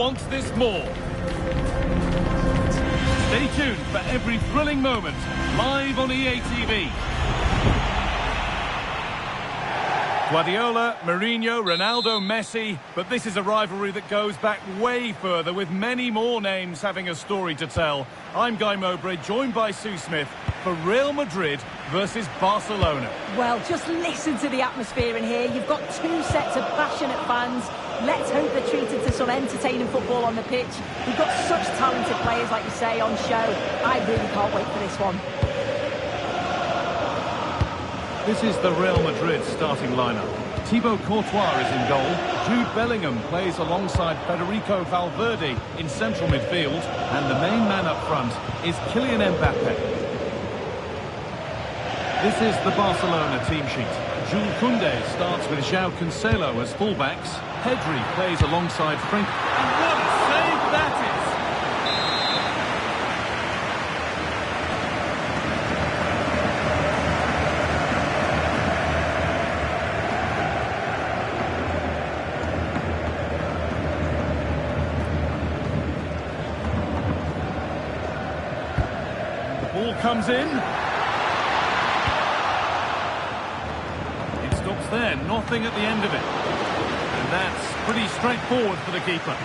wants this more. Stay tuned for every thrilling moment, live on EA TV. Guardiola, Mourinho, Ronaldo, Messi, but this is a rivalry that goes back way further, with many more names having a story to tell. I'm Guy Mowbray, joined by Sue Smith for Real Madrid versus Barcelona. Well, just listen to the atmosphere in here. You've got two sets of passionate fans. Let's hope they're treated to some entertaining football on the pitch. We've got such talented players, like you say, on show. I really can't wait for this one. This is the Real Madrid starting lineup. Thibaut Courtois is in goal. Jude Bellingham plays alongside Federico Valverde in central midfield. And the main man up front is Kylian Mbappe. This is the Barcelona team sheet. Jules Koundé starts with João Cancelo as fullbacks. Pedri plays alongside Frank. And what a save that is! Ball comes in. It stops there, nothing at the end of it. And that's pretty straightforward for the keeper.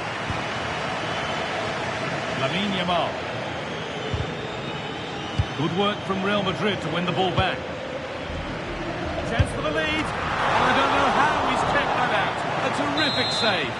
Lamine Yamal. Good work from Real Madrid to win the ball back. Chance for the lead. I don't know how he's kept that out. A terrific save.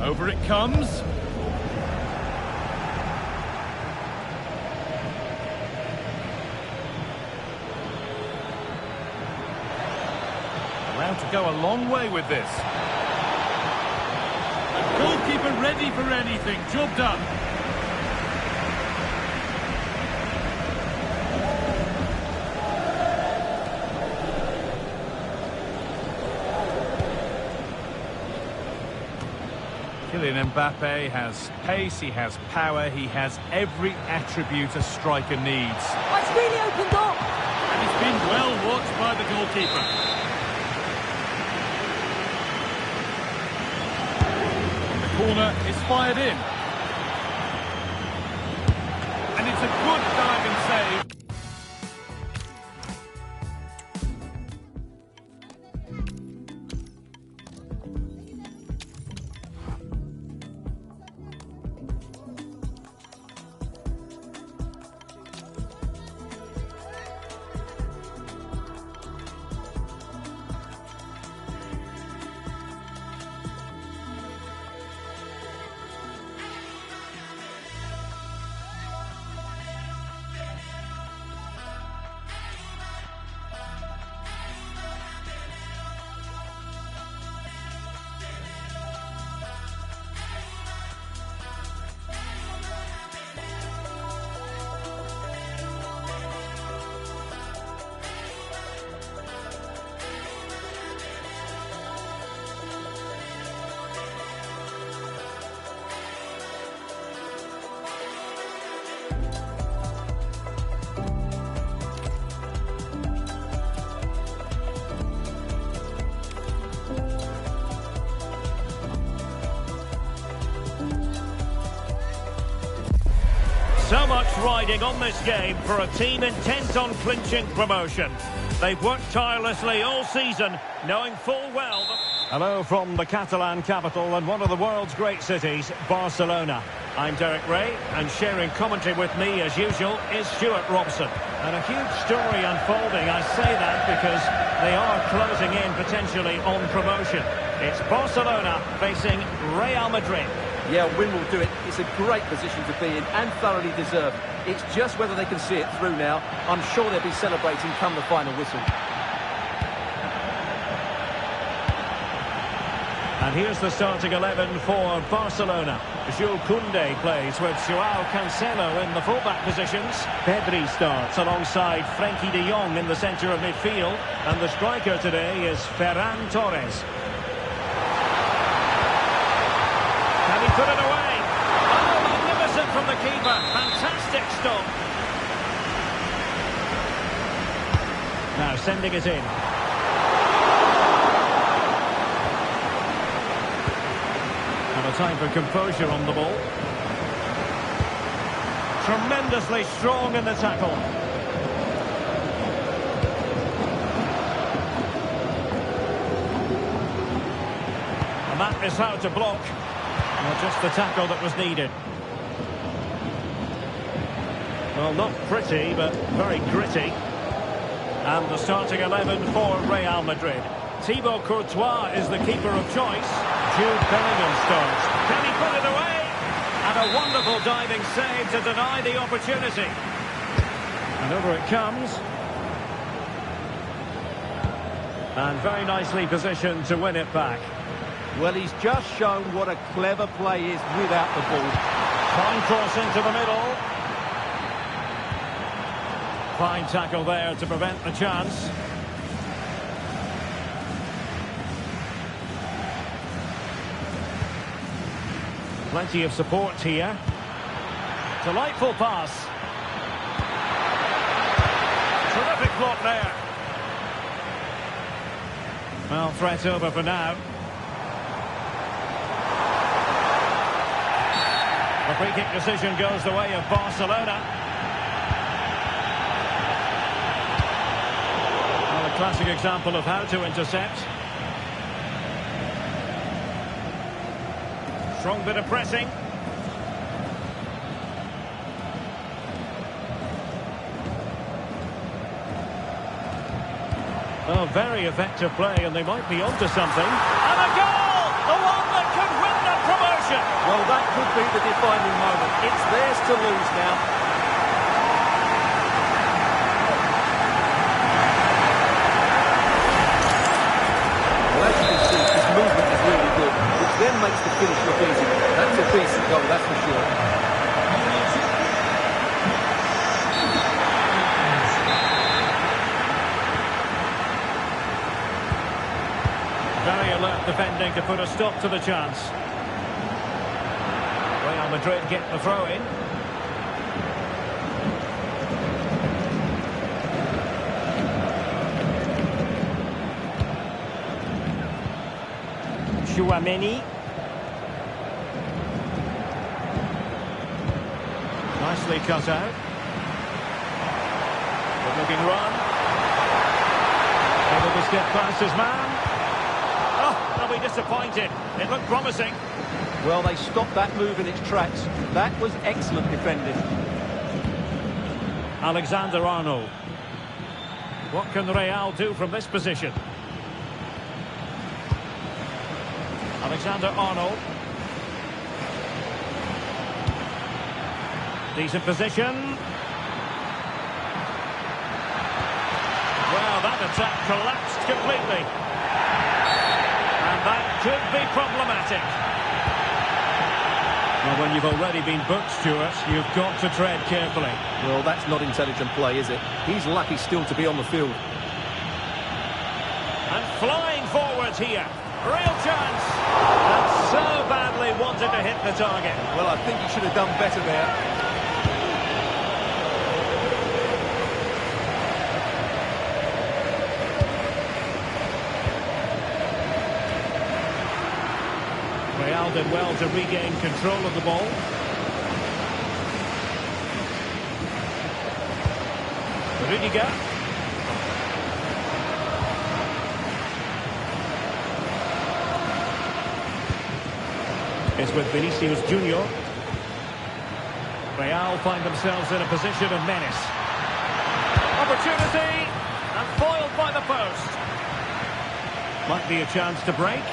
Over it comes. Allowed to go a long way with this. The goalkeeper ready for anything. Job done. Kylian Mbappe has pace, he has power, he has every attribute a striker needs. Oh, it's really opened up. And it's been well watched by the goalkeeper. The corner is fired in. And it's a good diving save. So much riding on this game for a team intent on clinching promotion. They've worked tirelessly all season, knowing full well that... Hello from the Catalan capital and one of the world's great cities, Barcelona. I'm Derek Ray, and sharing commentary with me, as usual, is Stuart Robson. And a huge story unfolding. I say that because they are closing in potentially on promotion. It's Barcelona facing Real Madrid. Yeah, win will do it. It's a great position to be in and thoroughly deserved. It's just whether they can see it through now. I'm sure they'll be celebrating come the final whistle. And here's the starting 11 for Barcelona. Jules Koundé plays with Joao Cancelo in the fullback positions. Pedri starts alongside Frenkie de Jong in the centre of midfield. And the striker today is Ferran Torres. Can he put it away? Oh, magnificent from the keeper. Fantastic stop. Now sending it in. And a time for composure on the ball. Tremendously strong in the tackle. And that is how to block. Well, just the tackle that was needed. Well, not pretty, but very gritty. And the starting 11 for Real Madrid. Thibaut Courtois is the keeper of choice. Jude Bellingham starts. Can he put it away? And a wonderful diving save to deny the opportunity. And over it comes. And very nicely positioned to win it back. Well, he's just shown what a clever play is without the ball. Fine cross into the middle. Fine tackle there to prevent the chance. Plenty of support here. Delightful pass. Terrific block there. Well, threat over for now. The free kick decision goes the way of Barcelona. Well, a classic example of how to intercept. Strong bit of pressing. Oh, very effective play, and they might be onto something. And a goal! The one that could win the promotion! Well, that could be the defining moment. It's theirs to lose now. Well, as you can see, his movement is really good, which then makes the finish look easy. That's a decent goal, that's for sure. Very alert defending to put a stop to the chance. Real Madrid get the throw in. Chouameni. Nicely cut out. Good looking run. Able to skip past his man. Oh, they'll be disappointed. It looked promising. Well, they stopped that move in its tracks. That was excellent defending. Alexander-Arnold. What can Real do from this position? Alexander-Arnold. Decent position. Well, that attack collapsed completely. And that could be problematic. Well, when you've already been booked, Stuart, you've got to tread carefully. Well, that's not intelligent play, is it? He's lucky still to be on the field. And flying forwards here. Real chance. And so badly wanted to hit the target. Well, I think he should have done better there. Real did well to regain control of the ball. Rudiger. It's with Vinicius Junior. Real find themselves in a position of menace. Opportunity, and foiled by the post. Might be a chance to break.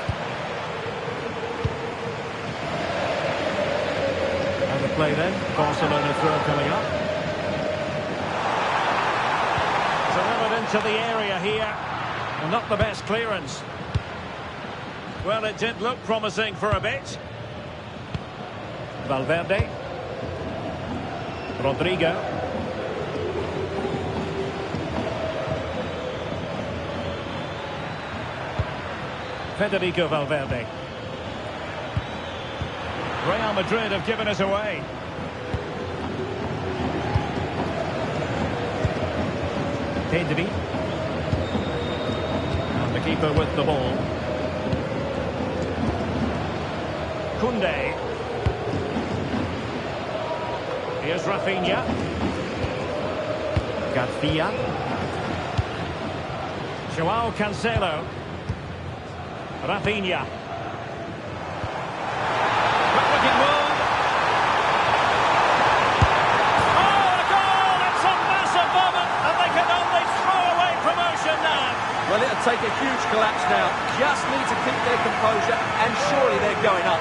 And the play then. Barcelona throw coming up. Delivered into the area here. And not the best clearance. Well, it did look promising for a bit. Valverde. Rodrigo. Federico Valverde. Real Madrid have given us away. Pedri. And the keeper with the ball. Koundé. Here's Rafinha. Garcia. Joao Cancelo. Rafinha. Quick-looking move. Oh, a goal! It's a massive moment, and they can only throw away promotion now. Well, it'll take a huge collapse now. Just need to keep their composure, and surely they're going up.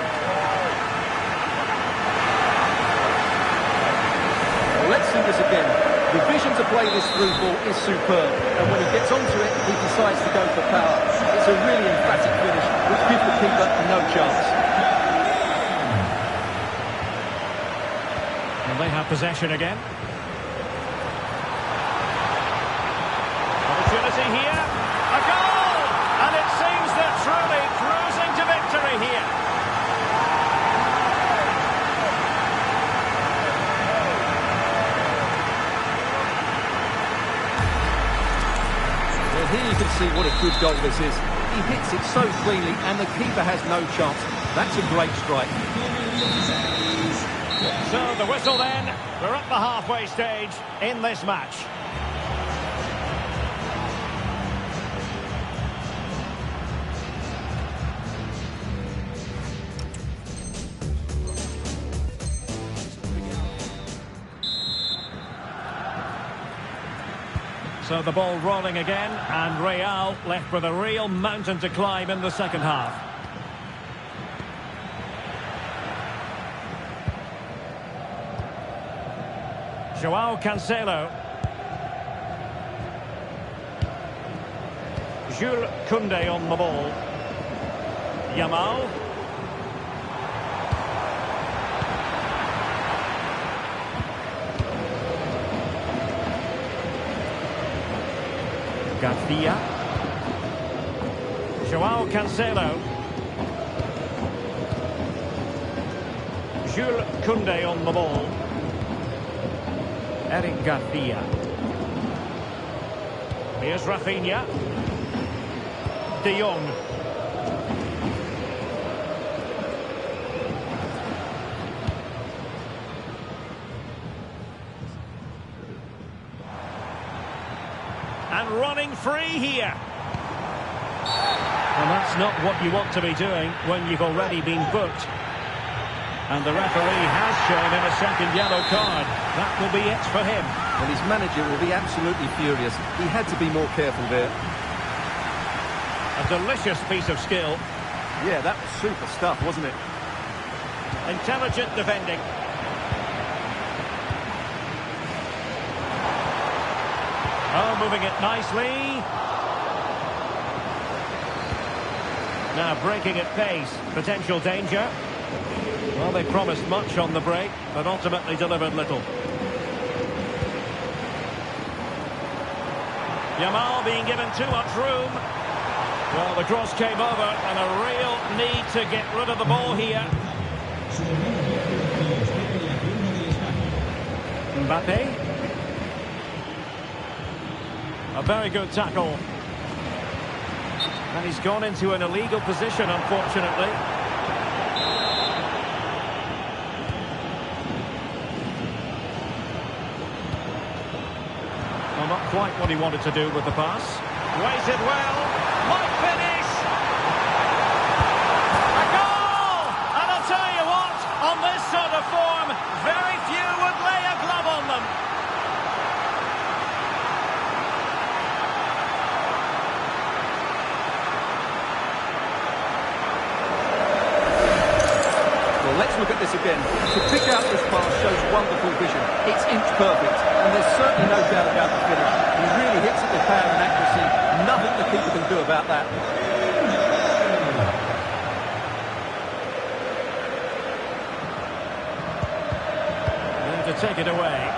Well, let's see this again. The vision to play this through ball is superb, and when he gets onto it, he decides to go for power. It's a really emphatic finish, which gives the keeper no chance. And they have possession again. Opportunity here. A goal! And it seems they're truly cruising to victory here. Well, here you can see what a good goal this is. He hits it so cleanly, and the keeper has no chance. That's a great strike. So the whistle then. We're at the halfway stage in this match. So the ball rolling again, and Real left with a real mountain to climb in the second half. Joao Cancelo. Jules Koundé on the ball. Yamal. Garcia. Joao Cancelo. Jules Koundé on the ball. Eric Garcia. Here's Rafinha. De Jong. And running free here. And that's not what you want to be doing when you've already been booked. And the referee has shown him a second yellow card. That will be it for him. And his manager will be absolutely furious. He had to be more careful there. A delicious piece of skill. Yeah, that was super stuff, wasn't it? Intelligent defending. Oh, moving it nicely. Now breaking at pace. Potential danger. Well, they promised much on the break, but ultimately delivered little. Yamal being given too much room. Well, the cross came over, and a real need to get rid of the ball here. Mbappe. A very good tackle. And he's gone into an illegal position, unfortunately. Well, not quite what he wanted to do with the pass. Waited well. Might finish. A goal! And I'll tell you Let's look at this again. To pick out this pass shows wonderful vision. It's inch perfect, and there's certainly no doubt about the finish. He really hits it with power and accuracy. Nothing the keeper can do about that. To take it away.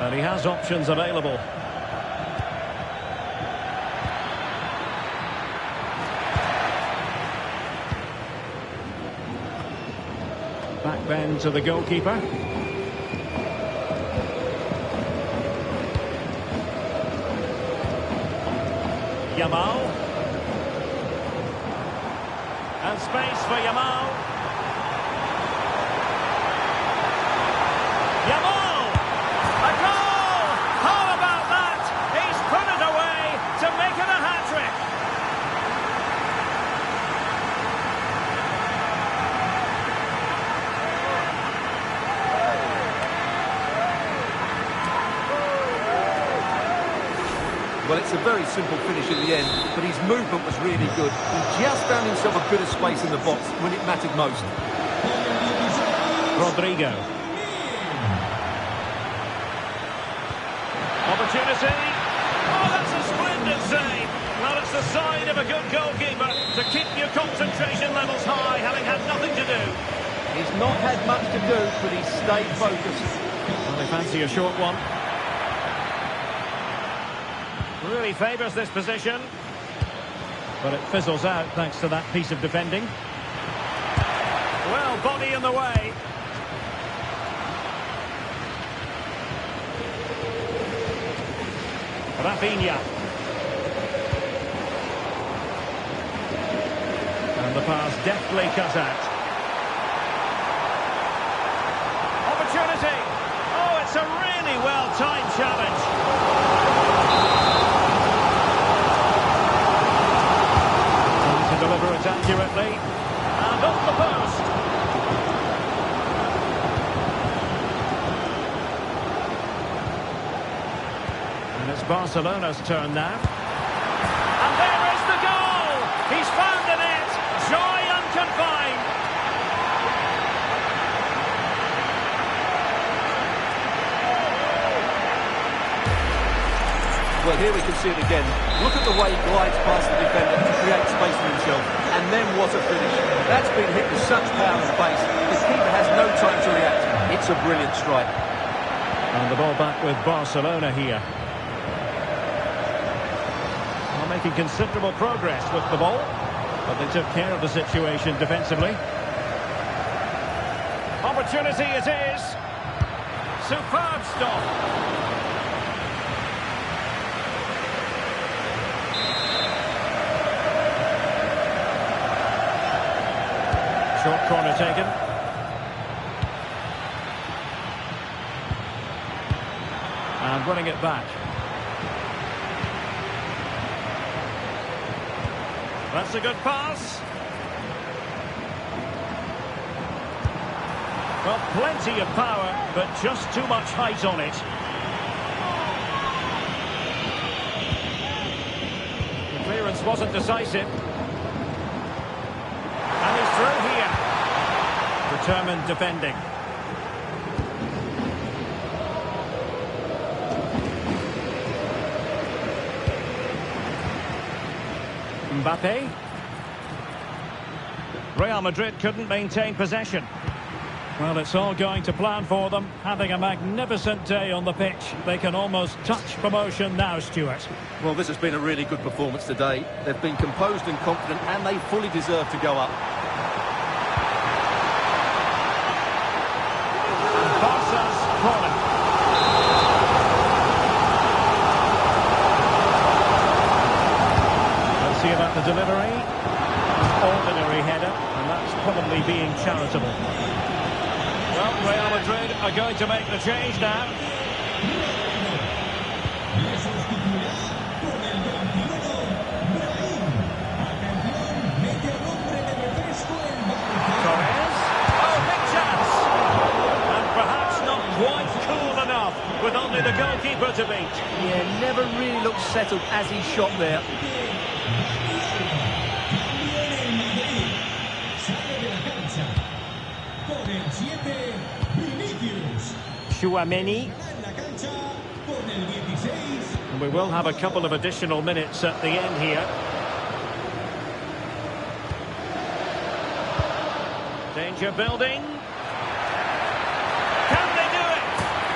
And he has options available. Back bend to the goalkeeper. Yamal. And space for Yamal. Yamal! A goal! How about that? He's put it away to make it a hat-trick. Well, it's a very simple finish in the end, but his movement was really good. He just found himself a bit of space in the box when it mattered most. Rodrigo. Opportunity. Oh, that's a splendid save. Well, it's the sign of a good goalkeeper to keep your concentration levels high, having had nothing to do. He's not had much to do, but he's stayed focused. Well, they fancy a short one. Really favours this position. But it fizzles out thanks to that piece of defending. Well, body in the way. Rafinha. And the pass deftly cut out. Opportunity. Oh, it's a really well-timed challenge. Deliver it accurately, and off the post. And it's Barcelona's turn now. And there is the goal! He's found the net! Joy unconfined! Well, here we can see it again. Look at the way he glides past the defender to create space for himself. And then what a finish. That's been hit with such power and pace. The keeper has no time to react. It's a brilliant strike. And the ball back with Barcelona here. Well, making considerable progress with the ball. But they took care of the situation defensively. Opportunity it is. Superb stop. Short corner taken. And running it back. That's a good pass. Well, plenty of power, but just too much height on it. The clearance wasn't decisive. And he's through here. Determined defending. Mbappe. Real Madrid couldn't maintain possession. Well, it's all going to plan for them. Having a magnificent day on the pitch. They can almost touch promotion now, Stuart. Well, this has been a really good performance today. They've been composed and confident, and they fully deserve to go up. Barca's corner. Let's see about the delivery. Ordinary header, and that's probably being charitable. Well, Real Madrid are going to make the change now. Torres. Oh, big chance. And perhaps not quite cool enough. off with only the goalkeeper to beat. Yeah, never really looked settled as he shot there. Chouameni. And we will have a couple of additional minutes at the end here. Danger building. Can they do it?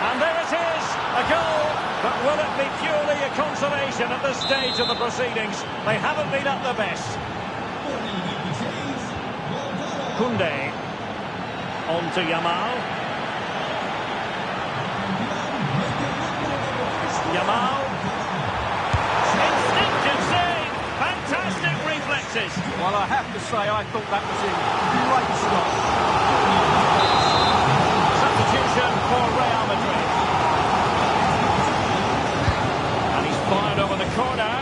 And there it is, a goal. But will it be purely a consolation at this stage of the proceedings? They haven't been at their best. Koundé. On to Yamal. Yamal. Instinctive save. Fantastic reflexes. Well, I have to say, I thought that was in. Great stop. Substitution for Real Madrid. And he's fired over the corner.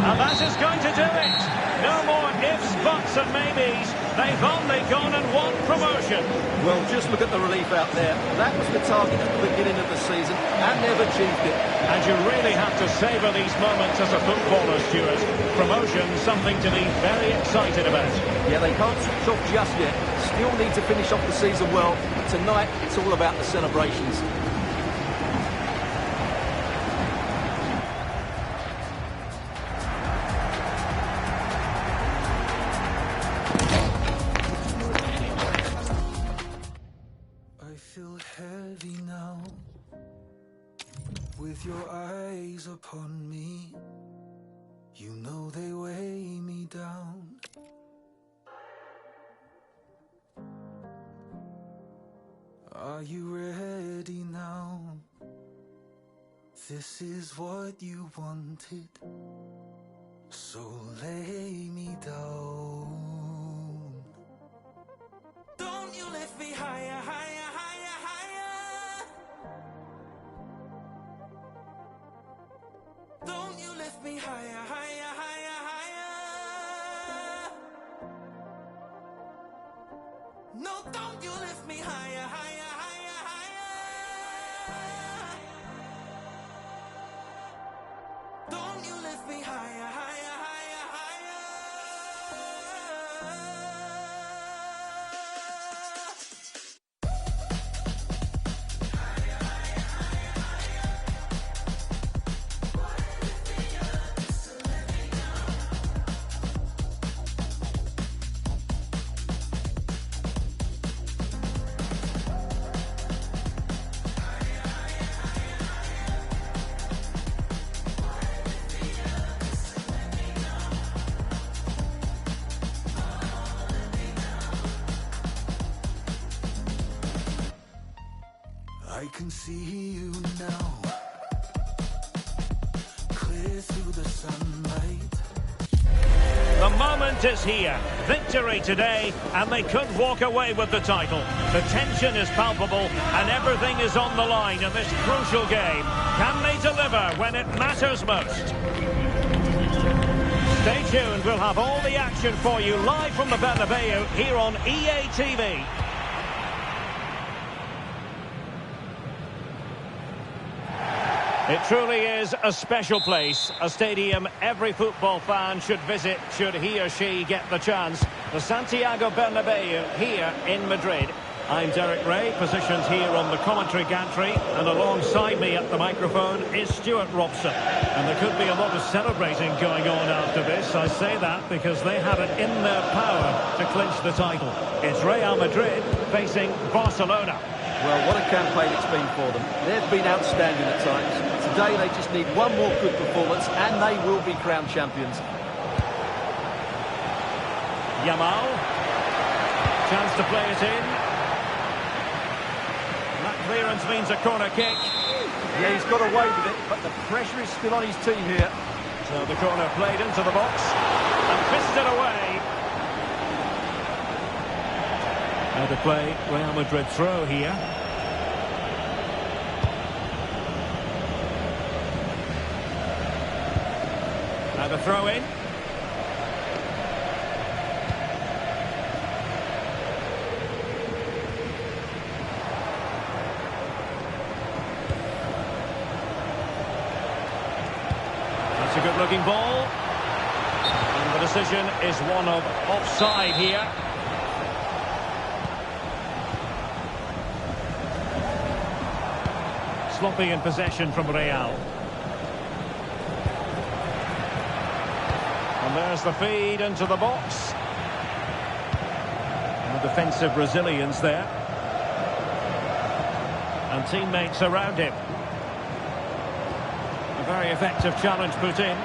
And that is going to do it. No more ifs, buts and maybes. They've only gone and won promotion. Well, just look at the relief out there. That was the target at the beginning of the season, and they've achieved it. And you really have to savour these moments as a footballer, Stuart. Promotion, something to be very excited about. Yeah, they can't switch off just yet. Still need to finish off the season well. Tonight, it's all about the celebrations. Heavy now, with your eyes upon me, you know they weigh me down. Are you ready now? This is what you wanted, so lay me down. Don't you lift me higher, higher, higher, higher. Don't you lift me higher, higher, higher, higher. No, don't you lift me higher, higher, higher, higher. Don't you lift me higher, higher, higher, higher. I can see you now, clear through the sunlight. The moment is here. Victory today, and they could walk away with the title. The tension is palpable, and everything is on the line in this crucial game. Can they deliver when it matters most? Stay tuned. We'll have all the action for you live from the Bernabeu here on EA TV. It truly is a special place, a stadium every football fan should visit should he or she get the chance. The Santiago Bernabeu here in Madrid. I'm Derek Ray, positioned here on the commentary gantry, and alongside me at the microphone is Stuart Robson. And there could be a lot of celebrating going on after this. I say that because they have it in their power to clinch the title. It's Real Madrid facing Barcelona. Well, what a campaign it's been for them. They've been outstanding at times. Today they just need one more good performance and they will be crowned champions. Yamal. Chance to play it in. That clearance means a corner kick. Yeah, he's got away with it, but the pressure is still on his team here. So the corner played into the box and fisted away. Now to play Real Madrid throw here. Now the throw in. Good-looking ball. And the decision is one of offside here. Sloppy in possession from Real. And there's the feed into the box. And defensive resilience there. And teammates around him. A very effective challenge put in.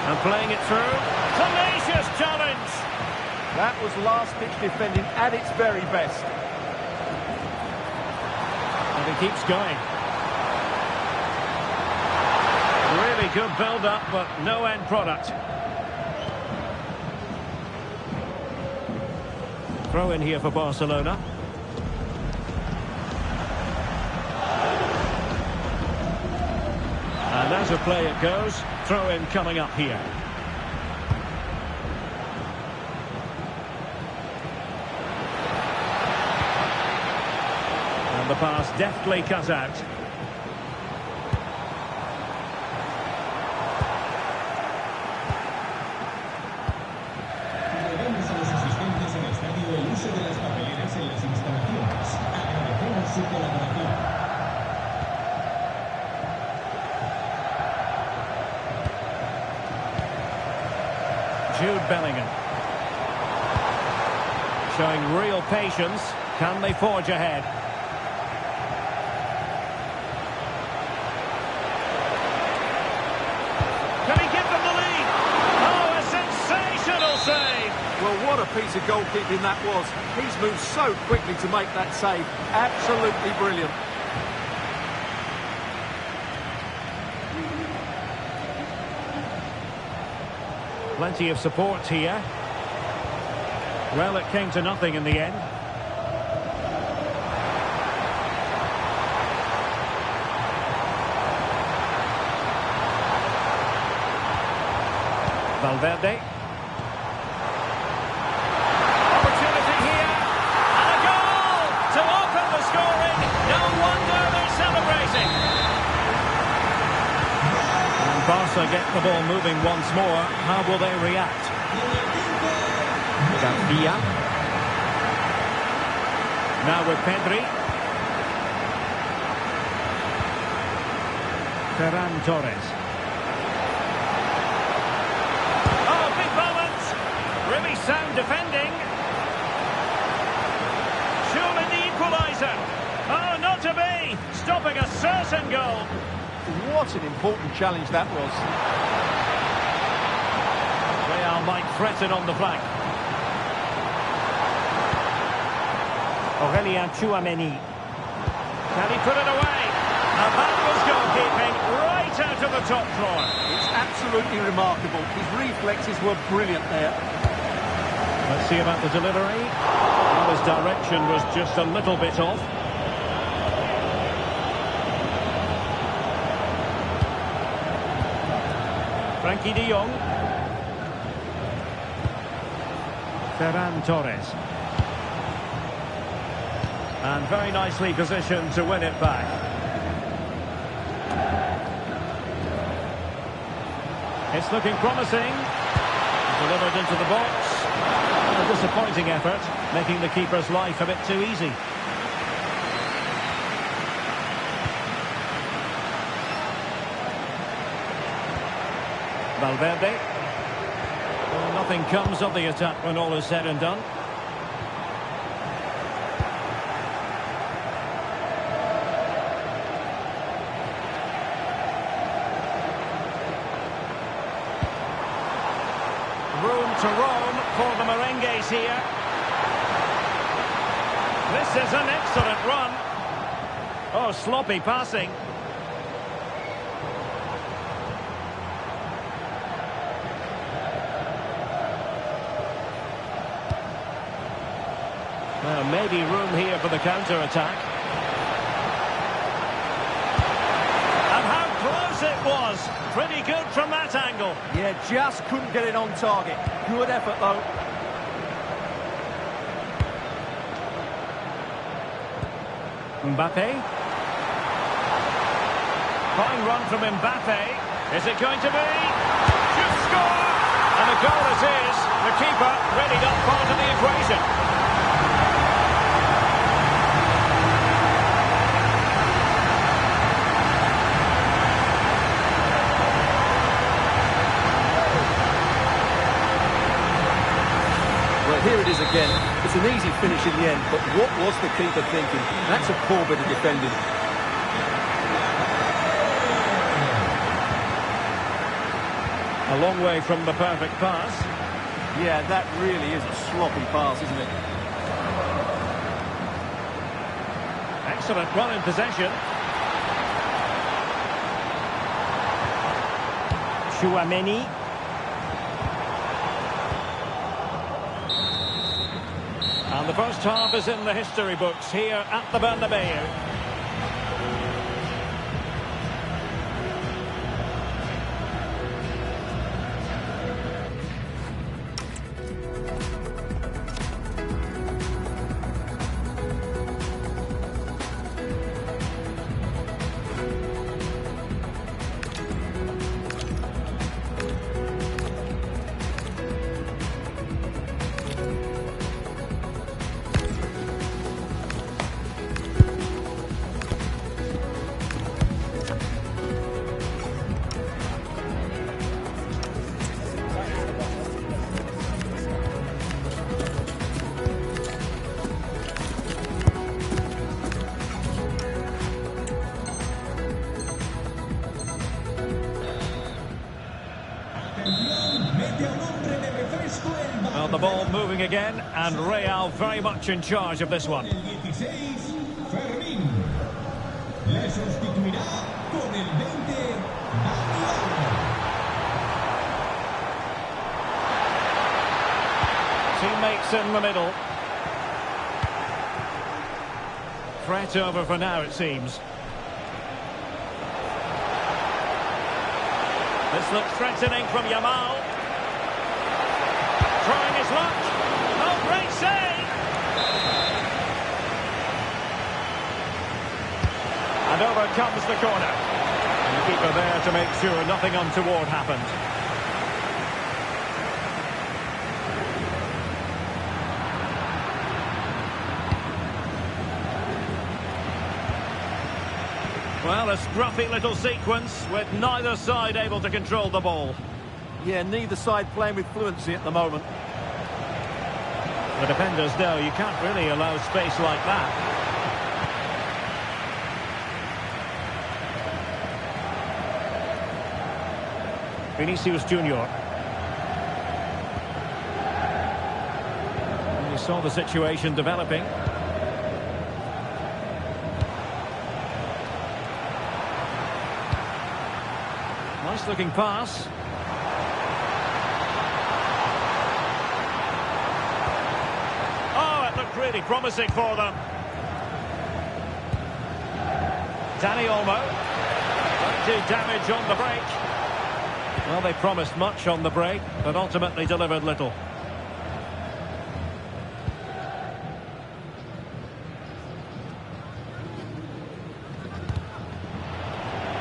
And playing it through. Tenacious challenge! That was last-ditch defending at its very best. And he keeps going. Really good build-up, but no end product. Throw in here for Barcelona. And as a play it goes, throw in coming up here. And the pass deftly cut out. Jude Bellingham. Showing real patience. Can they forge ahead? Can he give them the lead? Oh, a sensational save! Well, what a piece of goalkeeping that was. He's moved so quickly to make that save. Absolutely brilliant. Plenty of support here. Well, it came to nothing in the end. Valverde. Opportunity here. And a goal to open the scoring. No wonder they're celebrating. And Barca get the ball moving once more. How will they react? Garcia. Now with Pedri. Ferran Torres. Oh, big moment! Really sound defending. Surely the equaliser. Oh, not to be! Stopping a certain goal. What an important challenge that was. Real might threaten on the flank. Aurelien Tchouameni. Can he put it away? And that was goalkeeping right out of the top drawer. It's absolutely remarkable. His reflexes were brilliant there. Let's see about the delivery. Well, his direction was just a little bit off. Frankie de Jong. Ferran Torres. And very nicely positioned to win it back. It's looking promising. Delivered into the box. A disappointing effort, making the keeper's life a bit too easy. Valverde. Well, nothing comes of the attack when all is said and done. Room to roam for the Merengues here. This is an excellent run. Oh, sloppy passing. Well, maybe room here for the counter-attack. And how close it was. Pretty good from that angle. Yeah, just couldn't get it on target. Good effort, though. Mbappe. Fine run from Mbappe. Is it going to be? Should score! And a goal it is. The keeper really not part of the equation. Well, here it is again. It's an easy finish in the end, but what was the keeper thinking? That's a poor bit of defending. A long way from the perfect pass. Yeah, that really is a sloppy pass, isn't it? Excellent run in possession. Chouameni. And the first half is in the history books here at the Bernabeu. Well, the ball moving again, and Real very much in charge of this one. Le sustituirá con el 20, Teammates in the middle. Threat over for now, it seems. This looks threatening from Yamal. Trying his luck. Oh, great save! And over comes the corner. And the keeper there to make sure nothing untoward happened. Well, a scruffy little sequence with neither side able to control the ball. Yeah, neither side playing with fluency at the moment. The defenders know you can't really allow space like that. Vinicius Junior. And you saw the situation developing. Nice looking pass. Oh, it looked really promising for them. Dani Olmo. Do damage on the break. Well, they promised much on the break, but ultimately delivered little.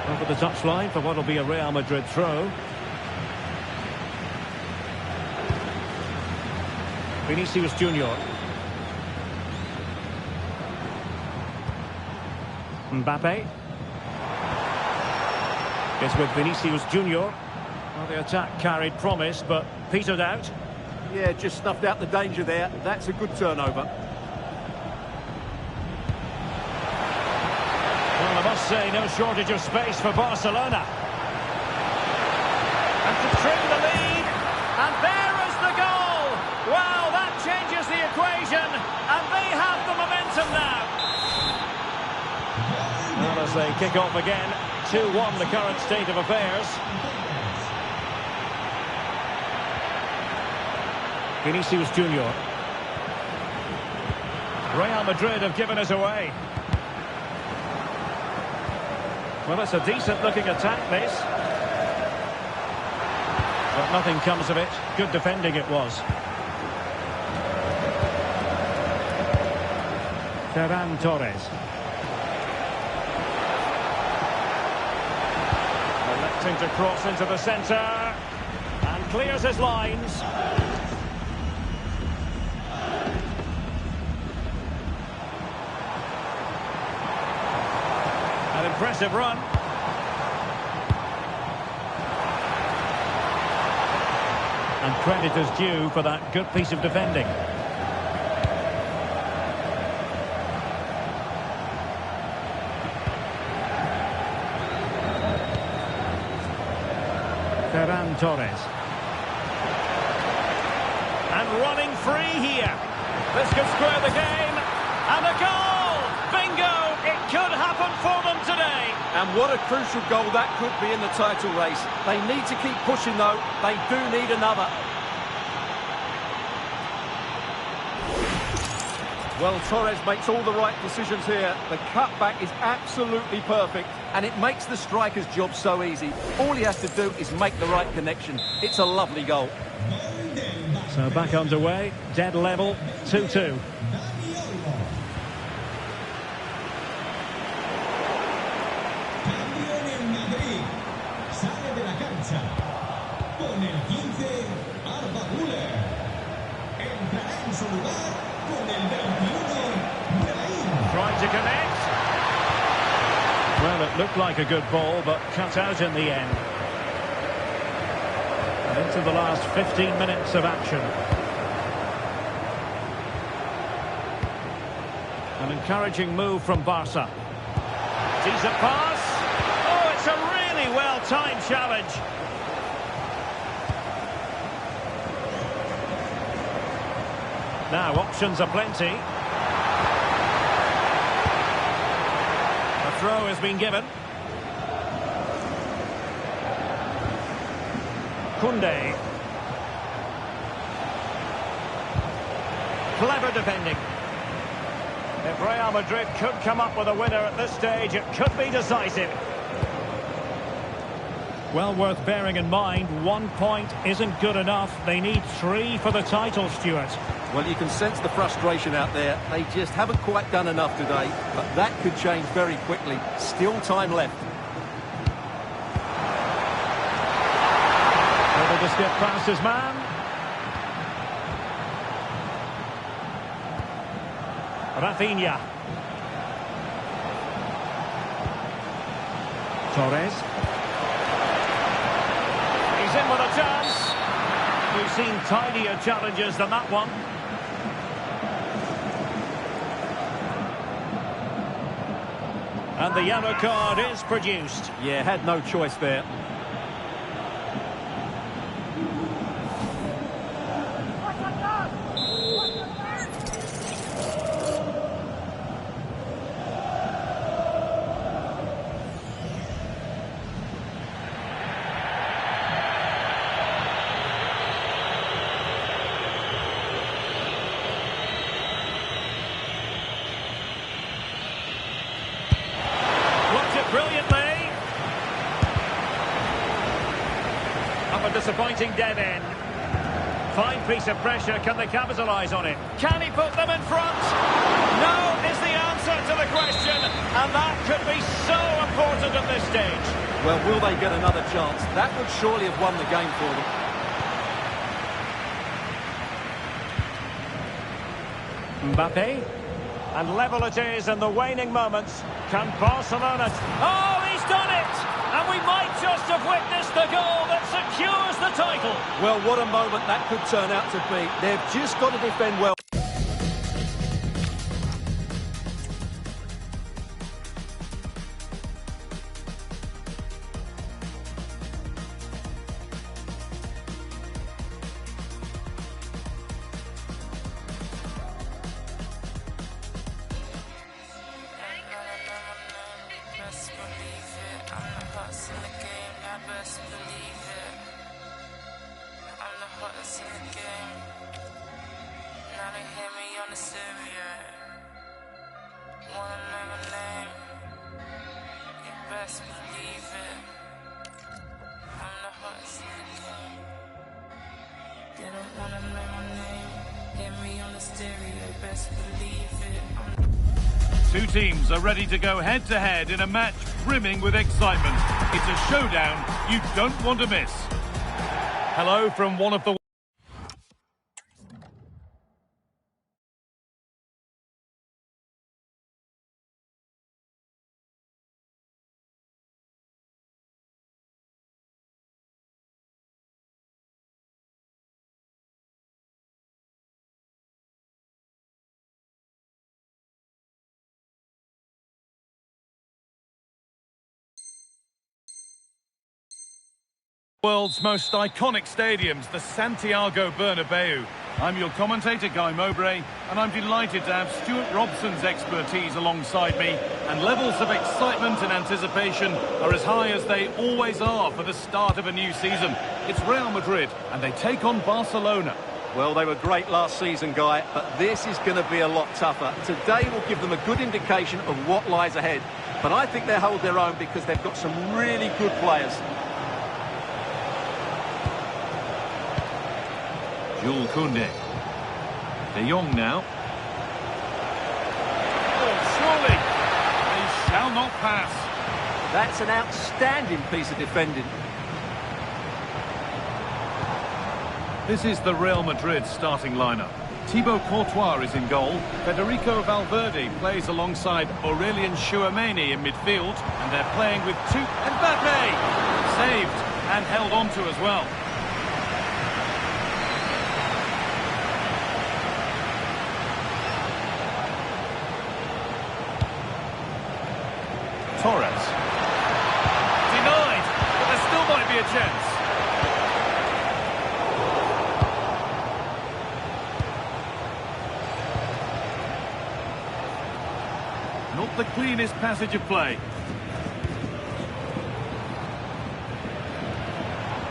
Over the touchline for what will be a Real Madrid throw. Vinicius Junior. Mbappe. It's with Vinicius Junior. Well, the attack carried promise, but petered out. Yeah, just snuffed out the danger there. That's a good turnover. Well, I must say, no shortage of space for Barcelona. And to trim the lead, and there is the goal! Wow, that changes the equation, and they have the momentum now. Well, as they kick off again, 2-1 the current state of affairs. Vinicius Junior. Real Madrid have given us away. Well, it's a decent-looking attack, this. But nothing comes of it. Good defending it was. Ferran Torres. Expecting to cross into the centre. And clears his lines. An impressive run. And credit is due for that good piece of defending. Ferran Torres. And running free here. This could square the game. And a goal! Bingo! It could happen for them today. And what a crucial goal that could be in the title race. They need to keep pushing though. They do need another. Well, Torres makes all the right decisions here. The cutback is absolutely perfect, and it makes the striker's job so easy. All he has to do is make the right connection. It's a lovely goal. So back underway, dead level, 2-2. Trying to connect. Well, it looked like a good ball, but cut out in the end. And into the last 15 minutes of action. An encouraging move from Barca. Decent pass. Oh, it's a really well-timed challenge. Now, options are plenty. A throw has been given. Koundé. Clever defending. If Real Madrid could come up with a winner at this stage, it could be decisive. Well worth bearing in mind, 1 point isn't good enough. They need 3 for the title, Stuart. Well, you can sense the frustration out there. They just haven't quite done enough today, but that could change very quickly. Still time left. Able to skip past his man. Rafinha. Torres. He's in with a chance. We've seen tidier challenges than that one. And the yellow card is produced. Yeah, had no choice there. Brilliantly. Up a disappointing dead end. Fine piece of pressure. Can they capitalise on it? Can he put them in front? No is the answer to the question. And that could be so important at this stage. Well, will they get another chance? That would surely have won the game for them. Mbappe. And level it is in the waning moments. Can Barcelona... Oh, he's done it! And we might just have witnessed the goal that secures the title. Well, what a moment that could turn out to be. They've just got to defend well. They don't wanna know my name. Hear me on the stereo, best believe it. Two teams are ready to go head-to-head in a match brimming with excitement. It's a showdown you don't want to miss. Hello from one of the world's most iconic stadiums, the Santiago Bernabeu. I'm your commentator, Guy Mowbray, and I'm delighted to have Stuart Robson's expertise alongside me, and levels of excitement and anticipation are as high as they always are for the start of a new season. It's Real Madrid, and they take on Barcelona. Well, they were great last season, Guy, but this is going to be a lot tougher. Today will give them a good indication of what lies ahead, but I think they'll hold their own because they've got some really good players. Jules Koundé. De Jong now. Oh, surely! They shall not pass. That's an outstanding piece of defending. This is the Real Madrid starting lineup. Thibaut Courtois is in goal. Federico Valverde plays alongside Aurelien Tchouameni in midfield. And they're playing with two... Mbappe! Saved and held on to as well. Torres. Denied, but there still might be a chance. Not the cleanest passage of play.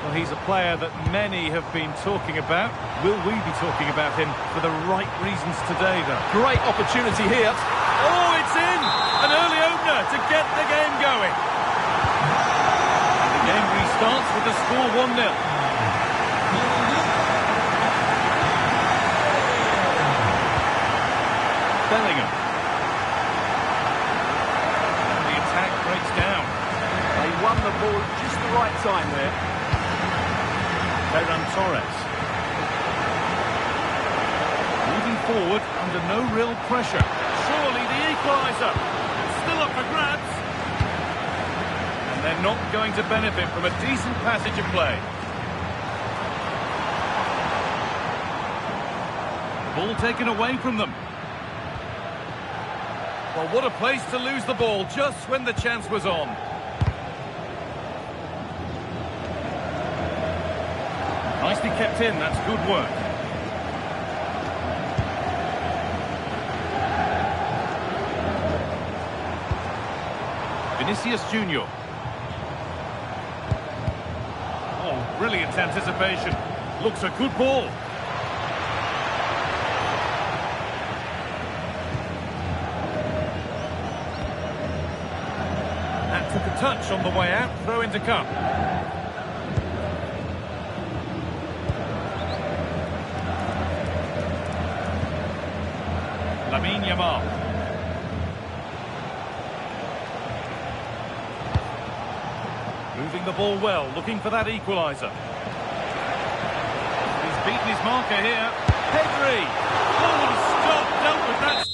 Well, he's a player that many have been talking about. Will we be talking about him for the right reasons today, though? Great opportunity here. Oh, it's in! An early opener to get the game going. And the game restarts with the score 1-0. Bellingham. And the attack breaks down. They won the ball at just the right time there. Ferran Torres. Moving forward under no real pressure. Surely the equaliser. Still up for grabs. And they're not going to benefit from a decent passage of play. Ball taken away from them. Well, what a place to lose the ball just when the chance was on. Nicely kept in, that's good work. Vinicius Junior. Oh, brilliant anticipation. Looks a good ball. That took a touch on the way out. Throw in to come. Lamine Yamal. Moving the ball well, looking for that equaliser. He's beaten his marker here. Pedri! Oh, stop! Dealt with that.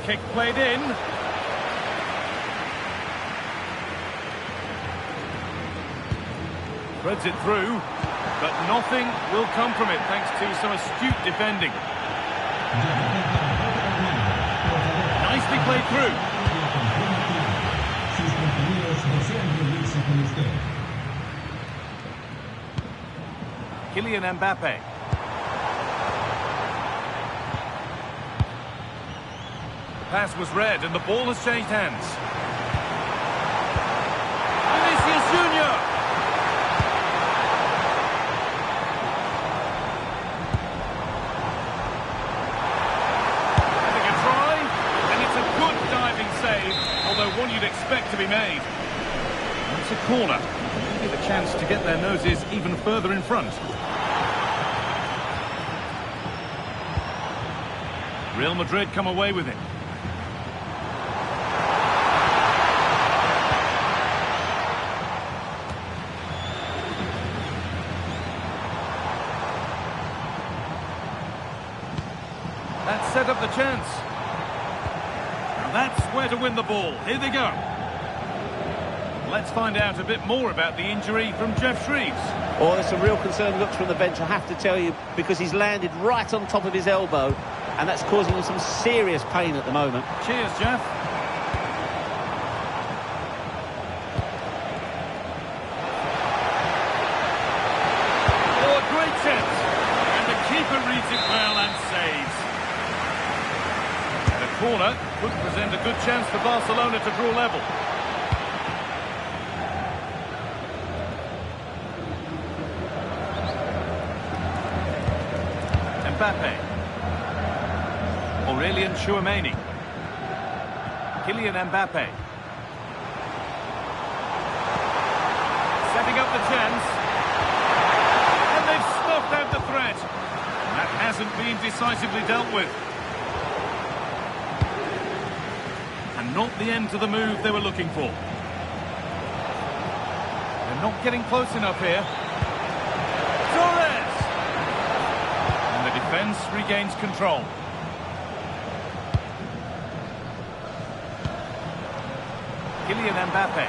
Kick played in. Threads it through, but nothing will come from it thanks to some astute defending. Nicely played through. Kylian Mbappe. Pass was read and the ball has changed hands. Vinicius Junior. Having a try, and it's a good diving save, although one you'd expect to be made. It's a corner. Give a chance to get their noses even further in front. Real Madrid come away with it. That set up the chance. And that's where to win the ball. Here they go. Let's find out a bit more about the injury from Jeff Shreves. Oh, it's a real concern looks from the bench, I have to tell you, because he's landed right on top of his elbow, and that's causing him some serious pain at the moment. Cheers, Jeff. Oh, a great chance. And the keeper reads it well and saves. And a corner could present a good chance for Barcelona to draw level. Mbappe. Aurelien Tchouameni. Kylian Mbappe. Setting up the chance. And they've snuffed out the threat. That hasn't been decisively dealt with. And not the end to the move they were looking for. They're not getting close enough here. Torres! And the defence regains control. Kylian Mbappe.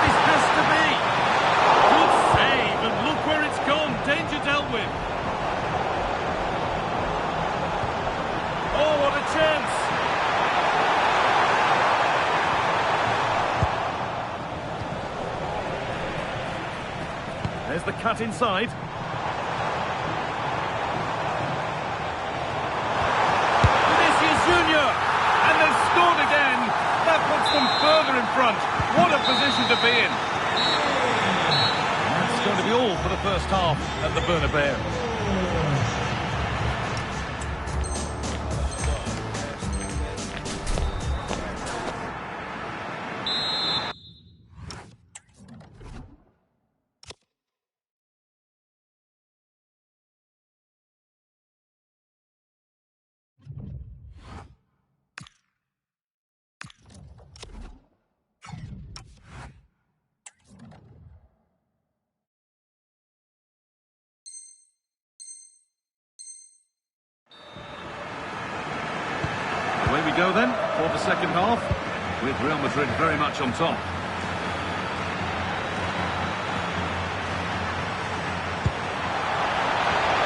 This has to be. Good save, and look where it's gone. Danger dealt with. Oh, what a chance. There's the cut inside. Vinicius Junior. And they've scored again. That puts them further in front. What a position to be in. And that's going to be all for the first half at the Bernabeu. Away we go then for the second half, with Real Madrid very much on top.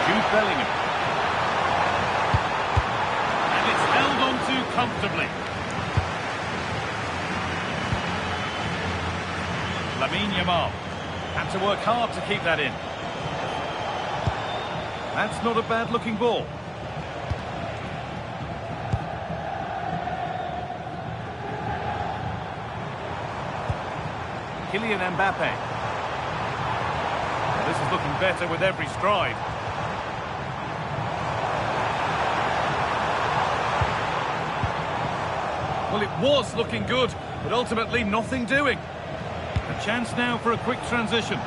Jude Bellingham. And it's held on to comfortably. Lamine Yamal. Had to work hard to keep that in. That's not a bad looking ball. Kylian Mbappe. Well, this is looking better with every stride. Well, it was looking good, but ultimately nothing doing. A chance now for a quick transition.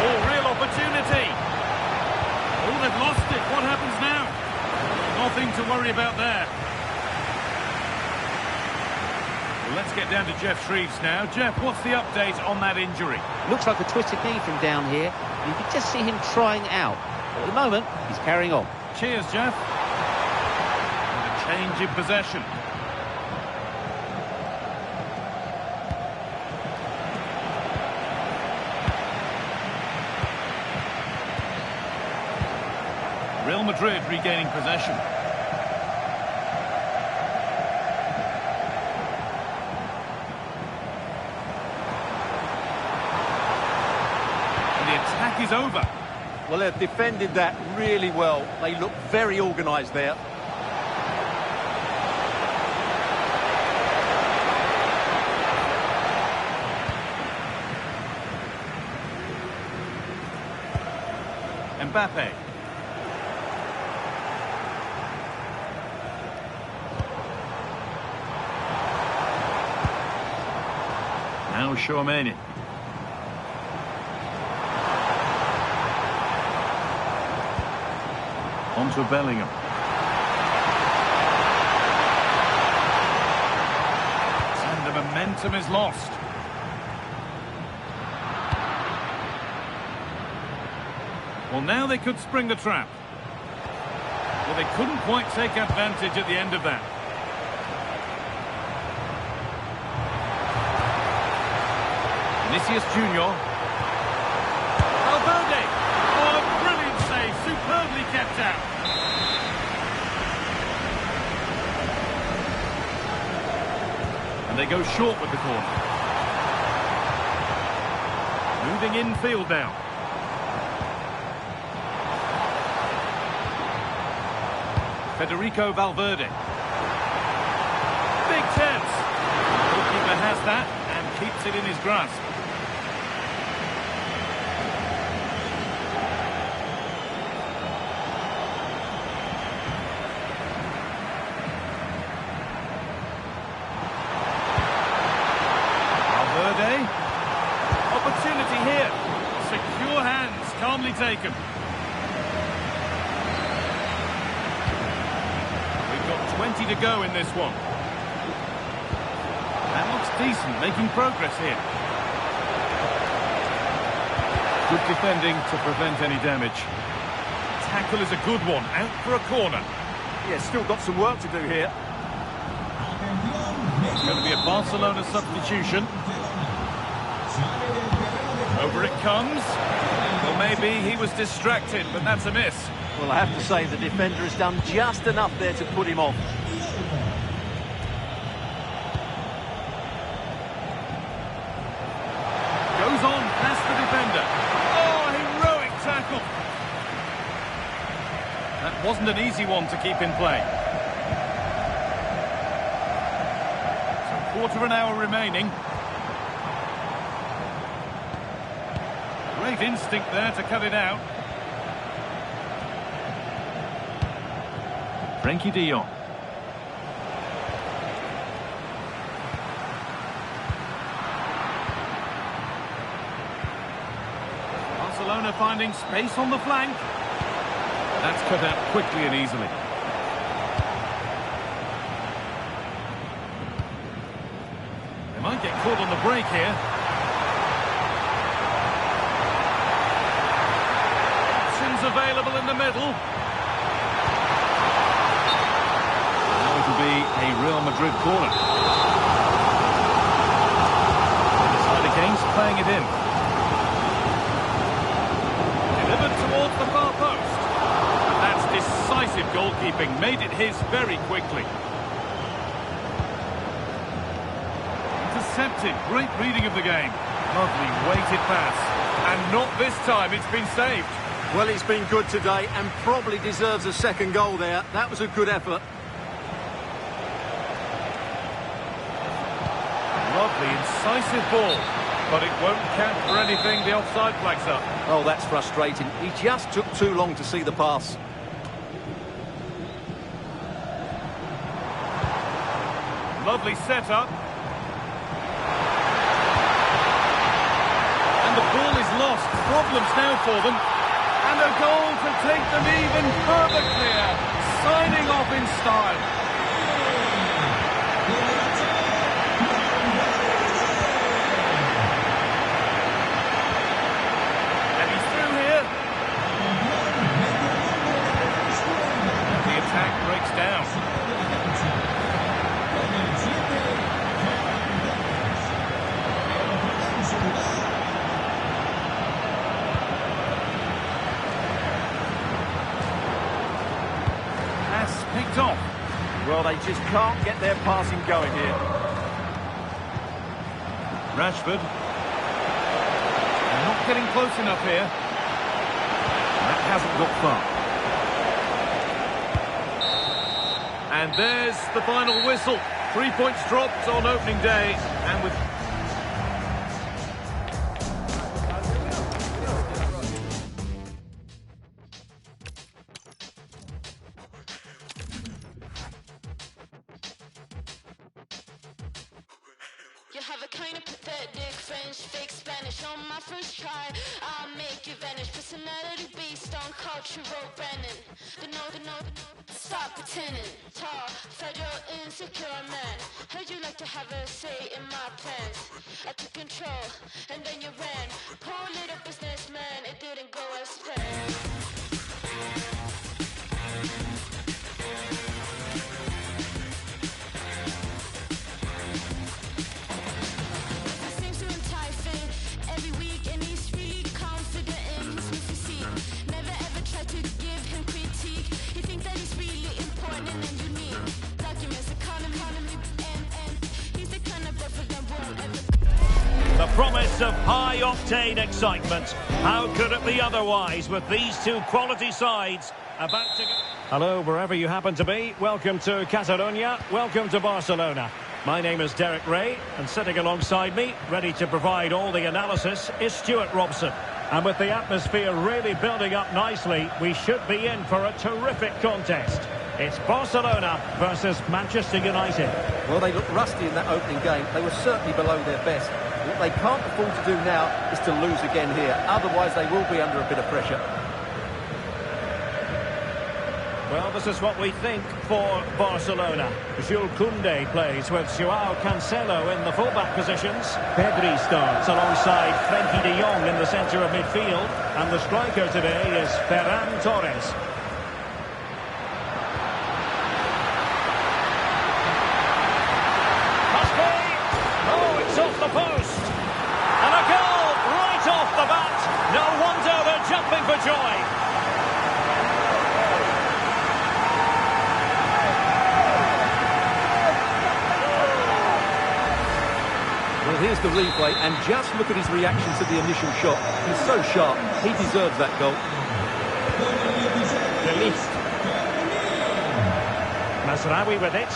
Oh, real opportunity. Oh, they've lost it. What happens now? Nothing to worry about there. Well, let's get down to Jeff Shreves now. Jeff, what's the update on that injury? Looks like a twisted knee from down here. You can just see him trying out. But at the moment, he's carrying on. Cheers, Jeff. And a change in possession. Real Madrid regaining possession. Is over. Well, they've defended that really well. They look very organised there. Mbappe. Now Tchouaméni. On to Bellingham. And the momentum is lost. Well, now they could spring the trap. Well, they couldn't quite take advantage at the end of that. Vinicius Junior. Valverde. Oh, a brilliant save. Superbly kept out. And they go short with the corner. Moving infield now. Federico Valverde. Big chance. The goalkeeper has that and keeps it in his grasp. Valverde. Opportunity here. Secure hands, calmly taken. 20 to go in this one. That looks decent, making progress here. Good defending to prevent any damage. Tackle is a good one, out for a corner. Yeah, still got some work to do here. It's going to be a Barcelona substitution. Over it comes. Well, maybe he was distracted, but that's a miss. Well, I have to say the defender has done just enough there to put him off. Goes on past the defender. Oh, heroic tackle. That wasn't an easy one to keep in play. So, quarter of an hour remaining. Great instinct there to cut it out. Frenkie de Jong. Barcelona finding space on the flank. That's cut out quickly and easily. They might get caught on the break here. Options available in the middle. Be a Real Madrid corner. They decide against playing it in. Delivered towards the far post. And that's decisive goalkeeping. Made it his very quickly. Intercepted. Great reading of the game. Lovely weighted pass. And not this time. It's been saved. Well, he's been good today and probably deserves a second goal there. That was a good effort. Lovely, incisive ball, but it won't count for anything. The offside flag's up. Oh, that's frustrating. He just took too long to see the pass. Lovely setup. And the ball is lost. Problems now for them. And a goal to take them even further clear. Signing off in style. Picked off. Well, they just can't get their passing going here. Rashford. They're not getting close enough here. That hasn't got far. And there's the final whistle. 3 points dropped on opening day. And with You have a kind of pathetic French, fake Spanish on my first try. I'll make you vanish. Personality based on cultural branding. Stop pretending. Tall, federal, insecure man. Heard you like to have a say in my plans. I took control, and then you ran. Poor little businessman, it didn't go as planned. The promise of high-octane excitement. How could it be otherwise with these two quality sides about to go? Hello, wherever you happen to be. Welcome to Catalonia. Welcome to Barcelona. My name is Derek Ray, and sitting alongside me, ready to provide all the analysis, is Stuart Robson. And with the atmosphere really building up nicely, we should be in for a terrific contest. It's Barcelona versus Manchester United. Well, they looked rusty in that opening game. They were certainly below their best. What they can't afford to do now is to lose again here. Otherwise, they will be under a bit of pressure. Well, this is what we think for Barcelona. Jules Koundé plays with Joao Cancelo in the fullback positions. Pedri starts alongside Frenkie de Jong in the centre of midfield. And the striker today is Ferran Torres. Off the post, and a goal right off the bat. No wonder they're jumping for joy. Well, here's the replay, and just look at his reaction to the initial shot. He's so sharp, he deserves that goal. Released. Masraoui with it.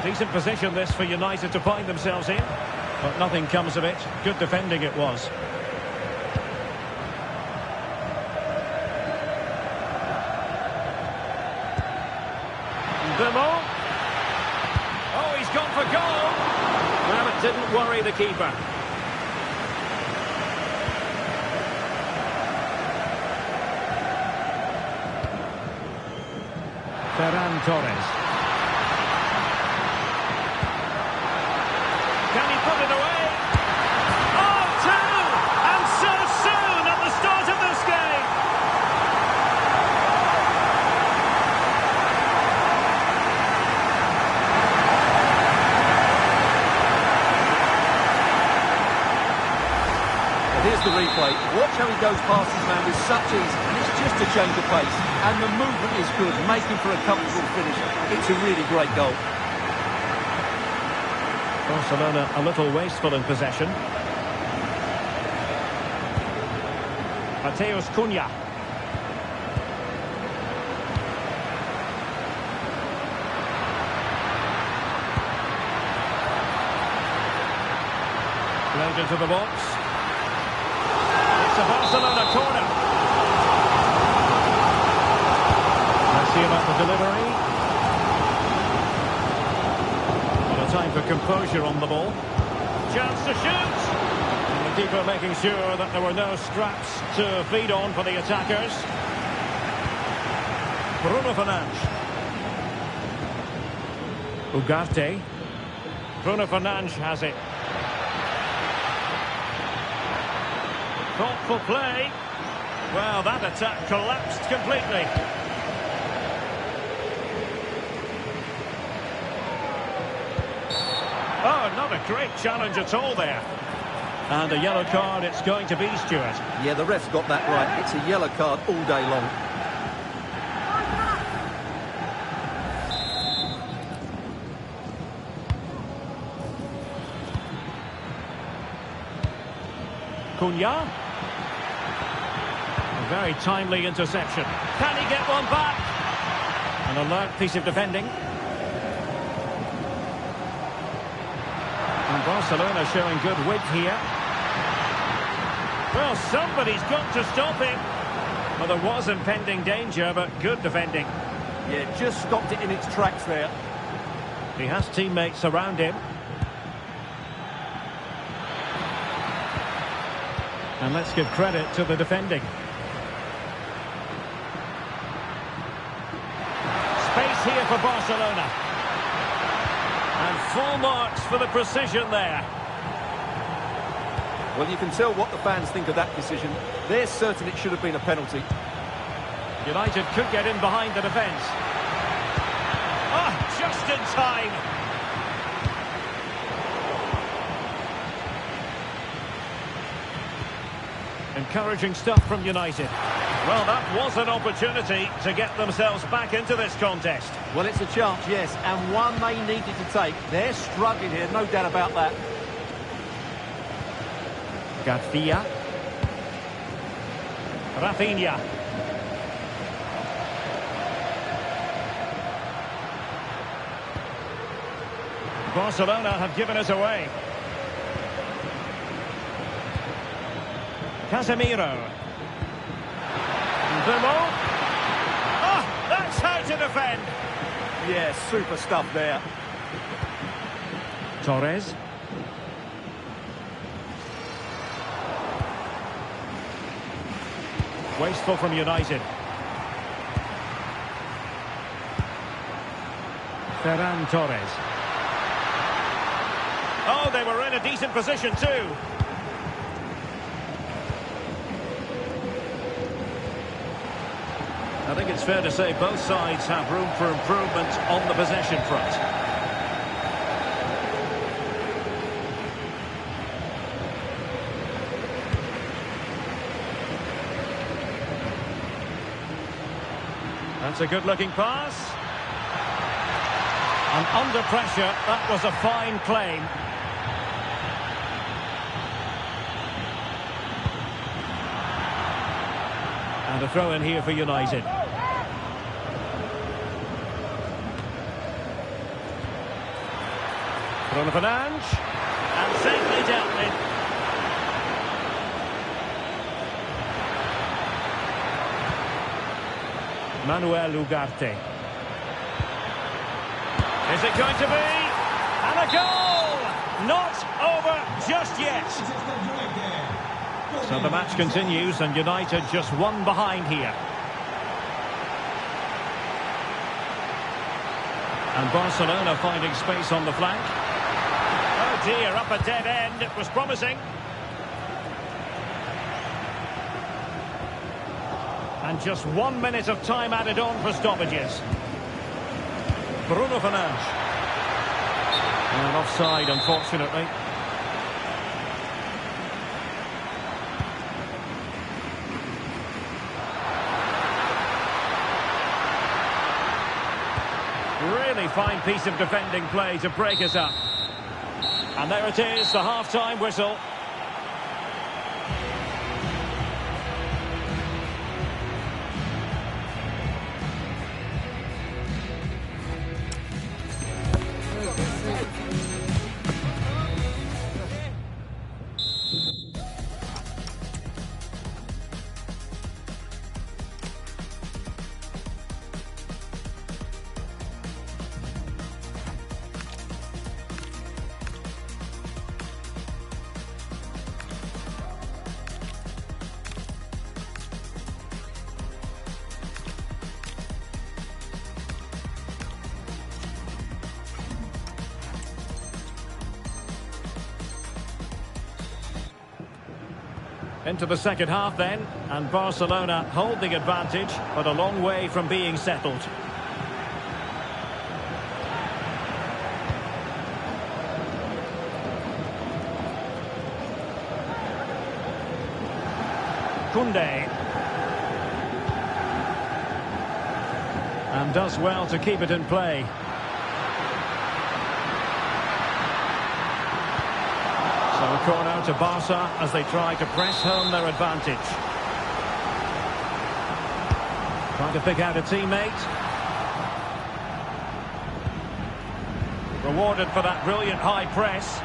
Decent position this for United to find themselves in, but nothing comes of it. Good defending it was. Demo. Oh, he's gone for goal. Well, it didn't worry the keeper. Ferran Torres. Can he put it away? Oh, two! And so soon at the start of this game! Well, here's the replay. Watch how he goes past his man with such ease, and it's just a change of pace. And the movement is good, making for a comfortable finish. It's a really great goal. Barcelona a little wasteful in possession. Mateus Cunha. Played into the box. It's a Barcelona corner. Let's see about the delivery. Time for composure on the ball. Chance to shoot. And the keeper making sure that there were no straps to feed on for the attackers. Bruno Fernandes. Ugarte. Bruno Fernandes has it. Thoughtful play. Well, that attack collapsed completely. Oh, not a great challenge at all there. And a yellow card it's going to be, Stuart. Yeah, the ref's got that right. It's a yellow card all day long. Cunha. A very timely interception. Can he get one back? An alert piece of defending. And Barcelona showing good width here. Well, somebody's got to stop him. Well, there was impending danger, but good defending. Yeah, just stopped it in its tracks there. He has teammates around him. And let's give credit to the defending. Space here for Barcelona. And full marks for the precision there. Well, you can tell what the fans think of that decision. They're certain it should have been a penalty. United could get in behind the defence. Ah, just in time. Encouraging stuff from United. Well, that was an opportunity to get themselves back into this contest. Well, it's a chance, yes, and one they needed to take. They're struggling here, no doubt about that. Garcia. Rafinha. Barcelona have given us away. Casemiro. Bemo. Ah, that's how to defend. Yeah, super stuff there. Torres. Wasteful from United. Ferran Torres. Oh, they were in a decent position too. I think it's fair to say both sides have room for improvement on the possession front. That's a good-looking pass. And under pressure, that was a fine claim. And a throw in here for United. Bruno Fernandes. And safely dealt with. Manuel Ugarte. Is it going to be? And a goal! Not over just yet. So the match continues and United just one behind here. And Barcelona finding space on the flank. Oh dear, up a dead end. It was promising. And just 1 minute of time added on for stoppages. Bruno Fernandes. And offside, unfortunately. Really fine piece of defending play to break us up. And there it is, the half-time whistle. Into the second half then, and Barcelona hold the advantage, but a long way from being settled. Koundé. And does well to keep it in play. So a corner to Barca as they try to press home their advantage. Trying to pick out a teammate. Rewarded for that brilliant high press.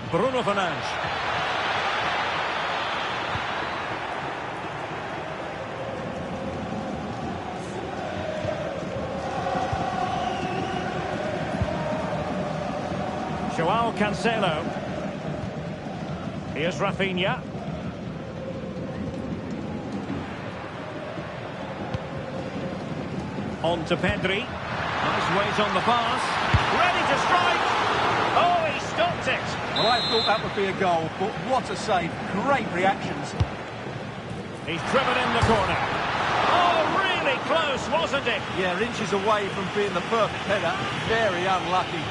Bruno Fernandes. Joao Cancelo. Here's Rafinha. On to Pedri. Nice weight on the pass. Ready to strike. Oh, he stopped it. Well, I thought that would be a goal, but what a save. Great reactions. He's driven in the corner. Oh, really close, wasn't it? Yeah, inches away from being the perfect header. Very unlucky.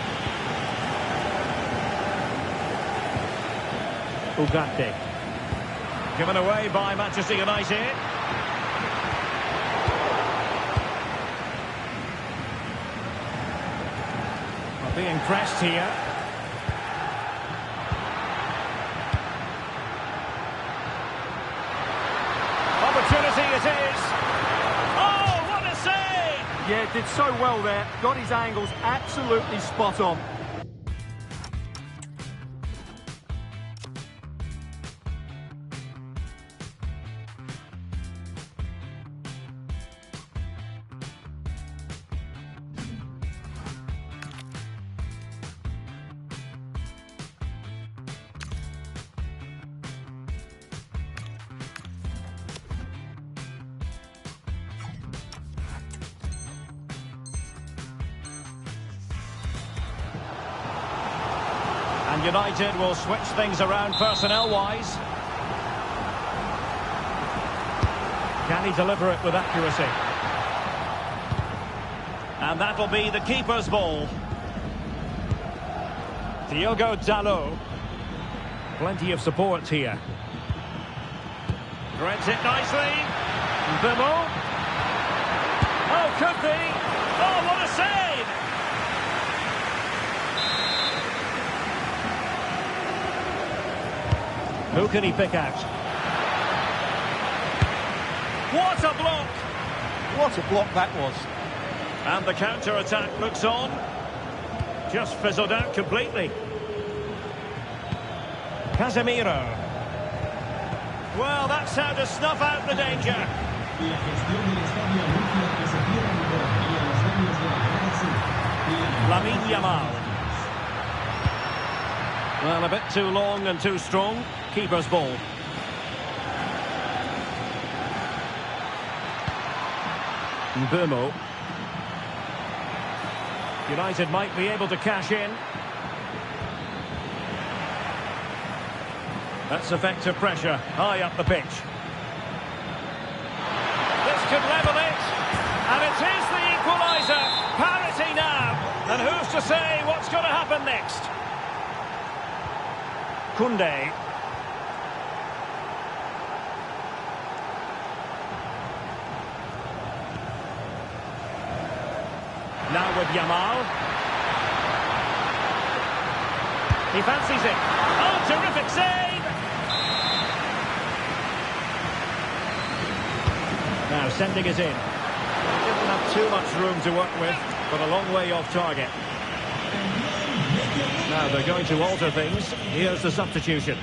Ugarte. Given away by Manchester United. Well, being pressed here. Opportunity it is. Oh, what a save! Yeah, did so well there. Got his angles absolutely spot on. And United will switch things around personnel-wise. Can he deliver it with accuracy? And that'll be the keeper's ball. Diogo Dalot. Plenty of support here. Threads it nicely. Bimo. Oh, could be. Oh, what a save! Who can he pick out? What a block! What a block that was. And the counter-attack looks on. Just fizzled out completely. Casemiro. Well, that's how to snuff out the danger. Lamine Yamal. Well, a bit too long and too strong. Keeper's ball. Bimo. United might be able to cash in. That's effective pressure, high up the pitch. This could level it. And it is the equaliser. Parity now. And who's to say what's going to happen next? Koundé. Now with Yamal. He fancies it. Oh, terrific save! Now sending it in. Didn't have too much room to work with, but a long way off target. Now they're going to alter things. Here's the substitution.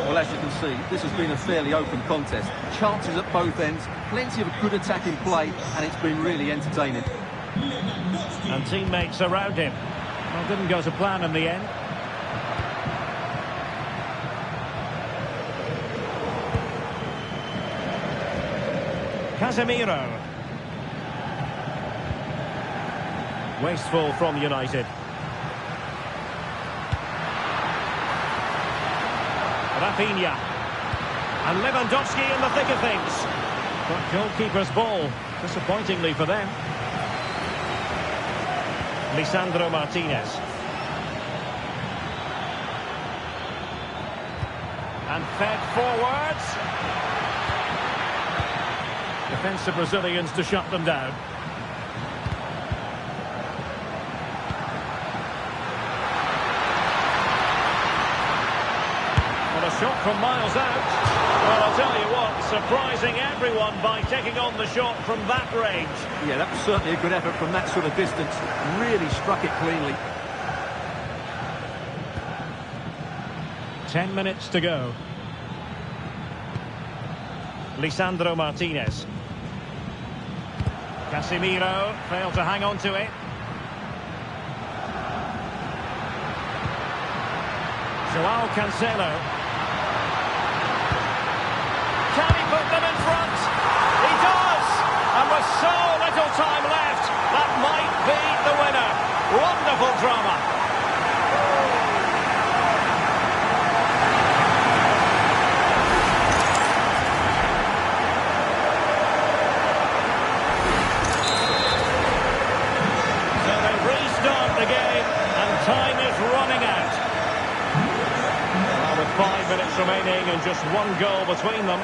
Well, as you can see, this has been a fairly open contest. Chances at both ends, plenty of good attacking play, and it's been really entertaining. And teammates around him. Well, didn't go to plan in the end. Casemiro. Wasteful from United. Rafinha. And Lewandowski in the thick of things. But goalkeeper's ball, disappointingly for them. Lisandro Martinez. And fed forwards. Defensive Brazilians to shut them down. A shot from miles out. Well, I'll tell you what, surprising everyone by taking on the shot from that range. Yeah, that was certainly a good effort from that sort of distance. Really struck it cleanly. 10 minutes to go. Lisandro Martinez. Casemiro failed to hang on to it. Joao Cancelo. Can he put them in front? He does! And with so little time left, that might be the winner. Wonderful drama. So they restart the game, and time is running out. Well, with 5 minutes remaining and just one goal between them,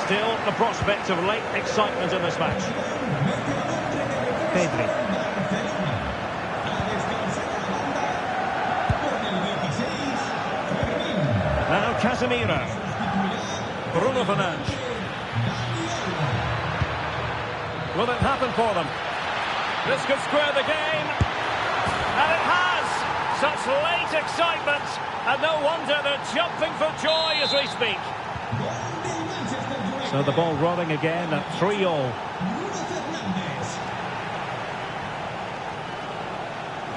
still the prospect of late excitement in this match. Pedri. Now Casemiro. Bruno Fernandes. Will it happen for them? This could square the game. And it has! Such late excitement. And no wonder they're jumping for joy as we speak. So the ball rolling again at 3-3.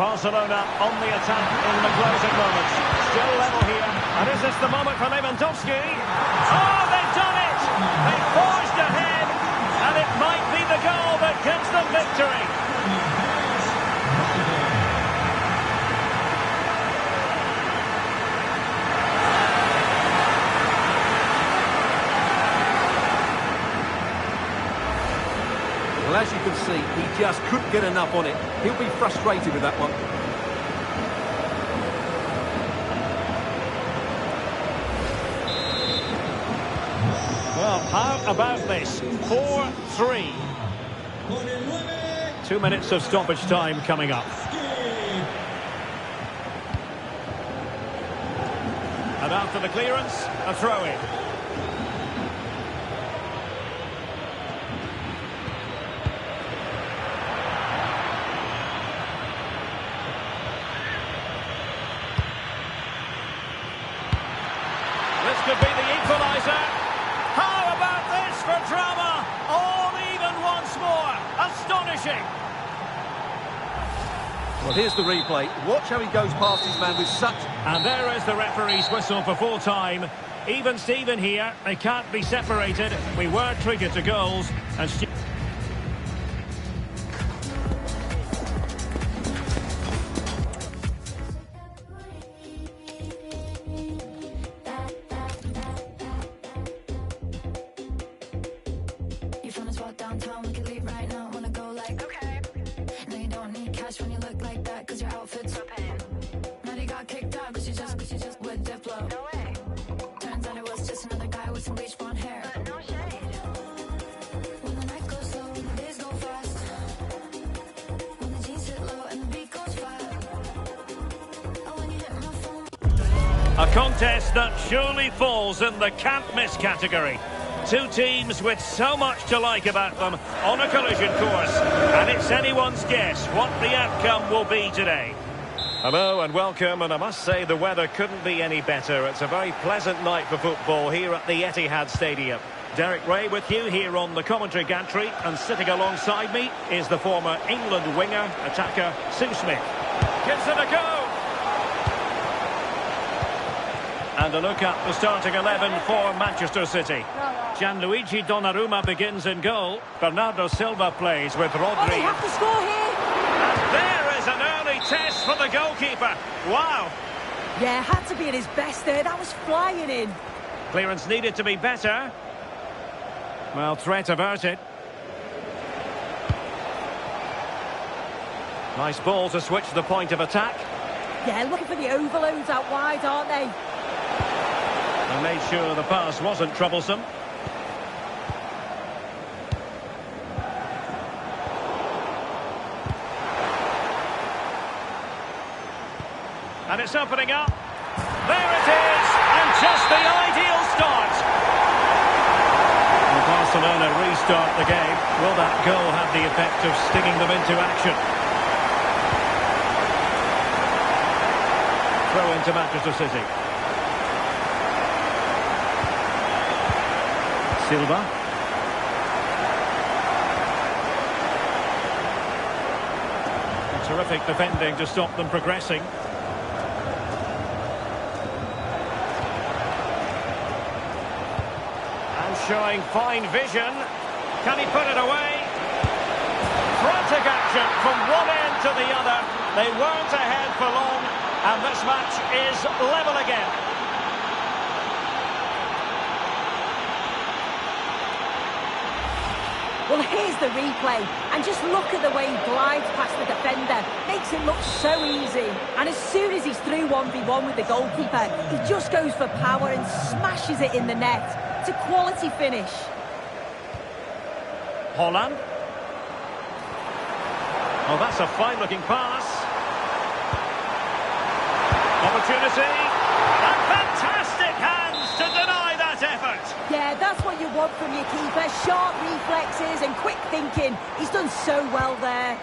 Barcelona on the attack in the closing moments. Still level here. And is this the moment for Lewandowski? Oh, they've done it! They forged ahead. And it might be the goal that gives them victory. Well, as you can see, he just couldn't get enough on it. He'll be frustrated with that one. Well, how about this? 4-3. 2 minutes of stoppage time coming up. And after the clearance, a throw-in. This could be the equaliser. How about this for drama? All even once more. Astonishing. Well, here's the replay. Watch how he goes past his man with such... And there is the referee's whistle for full time. Even Steven here. They can't be separated. We were triggered to goals. And downtown, we can leave right now. Wanna go like, okay. No, you don't need cash when you look like that, cause your outfit's so pain. Maddie got kicked out cause she just with Diplo. No way. Turns out it was just another guy with some bleach blonde hair. But no shade. When the night goes slow, the days go fast. When the jeans sit low and the beat goes fast. Oh, when you hit my phone. a contest that surely falls in the can't miss category. Two teams with so much to like about them on a collision course, and it's anyone's guess what the outcome will be today. Hello and welcome, and I must say the weather couldn't be any better. It's a very pleasant night for football here at the Etihad Stadium. Derek Ray with you here on the commentary gantry, and sitting alongside me is the former England winger, attacker Sue Smith. Gives it a go! And a look at the starting 11 for Manchester City. Gianluigi Donnarumma begins in goal. Bernardo Silva plays with Rodri. Oh, they have to score here! And there is an early test for the goalkeeper. Wow! Yeah, had to be at his best there. That was flying in. Clearance needed to be better. Well, threat averted. Nice ball to switch the point of attack. Yeah, looking for the overloads out wide, aren't they? And made sure the pass wasn't troublesome. And it's opening up. There it is! And just the ideal start. Will Barcelona restart the game? Will that goal have the effect of stinging them into action? Throw into Manchester City. Silva. Terrific defending to stop them progressing. showing fine vision. Can he put it away? Frantic action from one end to the other. They weren't ahead for long, and this match is level again. Well, here's the replay, and just look at the way he glides past the defender. Makes it look so easy. And as soon as he's through 1v1 with the goalkeeper, he just goes for power and smashes it in the net. It's a quality finish. Holland. Oh, that's a fine-looking pass. Opportunity. And fantastic hands to deny that effort. Yeah, that's what you want from your keeper. Sharp reflexes and quick thinking. He's done so well there.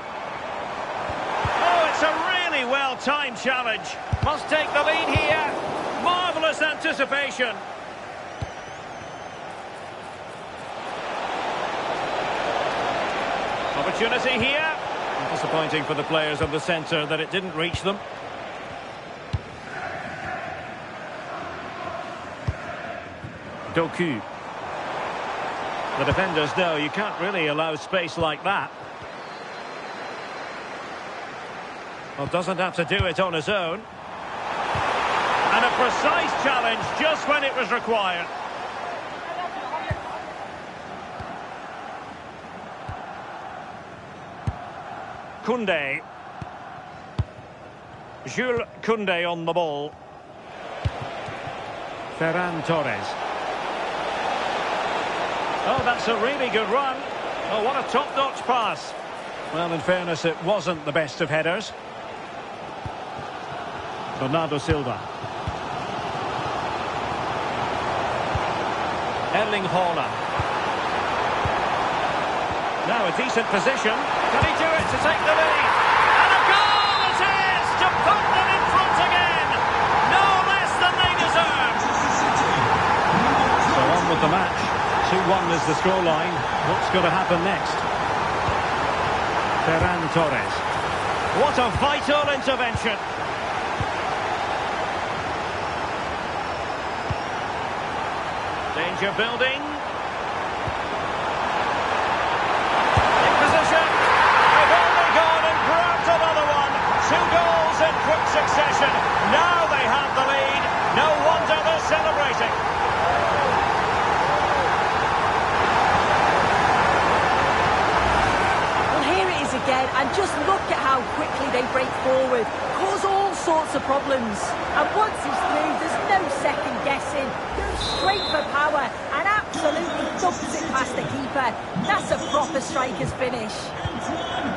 Oh, it's a really well-timed challenge. Must take the lead here. Marvellous anticipation. Opportunity here. Disappointing for the players of the centre that it didn't reach them. Doku. The defenders know you can't really allow space like that. Well, doesn't have to do it on his own. And a precise challenge just when it was required. Koundé. Jules Koundé on the ball. Ferran Torres. Oh, that's a really good run. Oh, what a top-notch pass. Well, in fairness, it wasn't the best of headers. Bernardo Silva. Erling Haaland. Now a decent position. Can he do it to take the lead? And a goal it is to put them in front again. No less than they deserve. So on with the match. 2-1 is the scoreline. What's going to happen next? Ferran Torres. What a vital intervention. Danger building. In position. They've only gone and grabbed another one. 2 goals in quick succession. Now they have the lead. No wonder they're celebrating. And just look at how quickly they break forward, cause all sorts of problems. And once he's through, there's no second guessing. Goes straight for power and absolutely dumps it past the keeper. That's a proper striker's finish.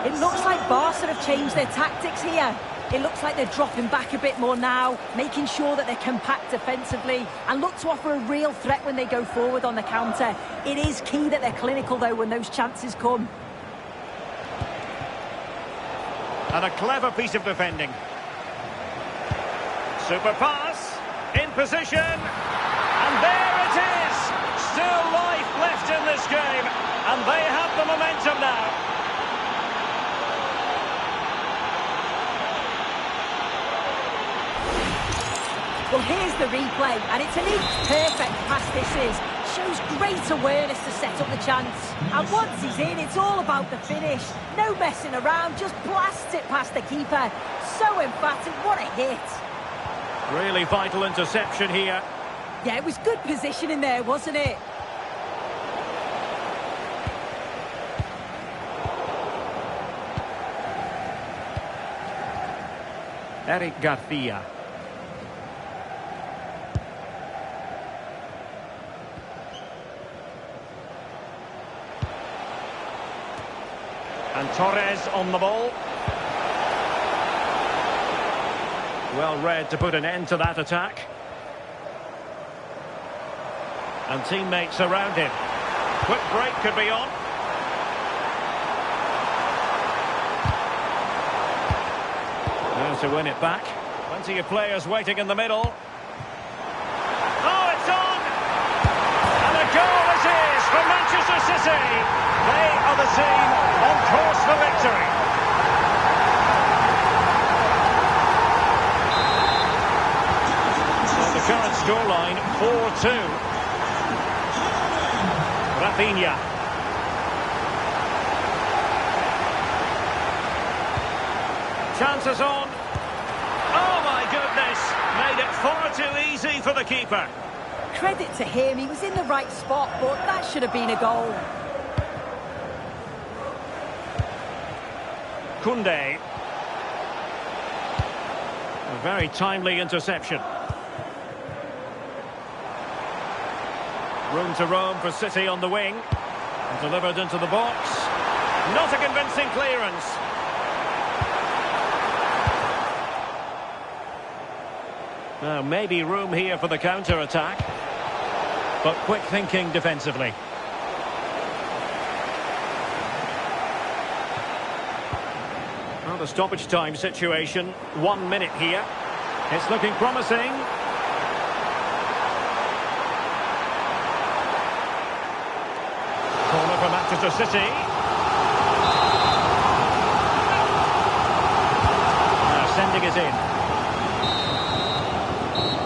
It looks like Barca have changed their tactics here. It looks like they're dropping back a bit more now, making sure that they're compact defensively and look to offer a real threat when they go forward on the counter. It is key that they're clinical, though, when those chances come. And a clever piece of defending. Super pass. In position. And there it is. Still life left in this game. And they have the momentum now. Well, here's the replay. And it's an inch-perfect pass this is. Shows great awareness to set up the chance. And once he's in, it's all about the finish. No messing around, just blasts it past the keeper. So emphatic, what a hit. Really vital interception here. Yeah, it was good positioning there, wasn't it? Eric Garcia. And Torres on the ball. Well read to put an end to that attack. And teammates around him. Quick break could be on. Now to win it back. Plenty of players waiting in the middle. Oh, it's on! And a goal it is for Manchester City. They are the team on course for victory. So the current scoreline 4-2. Rafinha. Chances on. Oh my goodness! Made it far too easy for the keeper. Credit to him, he was in the right spot, but that should have been a goal. Koundé. A very timely interception. Room to roam for City on the wing. And delivered into the box. Not a convincing clearance. Now, maybe room here for the counter-attack. But quick thinking defensively. Well, the stoppage time situation. 1 minute here. It's looking promising. Corner for Manchester City. Now sending it in.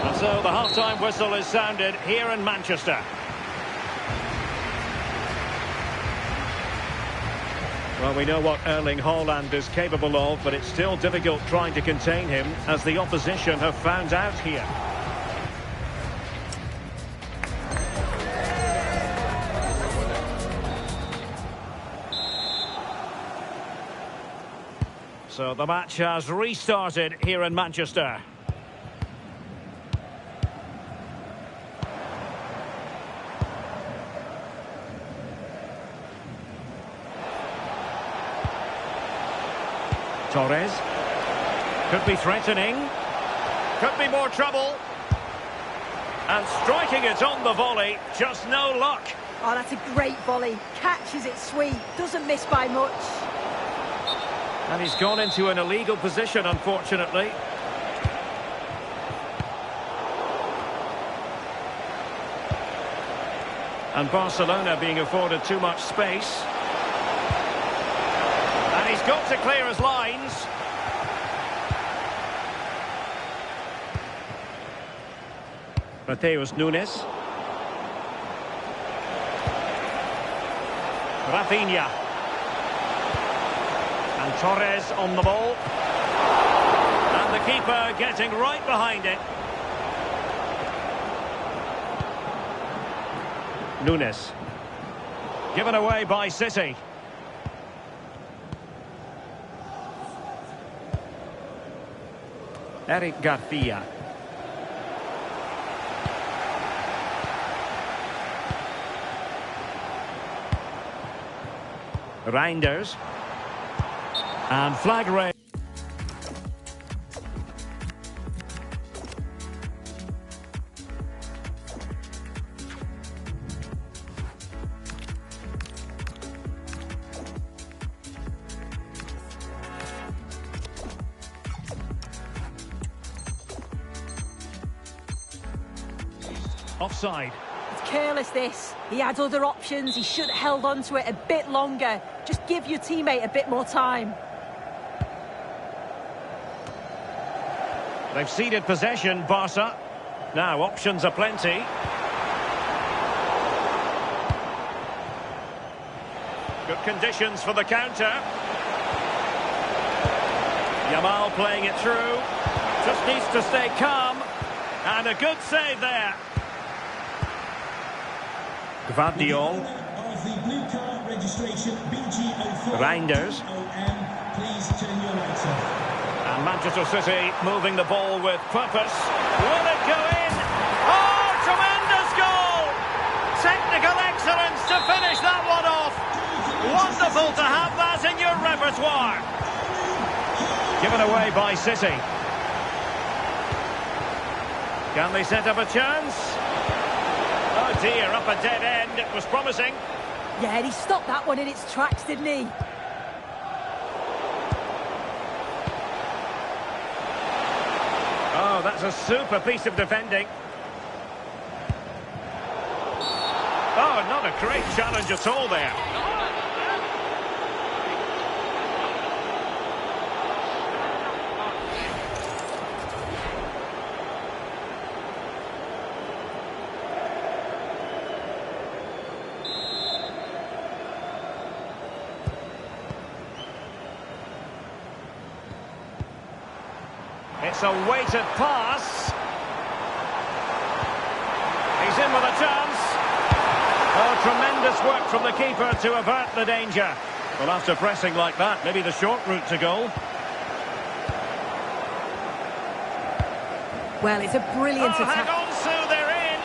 And so the half-time whistle is sounded here in Manchester. Well, we know what Erling Haaland is capable of, but it's still difficult trying to contain him, as the opposition have found out here. So the match has restarted here in Manchester. Torres. Could be threatening. Could be more trouble. And striking it on the volley. Just no luck. Oh, that's a great volley. Catches it sweet. Doesn't miss by much. And he's gone into an illegal position, unfortunately. And Barcelona being afforded too much space. And he's got to clear his lines. Mateus Nunes. Rafinha. And Torres on the ball. And the keeper getting right behind it. Nunes. Given away by City. Eric Garcia. Reinders. And flag raised. Offside. It's careless, this. He had other options. He should have held on to it a bit longer. Just give your teammate a bit more time. They've ceded possession, Barca. Now, options are plenty. Good conditions for the counter. Yamal playing it through. Just needs to stay calm. And a good save there. Gvardiol. Reinders. And Manchester City moving the ball with purpose. Will it go in? Oh, tremendous goal! Technical excellence to finish that one off. Wonderful to have that in your repertoire. Given away by City. Can they set up a chance? Oh dear, up a dead end. It was promising. Yeah, he stopped that one in its tracks, didn't he? Oh, that's a super piece of defending. Oh, not a great challenge at all there. It's a weighted pass. He's in with a chance. Oh, tremendous work from the keeper to avert the danger. Well, after pressing like that, maybe the short route to goal. Well, it's a brilliant attack. Hang on, Sue, they're in.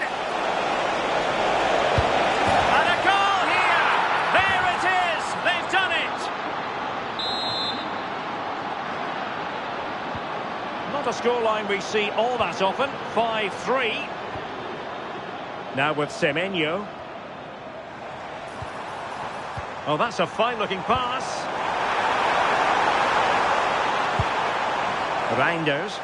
And a goal here. There it is. They've done it. Not a scoreline we see all that often. 5-3. Now with Semenyo. Oh, that's a fine-looking pass. Reinders.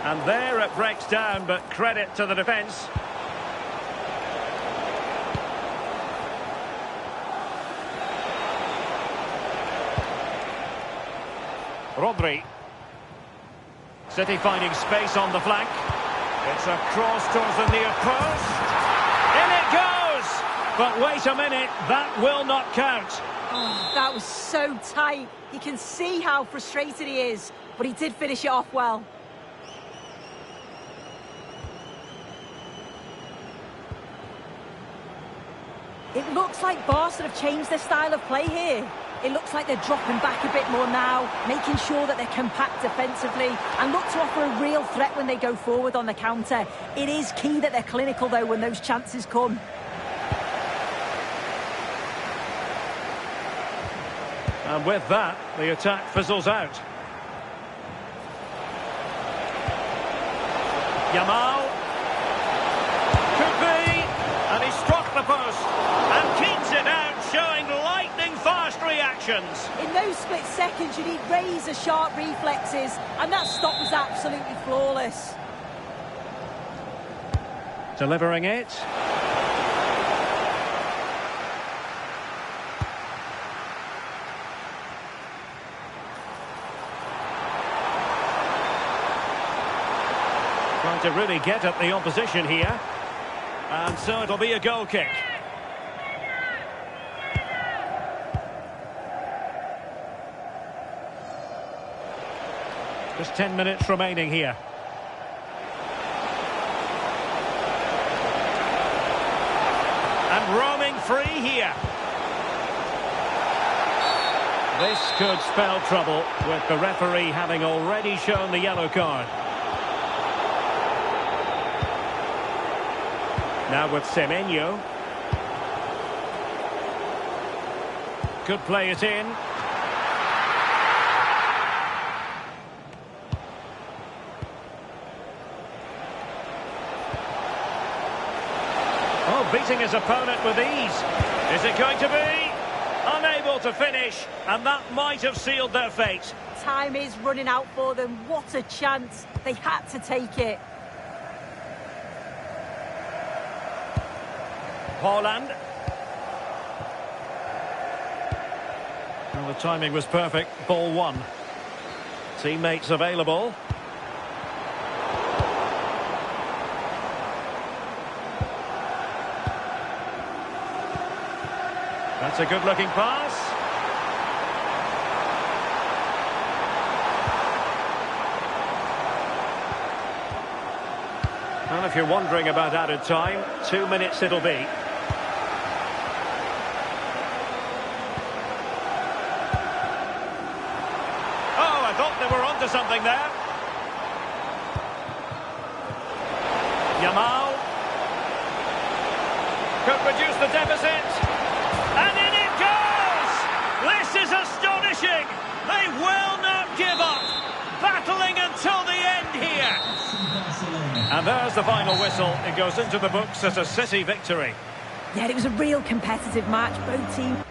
And there it breaks down, but credit to the defence. Rodri. City finding space on the flank. It's a cross towards the near post. In it goes! But wait a minute, that will not count. Oh, that was so tight. You can see how frustrated he is, but he did finish it off well. It looks like Barca have changed their style of play here. It looks like they're dropping back a bit more now, making sure that they're compact defensively and look to offer a real threat when they go forward on the counter. It is key that they're clinical, though, when those chances come. And with that, the attack fizzles out. Yamal. Could be. And he struck the post. And keeps it out, showing lightning-fast reactions. In those split seconds, you need razor-sharp reflexes. And that stop was absolutely flawless. Delivering it. Trying to really get at the opposition here. And so it'll be a goal kick. Just 10 minutes remaining here. And roaming free here. This could spell trouble with the referee having already shown the yellow card. Now with Semenyo. Could play it in. Oh, beating his opponent with ease. Is it going to be? Unable to finish, and that might have sealed their fate. Time is running out for them. What a chance. They had to take it. Haaland. Well, the timing was perfect. Ball one. Teammates available. That's a good-looking pass. Well, if you're wondering about added time, 2 minutes it'll be. Oh, I thought they were onto something there. Yamal could reduce the deficit. And in it goes! This is astonishing! They will not give up! Battling until the end here! And there's the final whistle. It goes into the books as a City victory. Yeah, it was a real competitive match. Both teams...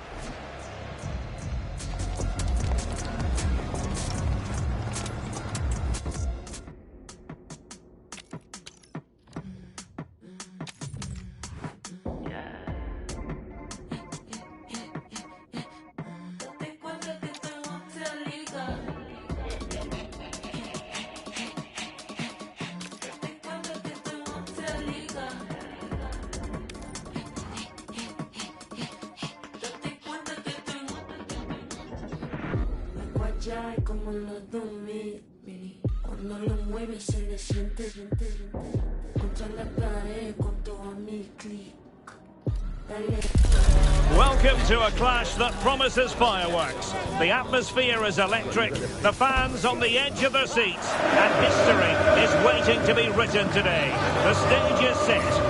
ya como en los 2000. Cuando lo mueve se le siente contra la pared con todo mi clic. Welcome to a clash that promises fireworks. The atmosphere is electric, the fans on the edge of their seats, and history is waiting to be written today. The stage is set.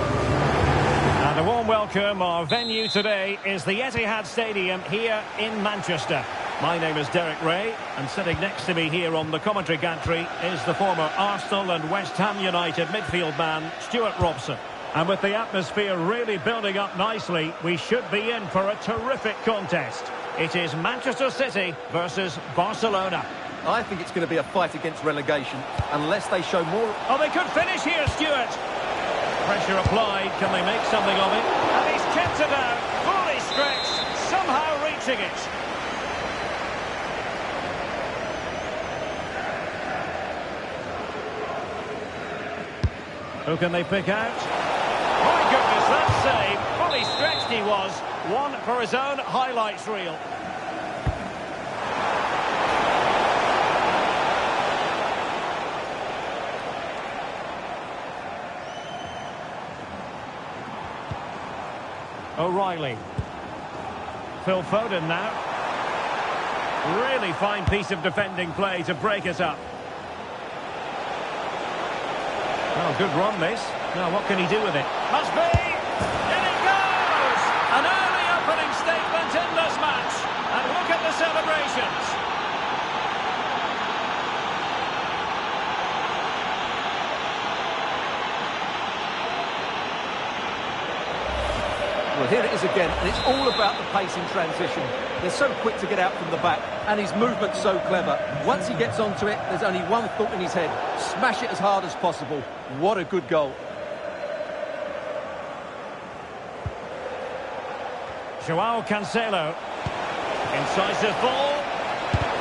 And a warm welcome. Our venue today is the Etihad Stadium here in Manchester. My name is Derek Ray, and sitting next to me here on the commentary gantry is the former Arsenal and West Ham United midfield man, Stuart Robson. And with the atmosphere really building up nicely, we should be in for a terrific contest. It is Manchester City versus Barcelona. I think it's going to be a fight against relegation, unless they show more... Oh, they could finish here, Stuart. Pressure applied. Can they make something of it? And he's kept it out, fully stretched, somehow reaching it. Who can they pick out? My goodness, that save. Fully stretched he was. One for his own highlights reel. O'Reilly. Phil Foden now. Really fine piece of defending play to break it up. Oh, good run, this. Now, what can he do with it? Must be! In it goes! An early opening statement in this match. And look at the celebrations. Well, here it is again, and it's all about the pace in transition. They're so quick to get out from the back, and his movement's so clever. Once he gets onto it, there's only one thought in his head. Smash it as hard as possible. What a good goal. Joao Cancelo. Incisive ball.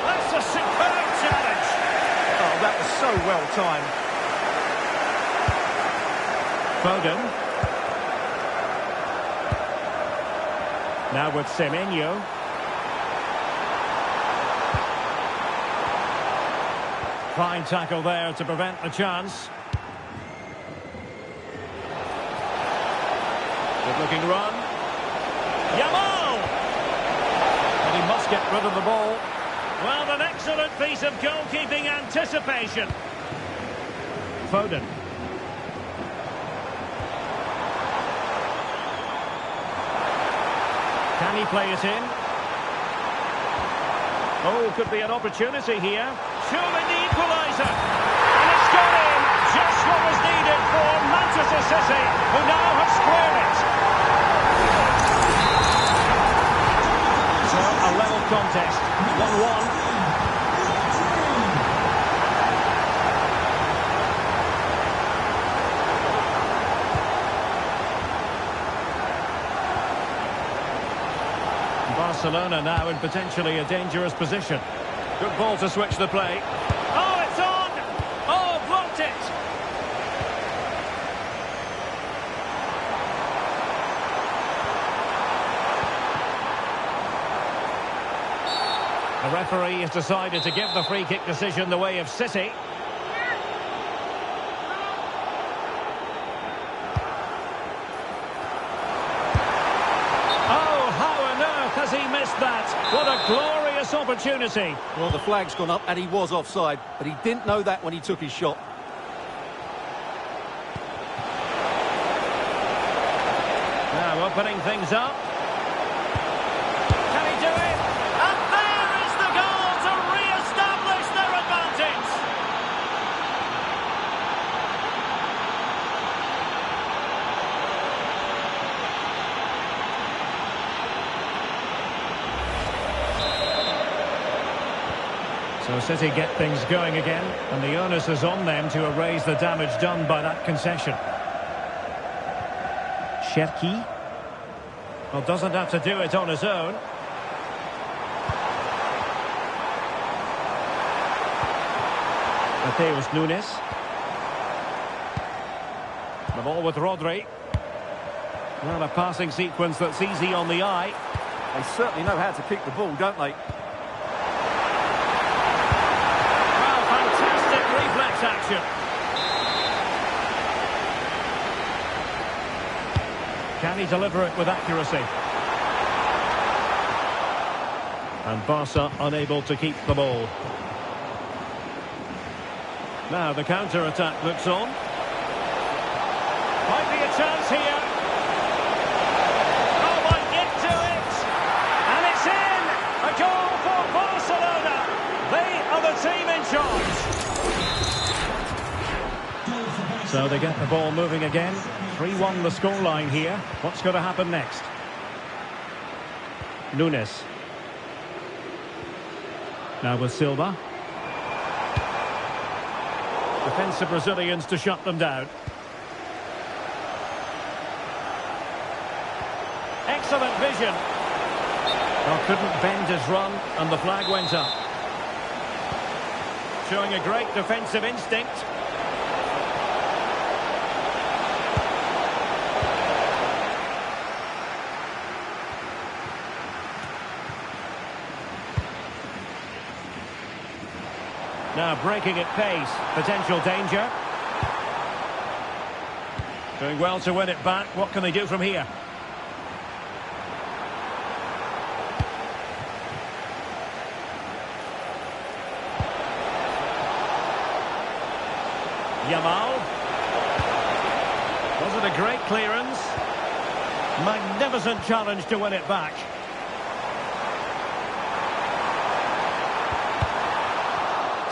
That's a superb challenge. Oh, that was so well timed. Foden. Now with Semenyo. Fine tackle there to prevent the chance. Good looking run. Yamal! And he must get rid of the ball. Well, an excellent piece of goalkeeping anticipation. Foden. Can he play it in? Oh, could be an opportunity here. Surely the equaliser. And it's gone in. Just what was needed for Manchester City, who now have squared it. So, a level contest. 1-1. Barcelona now in potentially a dangerous position. Good ball to switch the play. Oh, it's on! Oh, blocked it! The referee has decided to give the free kick decision the way of City. Has he missed that? What a glorious opportunity. Well, the flag's gone up and he was offside, but he didn't know that when he took his shot. Now opening things up. Can he do it? And there is the goal to re-establish their advantage. So City get things going again, and the onus is on them to erase the damage done by that concession. Cherki. Well, doesn't have to do it on his own. Mateus Nunes. The ball with Rodri. Well, a passing sequence that's easy on the eye. They certainly know how to kick the ball, don't they? action. Can he deliver it with accuracy? And Barca unable to keep the ball. Now the counter-attack looks on. Might be a chance here. Oh, might get to it. And it's in! A goal for Barcelona. They are the team in charge. So they get the ball moving again. 3-1 the scoreline here. What's going to happen next? Nunes. Now with Silva. Defensive Brazilians to shut them down. Excellent vision. Well, couldn't bend his run, and the flag went up. Showing a great defensive instinct. Now breaking at pace, potential danger. Doing well to win it back. What can they do from here? Yamal. Was it a great clearance? Magnificent challenge to win it back.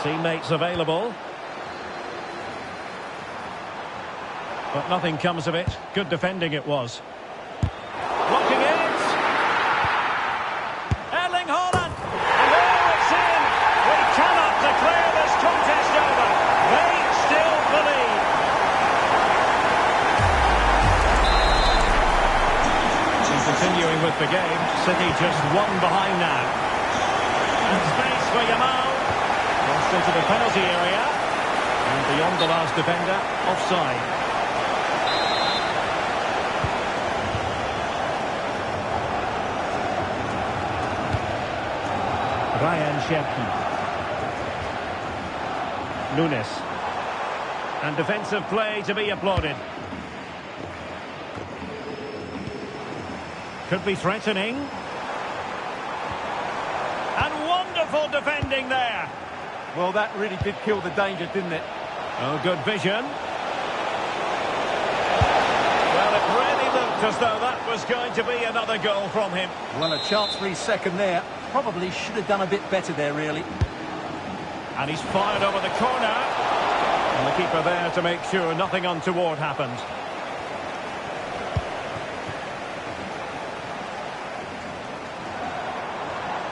Teammates available. But nothing comes of it. Good defending it was. Blocking it. Erling Haaland. And oh, it's in. We cannot declare this contest over. They still believe. And continuing with the game. City just one behind now. And space for Yamal. Crossed into the penalty area. And beyond the last defender, offside. Ryan Cherki. Nunes. And defensive play to be applauded. Could be threatening. And wonderful defending there. Well, that really did kill the danger, didn't it? Oh, good vision. Well, it really looked as though that was going to be another goal from him. Well, a chance for his second there. Probably should have done a bit better there, really. And he's fired over the corner. And the keeper there to make sure nothing untoward happened.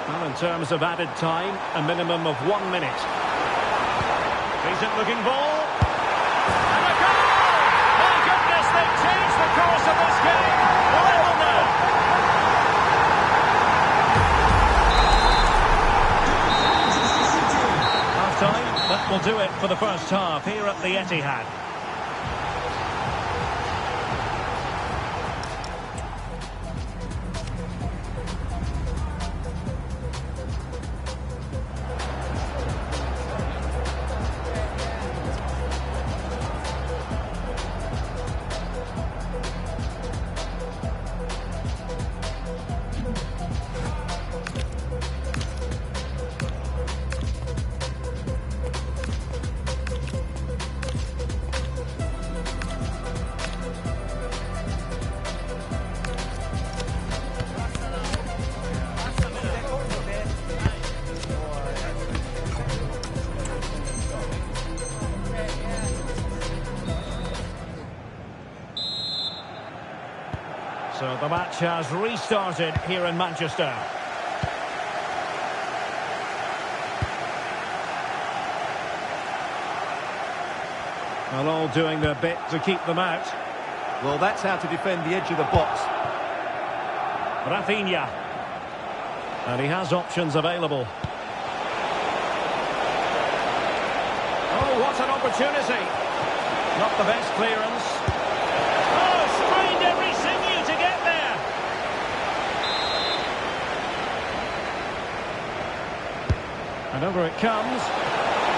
Well, in terms of added time, a minimum of 1 minute. Decent looking ball. And a goal! My goodness, they've changed the course of this game. Level now. Half time. That will do it for the first half here at the Etihad. So the match has restarted here in Manchester. Well, all doing their bit to keep them out. Well, that's how to defend the edge of the box. Rafinha. And he has options available. Oh, what an opportunity. Not the best clearance. Oh, strained every sinew to get there. And over it comes.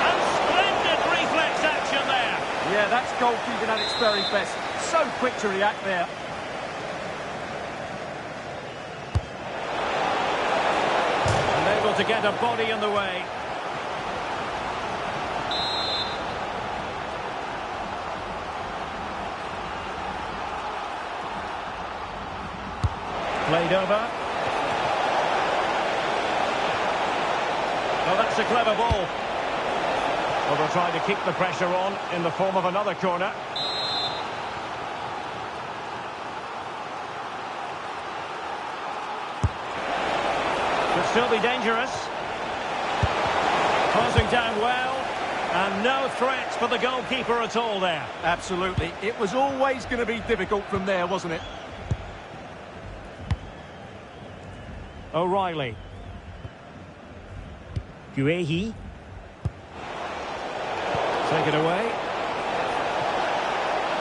And splendid reflex action. Yeah, that's goalkeeping at its very best. So quick to react there. Unable to get a body in the way. Played over. Well, that's a clever ball. Well, they're trying to keep the pressure on in the form of another corner. Could still be dangerous. Closing down well. And no threats for the goalkeeper at all there. Absolutely. It was always going to be difficult from there, wasn't it? O'Reilly. Guehi. Take it away.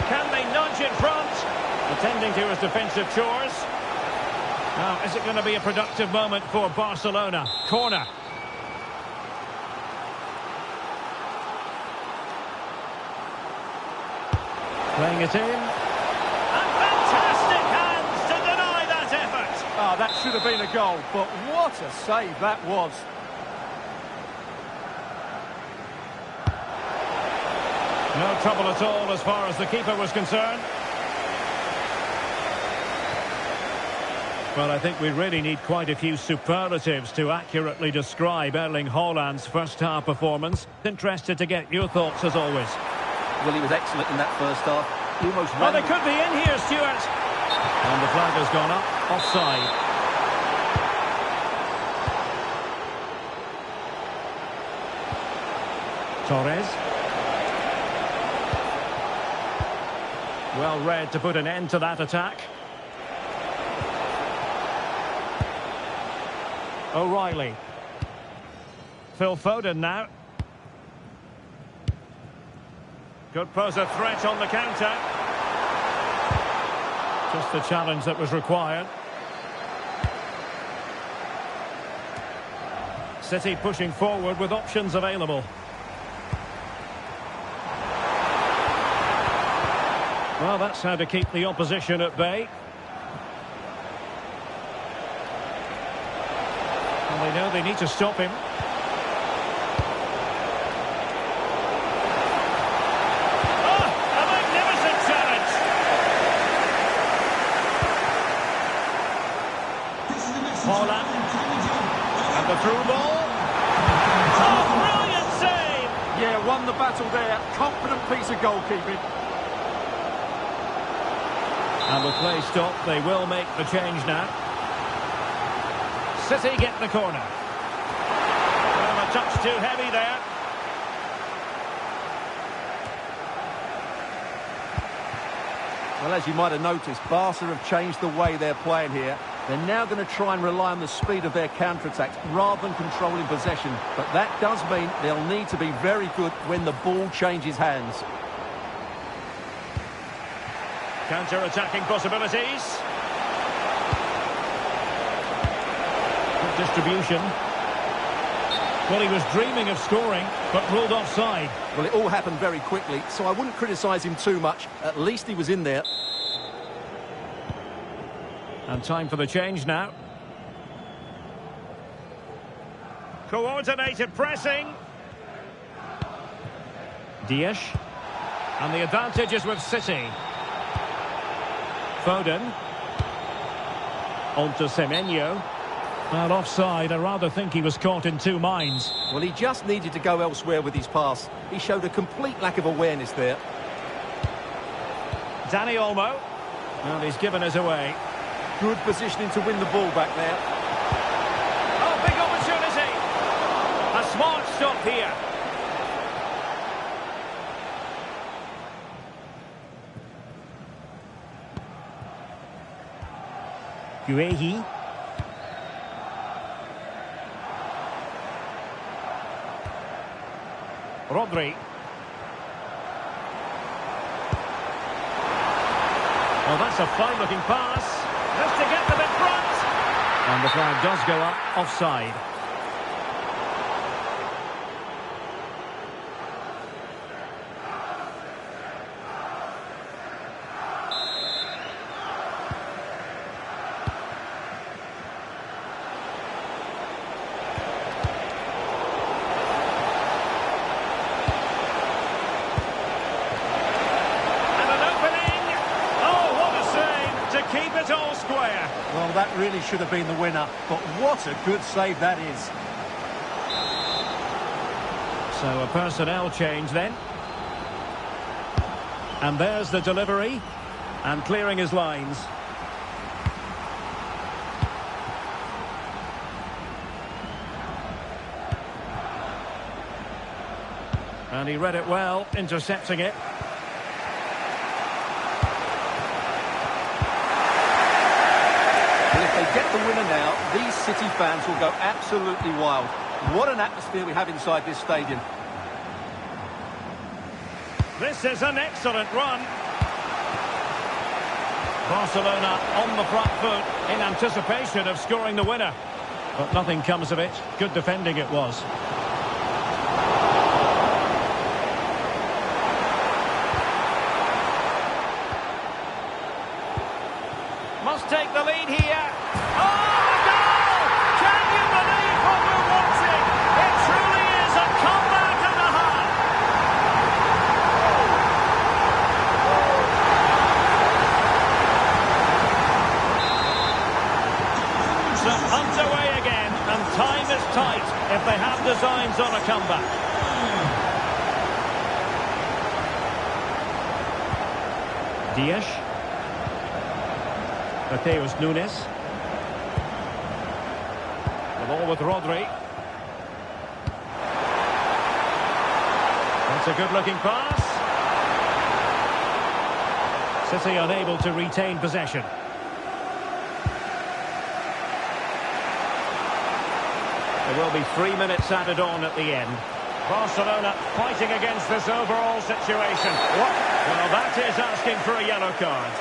Can they nudge in front? Attending to his defensive chores. Now, is it going to be a productive moment for Barcelona? Corner. Playing it in. And fantastic hands to deny that effort. Oh, that should have been a goal, but what a save that was. No trouble at all as far as the keeper was concerned. Well, I think we really need quite a few superlatives to accurately describe Erling Haaland's first-half performance. Interested to get your thoughts as always. Well, he was excellent in that first half. He almost Well, ran... they could be in here, Stuart. And the flag has gone up. Offside. Torres. Well read to put an end to that attack. O'Reilly. Phil Foden now. Could pose a threat on the counter. Just the challenge that was required. City pushing forward with options available. Well, that's how to keep the opposition at bay. And they know they need to stop him. Oh, a magnificent challenge! Haaland. And the through ball. Oh, brilliant save! Yeah, won the battle there. Confident piece of goalkeeping. And with play stopped, they will make the change now. City get the corner. Well, a touch too heavy there. Well, as you might have noticed, Barca have changed the way they're playing here. They're now going to try and rely on the speed of their counter-attacks rather than controlling possession. But that does mean they'll need to be very good when the ball changes hands. Counter-attacking possibilities. Good distribution. Well, he was dreaming of scoring, but ruled offside. Well, it all happened very quickly, so I wouldn't criticise him too much. At least he was in there. And time for the change now. Coordinated pressing. Dias. And the advantage is with City. Foden. On to Semenyo. Well, offside. I rather think he was caught in two minds. Well, he just needed to go elsewhere with his pass. He showed a complete lack of awareness there. Dani Olmo. Well, he's given us away. Good positioning to win the ball back there. Oh, big opportunity. A smart stop here. Guehi. Rodri. Well, that's a fine-looking pass. Just to get them in front. And the flag does go up, offside. keep it all square. Well, that really should have been the winner, but what a good save that is. So a personnel change then. And there's the delivery. And clearing his lines. And he read it well, intercepting it. Well, if they get the winner now, these City fans will go absolutely wild. What an atmosphere we have inside this stadium. This is an excellent run. Barcelona on the front foot in anticipation of scoring the winner. But nothing comes of it. Good defending it was. Must take the lead here. Oh, the goal! Can you believe what we're watching? It truly is a comeback and a half. So underway again, and time is tight if they have designs on a comeback. Diaz. Mateus Nunes. The ball with Rodri. That's a good-looking pass. City unable to retain possession. There will be 3 minutes added on at the end. Barcelona fighting against this overall situation. Well, that is asking for a yellow card.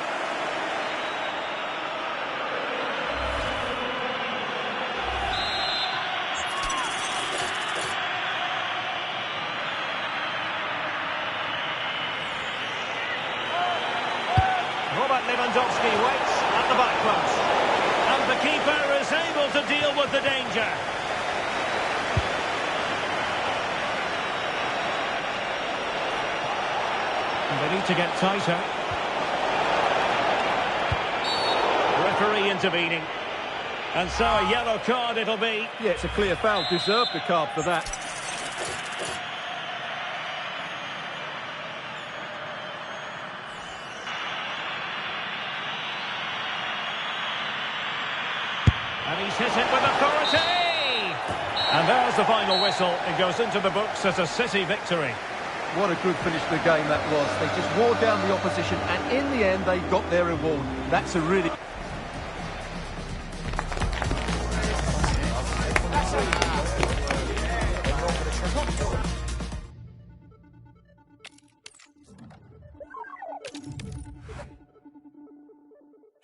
Lewandowski waits at the back post. And the keeper is able to deal with the danger. And they need to get tighter. Referee intervening. And so a yellow card it'll be. Yeah, it's a clear foul. Deserved the card for that. And he's hit it with authority! And there's the final whistle. It goes into the books as a City victory. What a good finish to the game that was. They just wore down the opposition, and in the end, they got their reward. That's a really...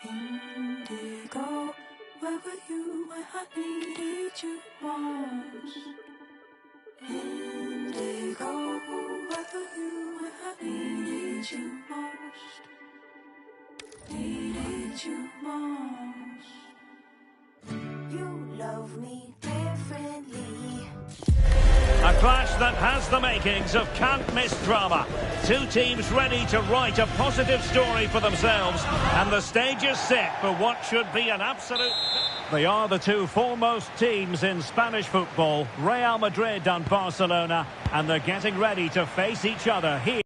Indigo, where were you when I needed you most? Indigo, where were you when I needed you most? Needed you most. You love me differently. A clash that has the makings of can't-miss drama. Two teams ready to write a positive story for themselves, and the stage is set for what should be an absolute... They are the two foremost teams in Spanish football, Real Madrid and Barcelona, and they're getting ready to face each other here.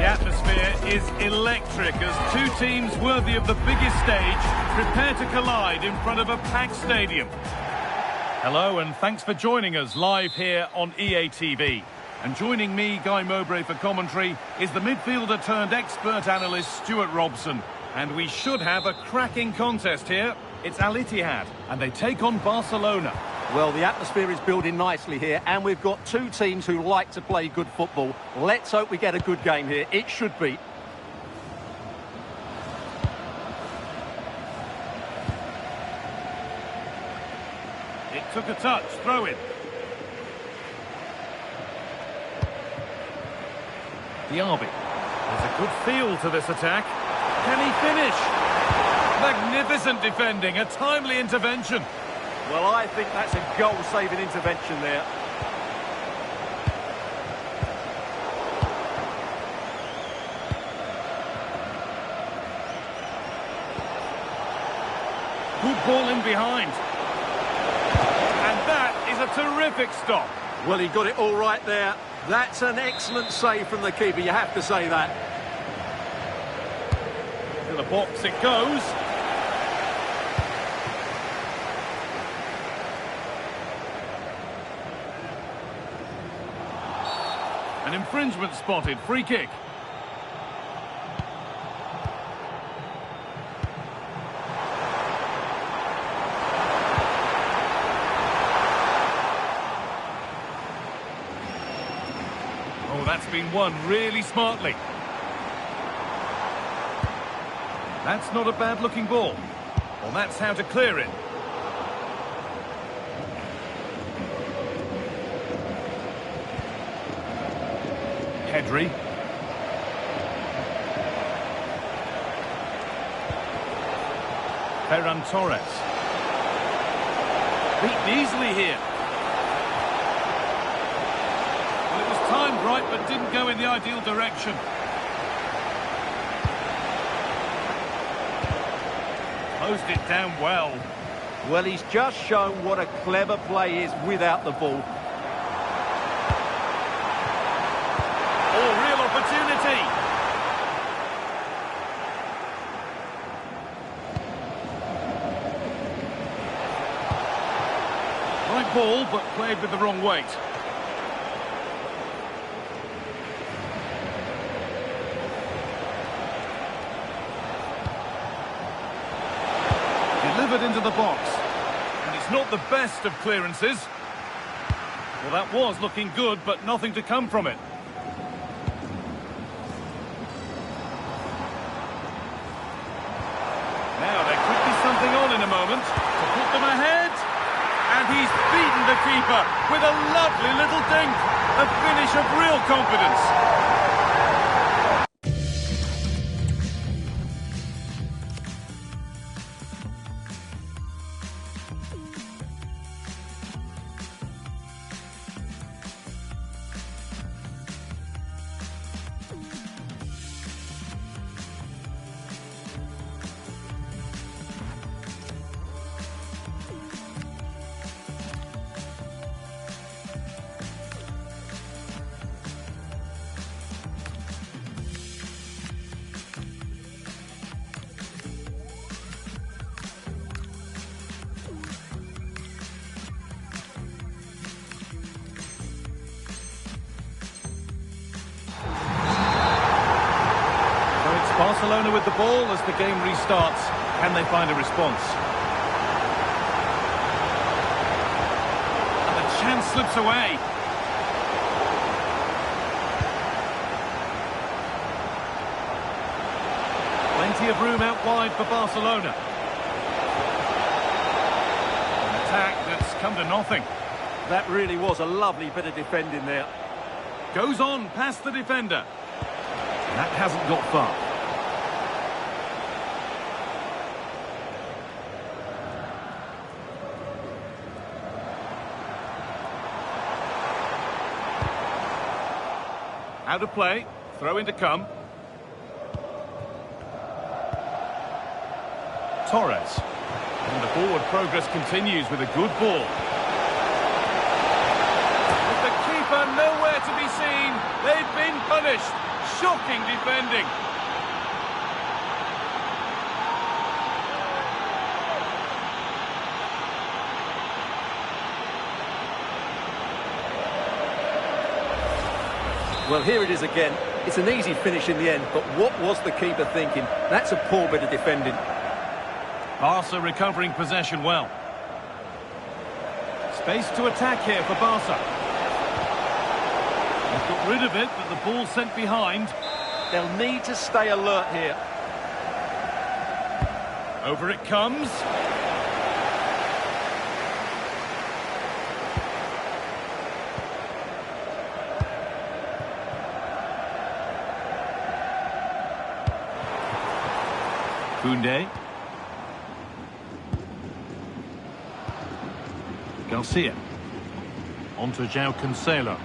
atmosphere is electric as two teams worthy of the biggest stage prepare to collide in front of a packed stadium. Hello and thanks for joining us live here on EA TV. And joining me, Guy Mowbray, for commentary is the midfielder turned expert analyst Stuart Robson. And we should have a cracking contest here. It's Al Ittihad and they take on Barcelona. Well, the atmosphere is building nicely here, and we've got two teams who like to play good football. Let's hope we get a good game here. It should be. It took a touch, throw in. Diaby. There's a good feel to this attack. Can he finish? Magnificent defending, a timely intervention. Well, I think that's a goal-saving intervention there. Good ball in behind. And that is a terrific stop. Well, he got it all right there. That's an excellent save from the keeper, you have to say that. To the box it goes. An infringement spotted, free kick. Oh, that's been won really smartly. That's not a bad-looking ball. Well, that's how to clear it. Pedri. Ferran Torres. Beaten easily here. Well, it was timed right, but didn't go in the ideal direction. Closed it down well. Well, he's just shown what a clever play is without the ball. Opportunity. Right ball, but played with the wrong weight. Delivered into the box. And it's not the best of clearances. Well, that was looking good, but nothing to come from it. Now, there could be something on in a moment to put them ahead. And he's beaten the keeper with a lovely little dink. A finish of real confidence. Barcelona with the ball as the game restarts. Can they find a response? And the chance slips away. Plenty of room out wide for Barcelona. An attack that's come to nothing. That really was a lovely bit of defending there. Goes on past the defender. That hasn't got far. Out of play, throw in to come. Torres. And the forward progress continues with a good ball. With the keeper nowhere to be seen, they've been punished. Shocking defending. Well, here it is again. It's an easy finish in the end, but what was the keeper thinking? That's a poor bit of defending. Barca recovering possession well. Space to attack here for Barca. He's got rid of it, but the ball sent behind. They'll need to stay alert here. Over it comes. Koundé. Garcia. On to João Cancelo.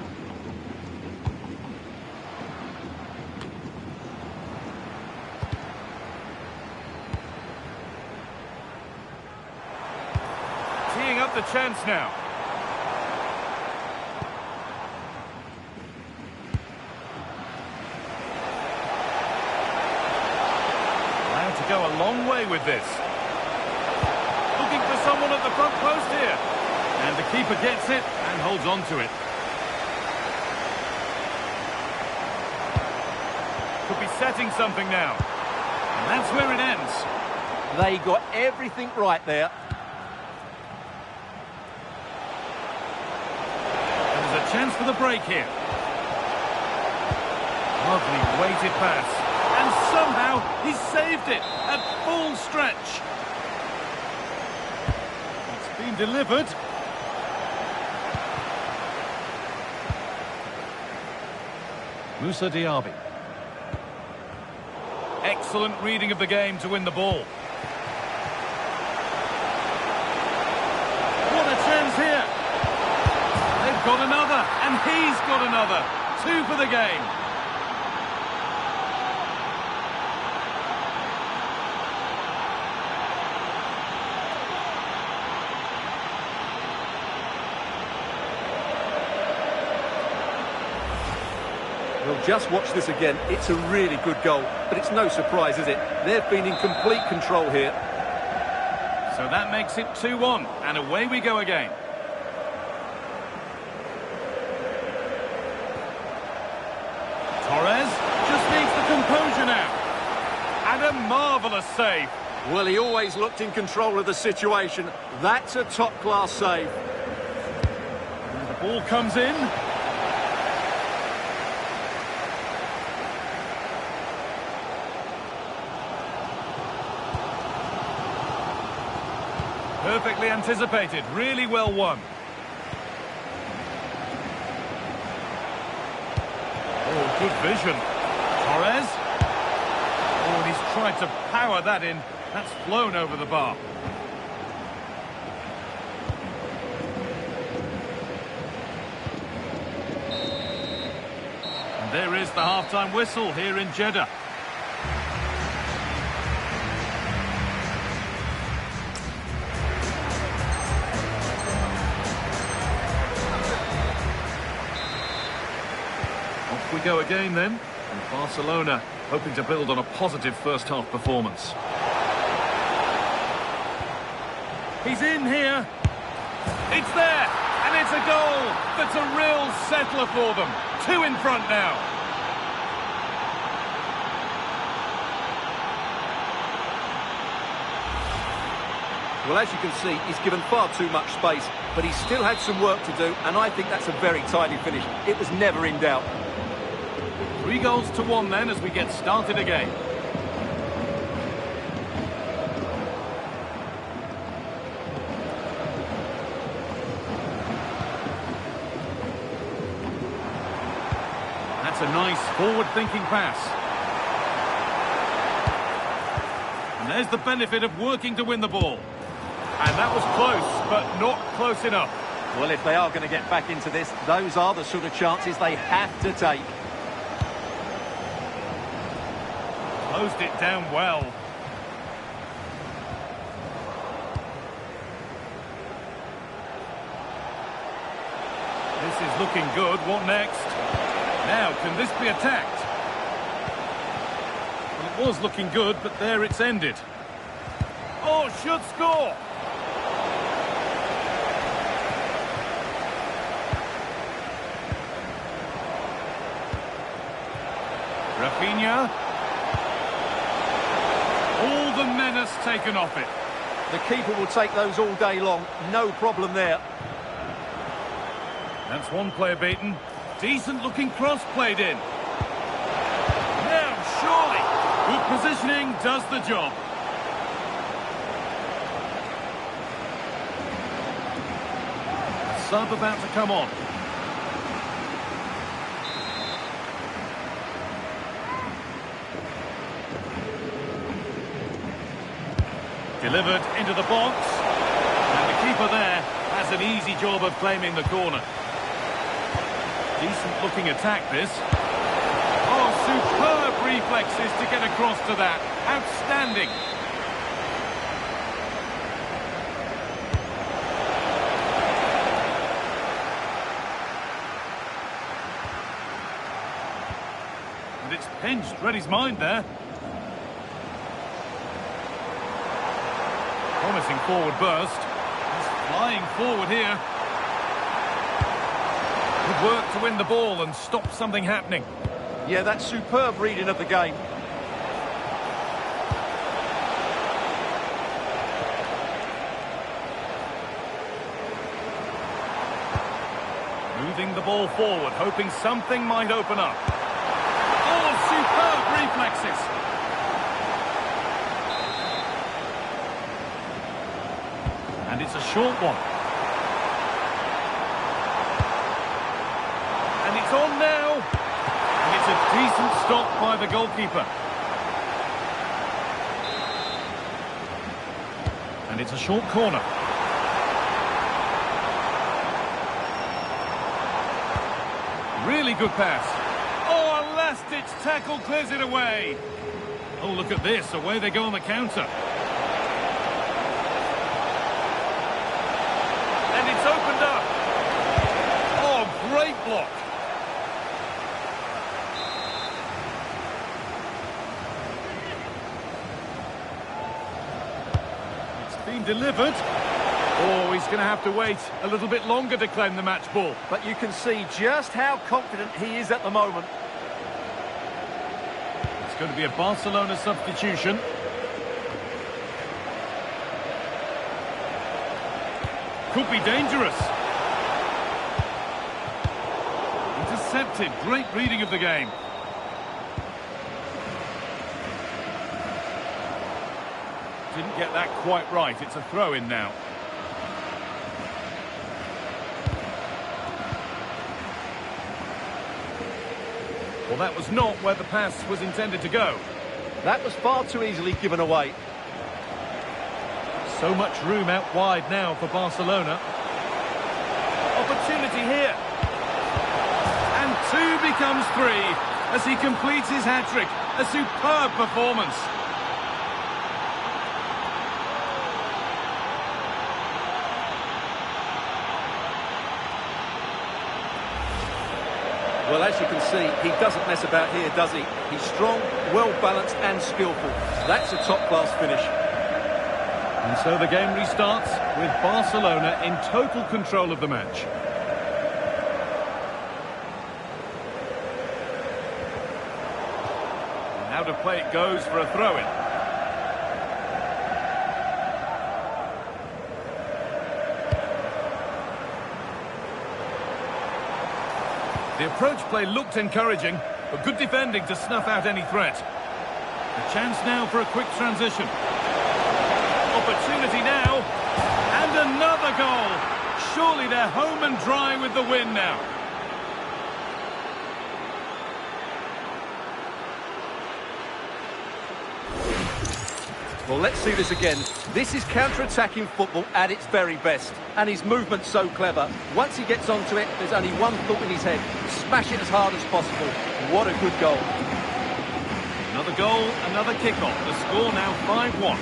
Teeing up the chance now. Allowed to go a long way with this. Looking for someone at the front post here. And the keeper gets it and holds on to it. Could be setting something now. And that's where it ends. They got everything right there. And there's a chance for the break here. Lovely weighted pass. And somehow he's saved it at full stretch. It's been delivered. Moussa Diaby. Excellent reading of the game to win the ball. What a chance here. They've got another, and he's got another. 2 for the game. Well, just watch this again. It's a really good goal, but it's no surprise, is it? They've been in complete control here. So that makes it 2-1, and away we go again. Torres just needs the composure now. And a marvellous save. Well, he always looked in control of the situation. That's a top-class save. And the ball comes in. Perfectly anticipated, really well won. Oh, good vision. Torres. Oh, and he's tried to power that in. That's flown over the bar. And there is the half-time whistle here in Jeddah. We go again then, and Barcelona hoping to build on a positive first half performance. He's in here. It's there, and it's a goal that's a real settler for them. 2 in front now. Well, as you can see, he's given far too much space, but he still had some work to do, and I think that's a very tidy finish. It was never in doubt. 3 goals to 1 then as we get started again. That's a nice forward-thinking pass. And there's the benefit of working to win the ball. And that was close, but not close enough. Well, if they are going to get back into this, those are the sort of chances they have to take. Closed it down well. This is looking good. What next? Now, can this be attacked? It was looking good, but there it's ended. Oh, should score! Rafinha. All the menace taken off it. The keeper will take those all day long. No problem there. That's one player beaten. Decent looking cross played in. Now, surely. Good positioning does the job. A sub about to come on. Delivered into the box. And the keeper there has an easy job of claiming the corner. Decent looking attack this. Oh, superb reflexes to get across to that. Outstanding. And it's pinched, read his mind there. Promising forward burst. He's flying forward here. Good work to win the ball and stop something happening. Yeah, that's superb reading of the game. Moving the ball forward, hoping something might open up. Oh, superb reflexes. And it's a short one. And it's on now. And it's a decent stop by the goalkeeper. And it's a short corner. Really good pass. Oh, a last-ditch tackle clears it away. Oh, look at this. Away they go on the counter. And it's opened up. Oh, great block. It's been delivered. Oh, he's going to have to wait a little bit longer to claim the match ball. But you can see just how confident he is at the moment. It's going to be a Barcelona substitution. Could be dangerous. Intercepted. Great reading of the game. Didn't get that quite right. It's a throw-in now. Well, that was not where the pass was intended to go. That was far too easily given away. So much room out wide now for Barcelona. Opportunity here. And two becomes three as he completes his hat-trick. A superb performance. Well, as you can see, he doesn't mess about here, does he? He's strong, well-balanced and skillful. That's a top-class finish. And so the game restarts with Barcelona in total control of the match. And out of play it goes for a throw-in. The approach play looked encouraging, but good defending to snuff out any threat. A chance now for a quick transition. Opportunity now, and another goal. Surely they're home and dry with the win now. Well, let's see this again. This is counter-attacking football at its very best. And his movement's so clever. Once he gets onto it, there's only one thought in his head. Smash it as hard as possible. What a good goal. Another goal, another kick-off. The score now 5-1.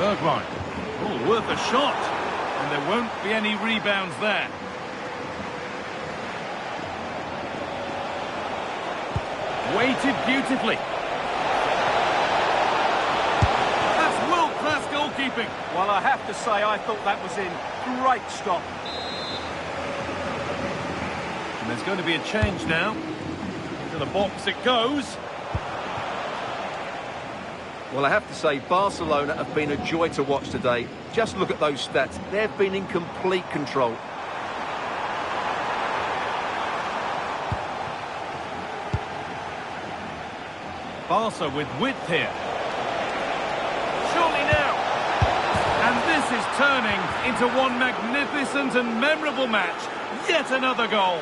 Bergwijn. Oh, worth a shot. And there won't be any rebounds there. Weighted beautifully. That's world-class goalkeeping. Well, I have to say, I thought that was in. Great stop. And there's going to be a change now. To the box it goes. Well, I have to say, Barcelona have been a joy to watch today. Just look at those stats. They've been in complete control. Barca with width here. Surely now. And this is turning into one magnificent and memorable match. Yet another goal.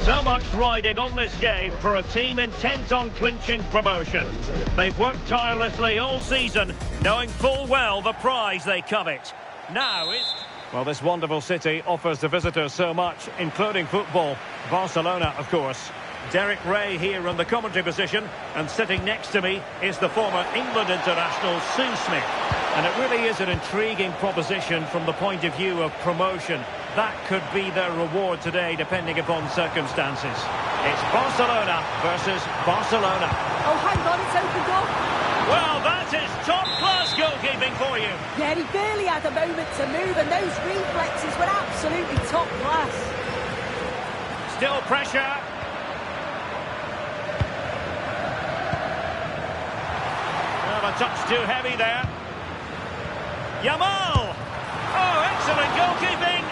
So much riding on this game for a team intent on clinching promotion. They've worked tirelessly all season, knowing full well the prize they covet. Now it's... Well, this wonderful city offers the visitors so much, including football. Barcelona, of course. Derek Ray here in the commentary position, and sitting next to me is the former England international Sue Smith. And it really is an intriguing proposition from the point of view of promotion. That could be their reward today, depending upon circumstances. It's Barcelona versus Barcelona. Oh, hang on, it's opened up. Well, that is top-class goalkeeping for you. Yeah, he barely had a moment to move, and those reflexes were absolutely top class. Still pressure. Well, a touch too heavy there. Yamal! Oh, excellent goalkeeping!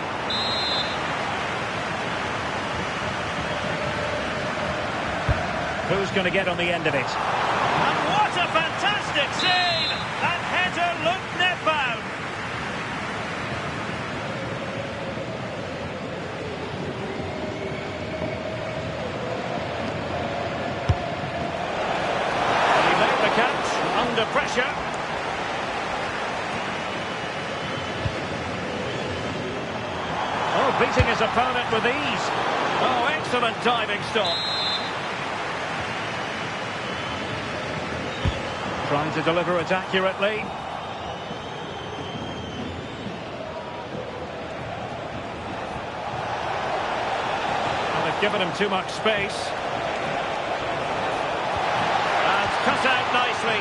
Who's going to get on the end of it? And what a fantastic save! That header looked net-bound. He made the catch under pressure. Oh, beating his opponent with ease. Oh, excellent diving stop. Trying to deliver it accurately. And they've given him too much space. And cut out nicely.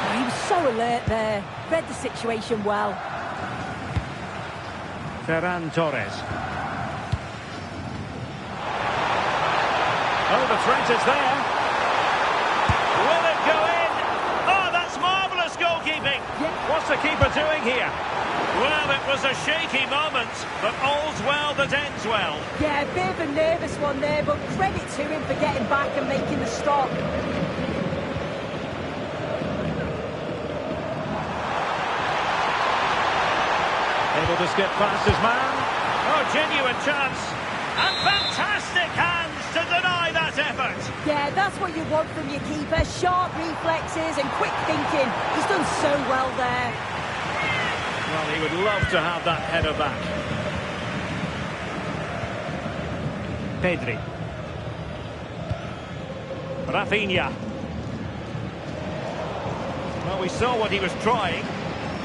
Oh, he was so alert there. Read the situation well. Ferran Torres. Oh, the threat is there. Will it go in? Oh, that's marvellous goalkeeping. Yeah. What's the keeper doing here? Well, it was a shaky moment, but all's well that ends well. Yeah, a bit of a nervous one there, but credit to him for getting back and making the stop. Able to skip past his man. Oh, genuine chance. And fantastic hands to deny that effort. Yeah, that's what you want from your keeper. Sharp reflexes and quick thinking. He's done so well there. Well, he would love to have that header back. Pedri. Rafinha. Well, we saw what he was trying.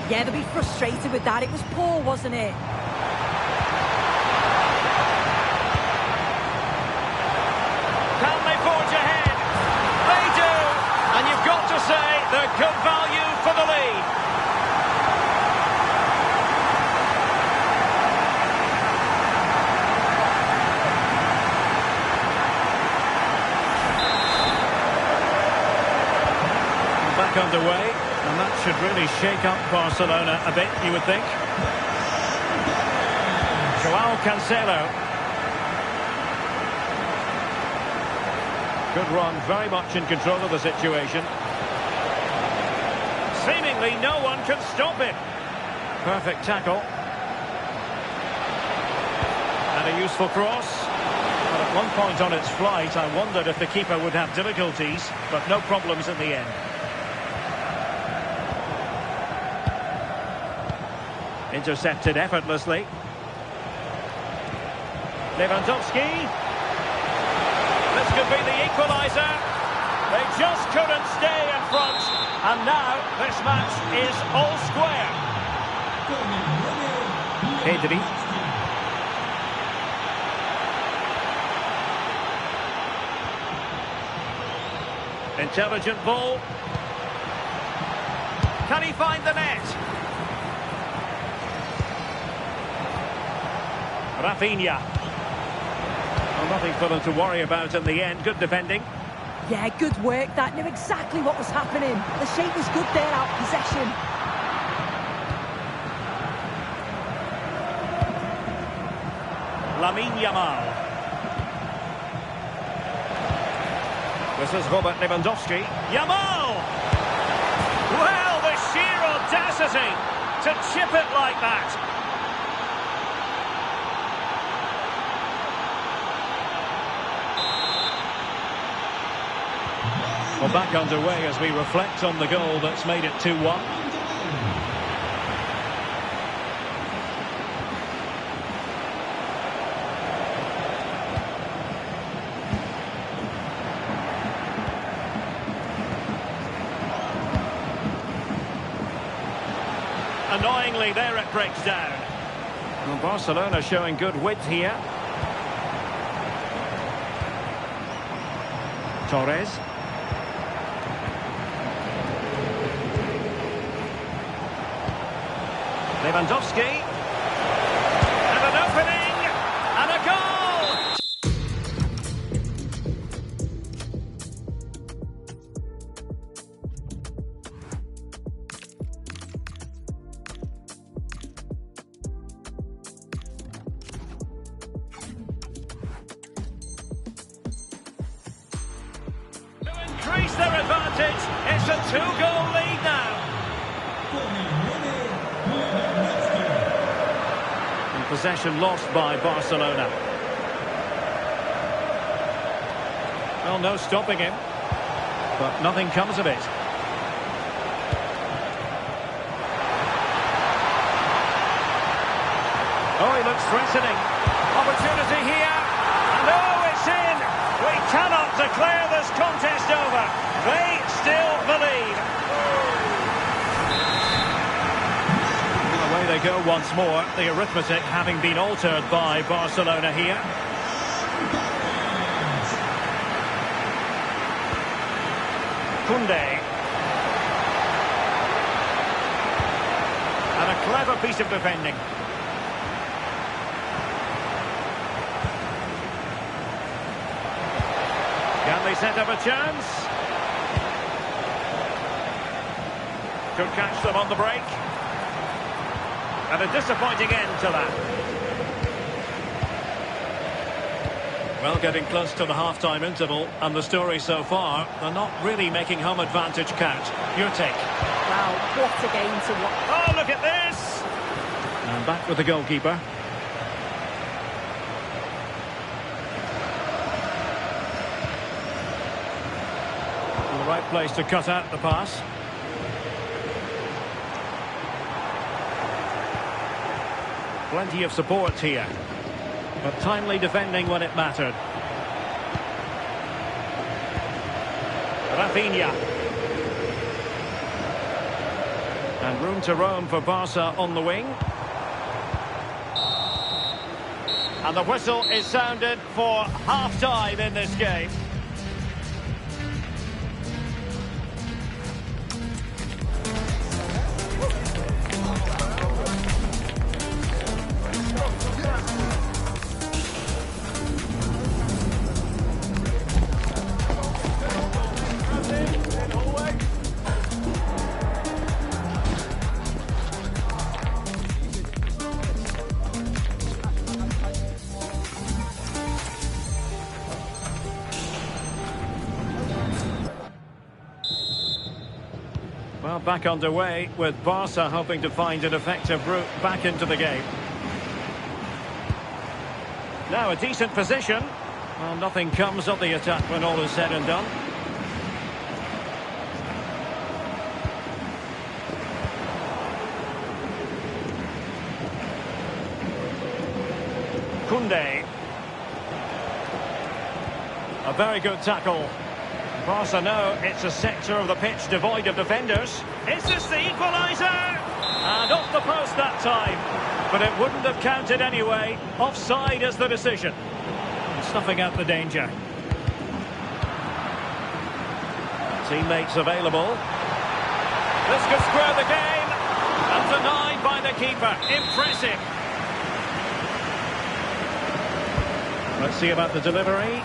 Yeah, they'll be frustrated with that. It was poor, wasn't it? Can they forge ahead? They do! And you've got to say they're good value for the lead. Back underway, and that should really shake up Barcelona a bit, you would think. Joao Cancelo. Good run, very much in control of the situation. Seemingly no one can stop him. Perfect tackle. And a useful cross. But at one point on its flight, I wondered if the keeper would have difficulties, but no problems in the end. Intercepted effortlessly. Lewandowski. This could be the equaliser. They just couldn't stay in front. And now this match is all square. Pedri. Intelligent ball. Can he find the net? Rafinha. Well, nothing for them to worry about in the end. Good defending. Yeah, good work. That knew exactly what was happening. The shape was good there, out of possession. Lamine Yamal. This is Robert Lewandowski. Yamal! Well, the sheer audacity to chip it like that. Well, back underway as we reflect on the goal that's made it 2-1. Annoyingly, there it breaks down. Well, Barcelona showing good width here. Torres. Lewandowski, and an opening, and a goal! To increase their advantage, it's a 2-goal lead now. Possession lost by Barcelona. Well, no stopping him, but nothing comes of it. Oh, he looks threatening. Opportunity here, and oh, it's in! We cannot declare this contest over. They still believe. they go once more, the arithmetic having been altered by Barcelona here. Koundé. And a clever piece of defending. Can they set up a chance? Could catch them on the break. And a disappointing end to that. Well, getting close to the half-time interval, and the story so far, they're not really making home advantage count. Your take? Wow, what a game to watch. Oh, look at this! And back with the goalkeeper. The right place to cut out the pass. Plenty of support here, but timely defending when it mattered. Rafinha. And room to roam for Barca on the wing. And the whistle is sounded for half-time in this game. Well, back underway with Barca hoping to find an effective route back into the game. Now a decent position. Well, nothing comes of the attack when all is said and done. Koundé. A very good tackle. Barca know it's a sector of the pitch devoid of defenders. Is this the equaliser? And off the post that time. But it wouldn't have counted anyway. Offside is the decision. Snuffing out the danger. Teammates available. This could square the game. And denied by the keeper. Impressive. Let's see about the delivery.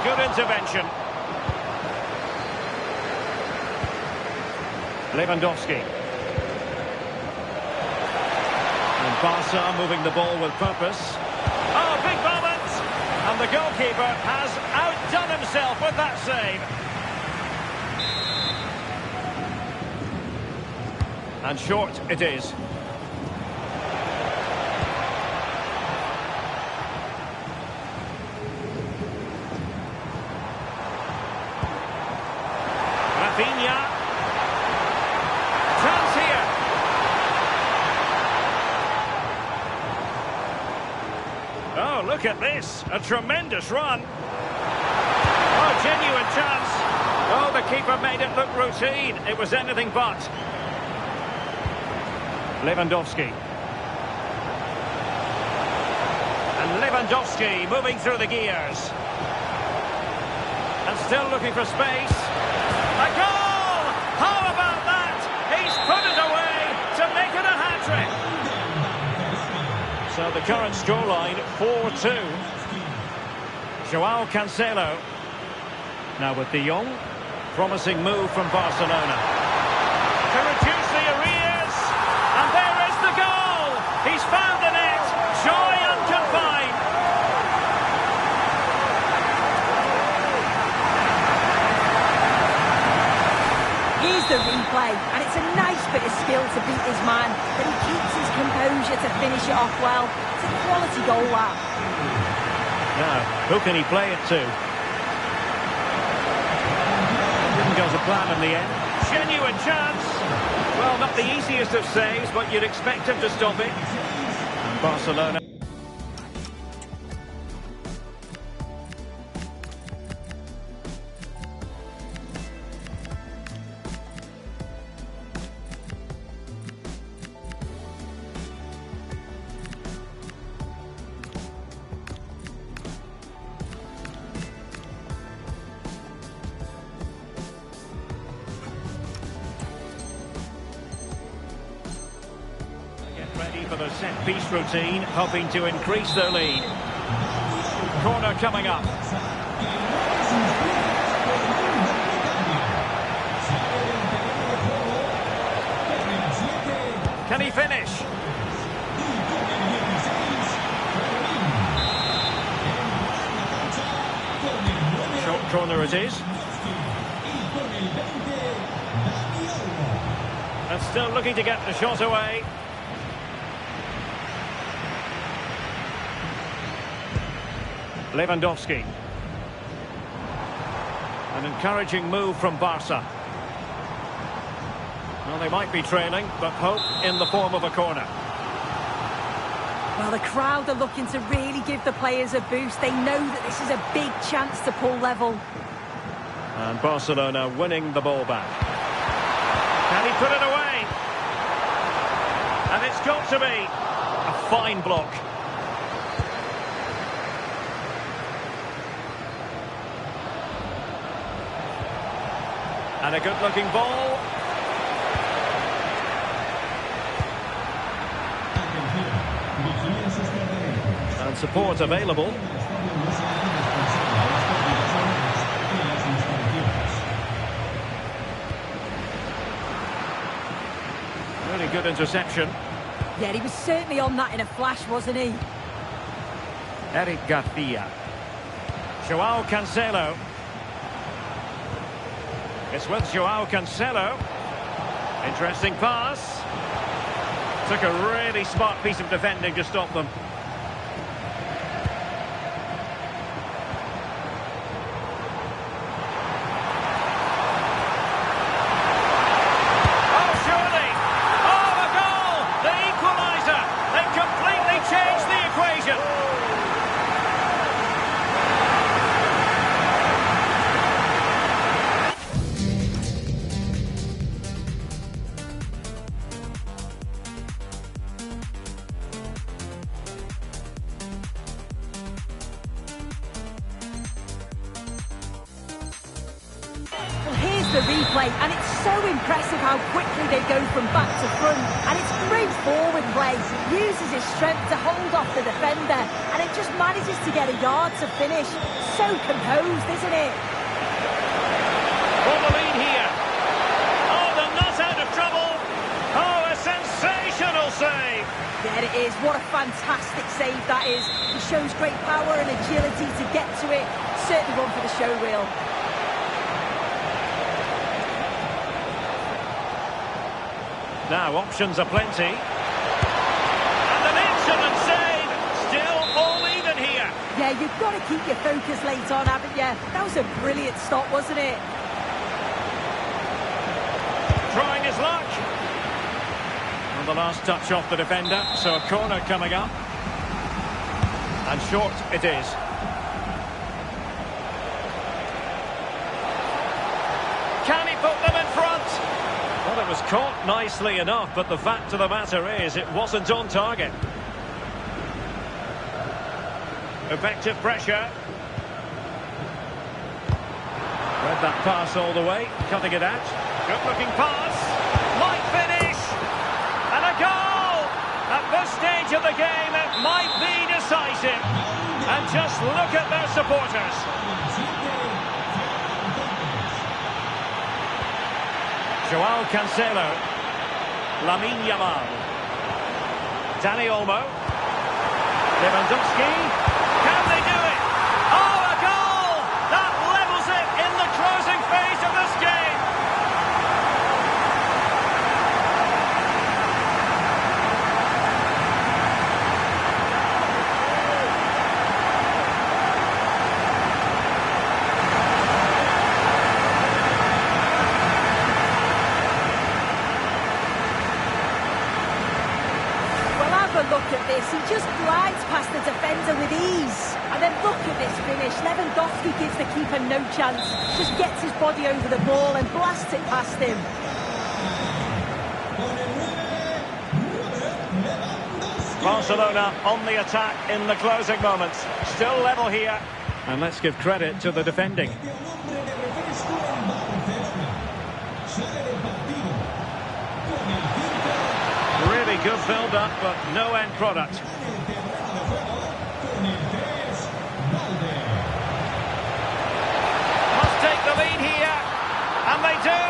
Good intervention. Lewandowski. And Barca moving the ball with purpose. Oh, big moment! And the goalkeeper has outdone himself with that save. And short it is. Rafinha. Chance here. Oh, look at this. A tremendous run. Oh, genuine chance. Oh, the keeper made it look routine. It was anything but. Lewandowski. And Lewandowski moving through the gears. And still looking for space. A goal! How about that? He's put it away to make it a hat-trick. So the current scoreline, 4-2. Joao Cancelo. Now with De Jong. Promising move from Barcelona. To reduce the arrears. And there is the goal! He's found the net. Joy unconfined. Here's the replay, and it's a nice bit of skill to beat his man, but he keeps his composure to finish it off well. It's a quality goal, that. Now, who can he play it to? Didn't go to plan in the end. Genuine chance. Well, not the easiest of saves, but you'd expect him to stop it. And Barcelona. for their set-piece routine, hoping to increase their lead. Corner coming up. Can he finish? Short corner it is. And still looking to get the shot away. Lewandowski. An encouraging move from Barca. Well, they might be trailing, but hope in the form of a corner. Well, the crowd are looking to really give the players a boost. They know that this is a big chance to pull level. And Barcelona winning the ball back. Can he put it away? And it's got to be a fine block. And a good-looking ball. And support available. Really good interception. Yeah, he was certainly on that in a flash, wasn't he? Eric Garcia. Joao Cancelo. It's with Joao Cancelo. Interesting pass. Took a really smart piece of defending to stop them. Oh, surely! Oh, a goal! The equaliser! They completely changed the equation! Well, here's the replay, and it's so impressive how quickly they go from back to front. And it's great forward play. Uses his strength to hold off the defender, and it just manages to get a yard to finish. So composed, isn't it? For the lead here. Oh, they're not out of trouble. Oh, a sensational save. There it is. What a fantastic save that is. He shows great power and agility to get to it. Certainly one for the show reel. Now, options are plenty. And an excellent save. Still all even here. Yeah, you've got to keep your focus late on, haven't you? That was a brilliant stop, wasn't it? Trying his luck. And the last touch off the defender. So a corner coming up. And short it is. Can he put them in front? Well, it was caught nicely enough, but the fact of the matter is it wasn't on target. Effective pressure. Read that pass all the way, cutting it out. Good-looking pass. Might finish. And a goal! At this stage of the game, it might be decisive. And just look at their supporters. Joao Cancelo. Lamine Yamal. Dani Olmo. Lewandowski. Can they do it? Oh, a goal! That levels it in the closing phase of this game. Look at this, he just glides past the defender with ease. And then look at this finish. Lewandowski gives the keeper no chance. Just gets his body over the ball and blasts it past him. Barcelona on the attack in the closing moments. Still level here. And let's give credit to the defending. Really good build-up, but no end product. Must take the lead here, and they do.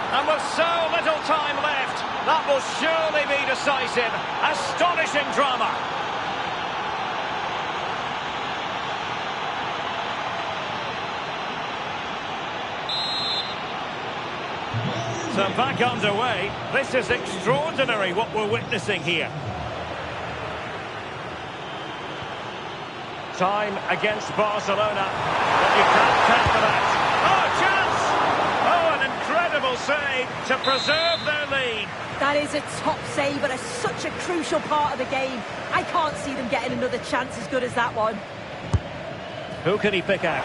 And with so little time left, that will surely be decisive. Astonishing drama. So back underway. This is extraordinary what we're witnessing here. Time against Barcelona, but you can't count for that. Oh, chance! Oh, an incredible save to preserve their lead. That is a top save, but such a crucial part of the game. I can't see them getting another chance as good as that one. Who can he pick out?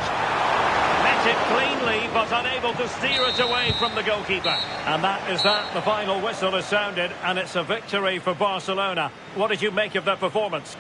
Met it cleanly, but unable to steer it away from the goalkeeper. And that is that. The final whistle has sounded, and it's a victory for Barcelona. What did you make of that performance?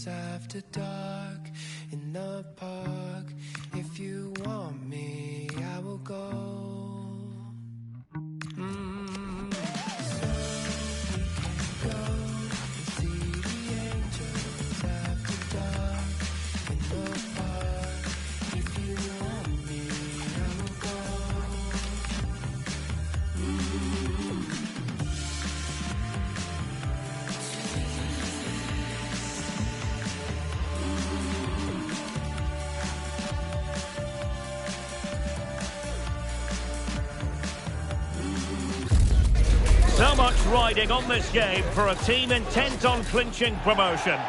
After dark in the park, if you want me, I will go. So we can go and see the angels after dark in the park. If you want me, I will go. So much riding on this game for a team intent on clinching promotion.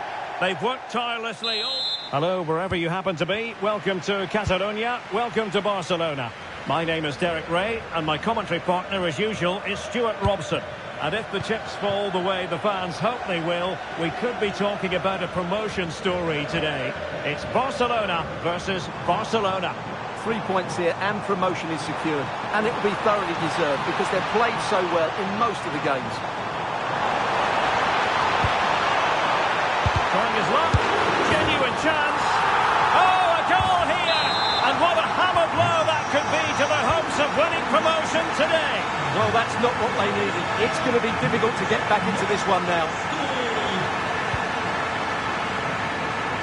They've worked tirelessly. Hello, wherever you happen to be. Welcome to Catalonia. Welcome to Barcelona. My name is Derek Ray, and my commentary partner, as usual, is Stuart Robson. And if the chips fall the way the fans hope they will, we could be talking about a promotion story today. It's Barcelona versus Barcelona. 3 points here and promotion is secured, and it will be thoroughly deserved because they've played so well in most of the games. Trying his luck, genuine chance. Oh, a goal here, and what a hammer blow that could be to the hopes of winning promotion today. Well, that's not what they needed. It's going to be difficult to get back into this one now.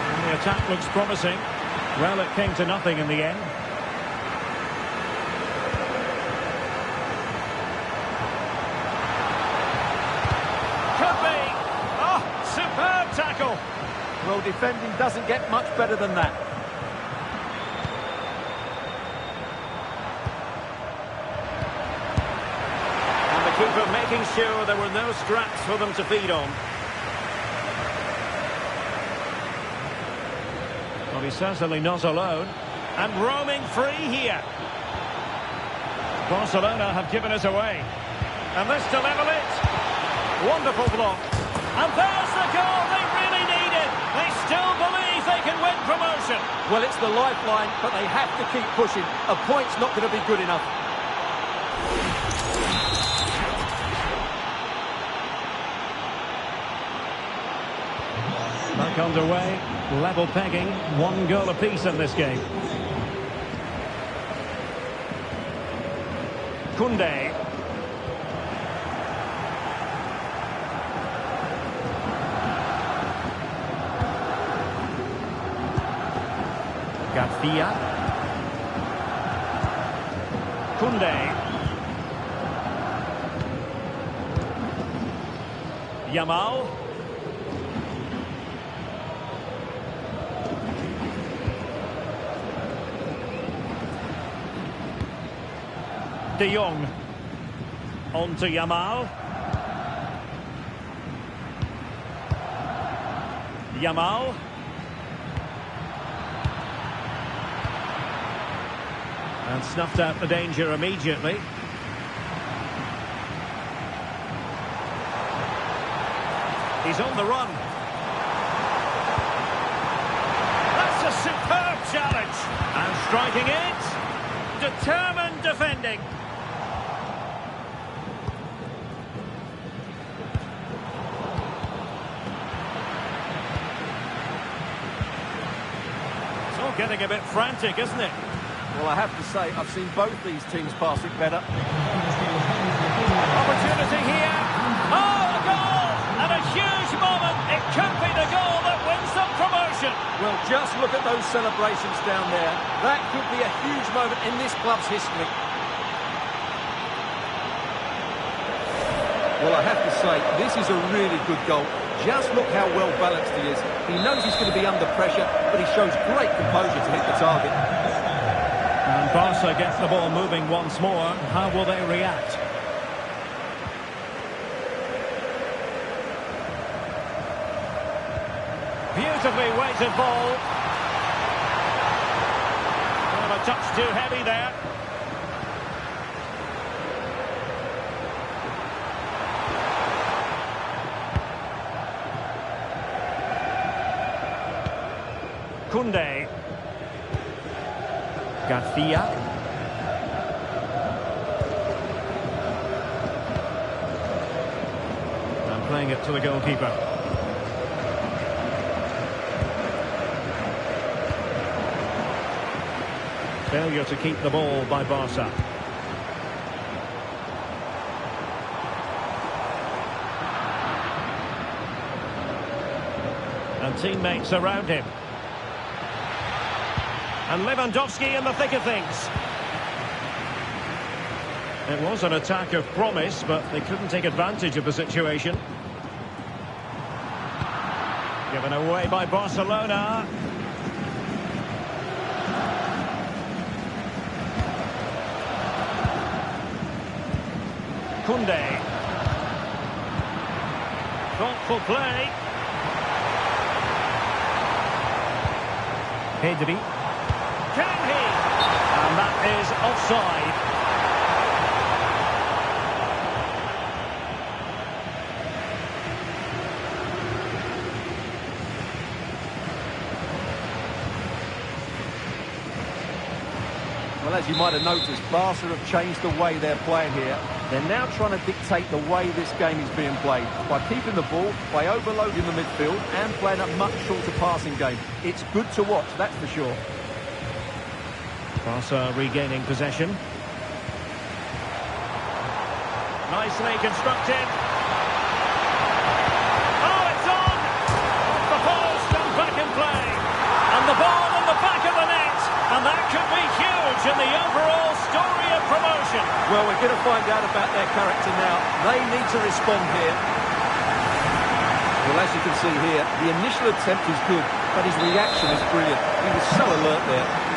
And the attack looks promising. Well, it came to nothing in the end. Tackle. Well, defending doesn't get much better than that. And the keeper making sure there were no scraps for them to feed on. Well, he's certainly not alone. And roaming free here. Barcelona have given it away. And this to level it. Wonderful block. And there's the goal they really needed. They still believe they can win promotion. Well, it's the lifeline, but they have to keep pushing. A point's not going to be good enough. Back underway, level pegging, 1 goal apiece in this game. Koundé. Garcia. Koundé. Yamal. De Jong. On to Yamal. Yamal. And snuffed out the danger immediately. He's on the run. That's a superb challenge. And striking it. Determined defending. It's all getting a bit frantic, isn't it? Well, I have to say, I've seen both these teams pass it better. Opportunity here. Oh, a goal! And a huge moment. It could be the goal that wins them promotion. Well, just look at those celebrations down there. That could be a huge moment in this club's history. Well, I have to say, this is a really good goal. Just look how well balanced he is. He knows he's going to be under pressure, but he shows great composure to hit the target. And Barca gets the ball moving once more. How will they react? Beautifully weighted ball. Well, a touch too heavy there. Koundé. Garcia. And playing it to the goalkeeper. Failure to keep the ball by Barca. And teammates around him. And Lewandowski in the thick of things. It was an attack of promise, but they couldn't take advantage of the situation. Given away by Barcelona. Koundé. Thoughtful play. Pedri. Can he? And that is offside. Well, as you might have noticed, Barca have changed the way they're playing here. They're now trying to dictate the way this game is being played by keeping the ball, by overloading the midfield and playing a much shorter passing game. It's good to watch, that's for sure. Barca regaining possession. Nicely constructed. Oh, it's on! Off the post and back in play. And the ball in the back of the net. And that could be huge in the overall story of promotion. Well, we're going to find out about their character now. They need to respond here. Well, as you can see here, the initial attempt is good, but his reaction is brilliant. He was so alert there.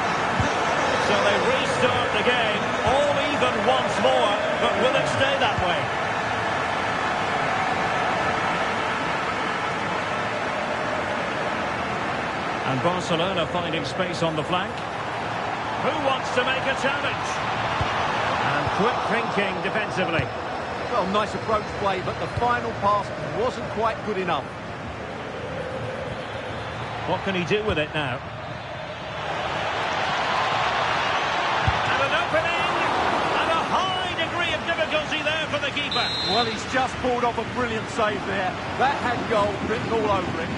So they restart the game, all even once more, but will it stay that way? And Barcelona finding space on the flank. Who wants to make a challenge? And quick thinking defensively. Well, nice approach play, but the final pass wasn't quite good enough. What can he do with it now? keeper. Well, he's just pulled off a brilliant save there. That had goal written all over it.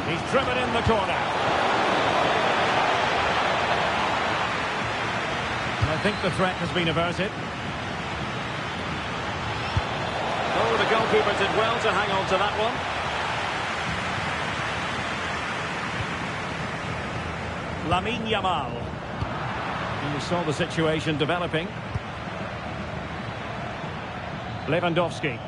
He's driven in the corner. I think the threat has been averted. Oh, the goalkeeper did well to hang on to that one. Lamine Yamal. And we saw the situation developing. Lewandowski.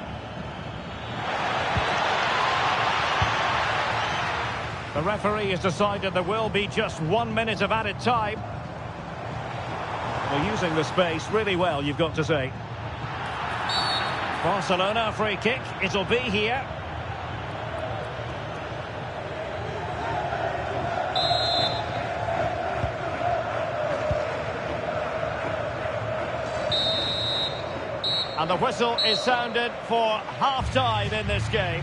The referee has decided there will be just 1 minute of added time. Well, using the space really well, you've got to say. Barcelona free kick. It'll be here. And the whistle is sounded for half-time in this game.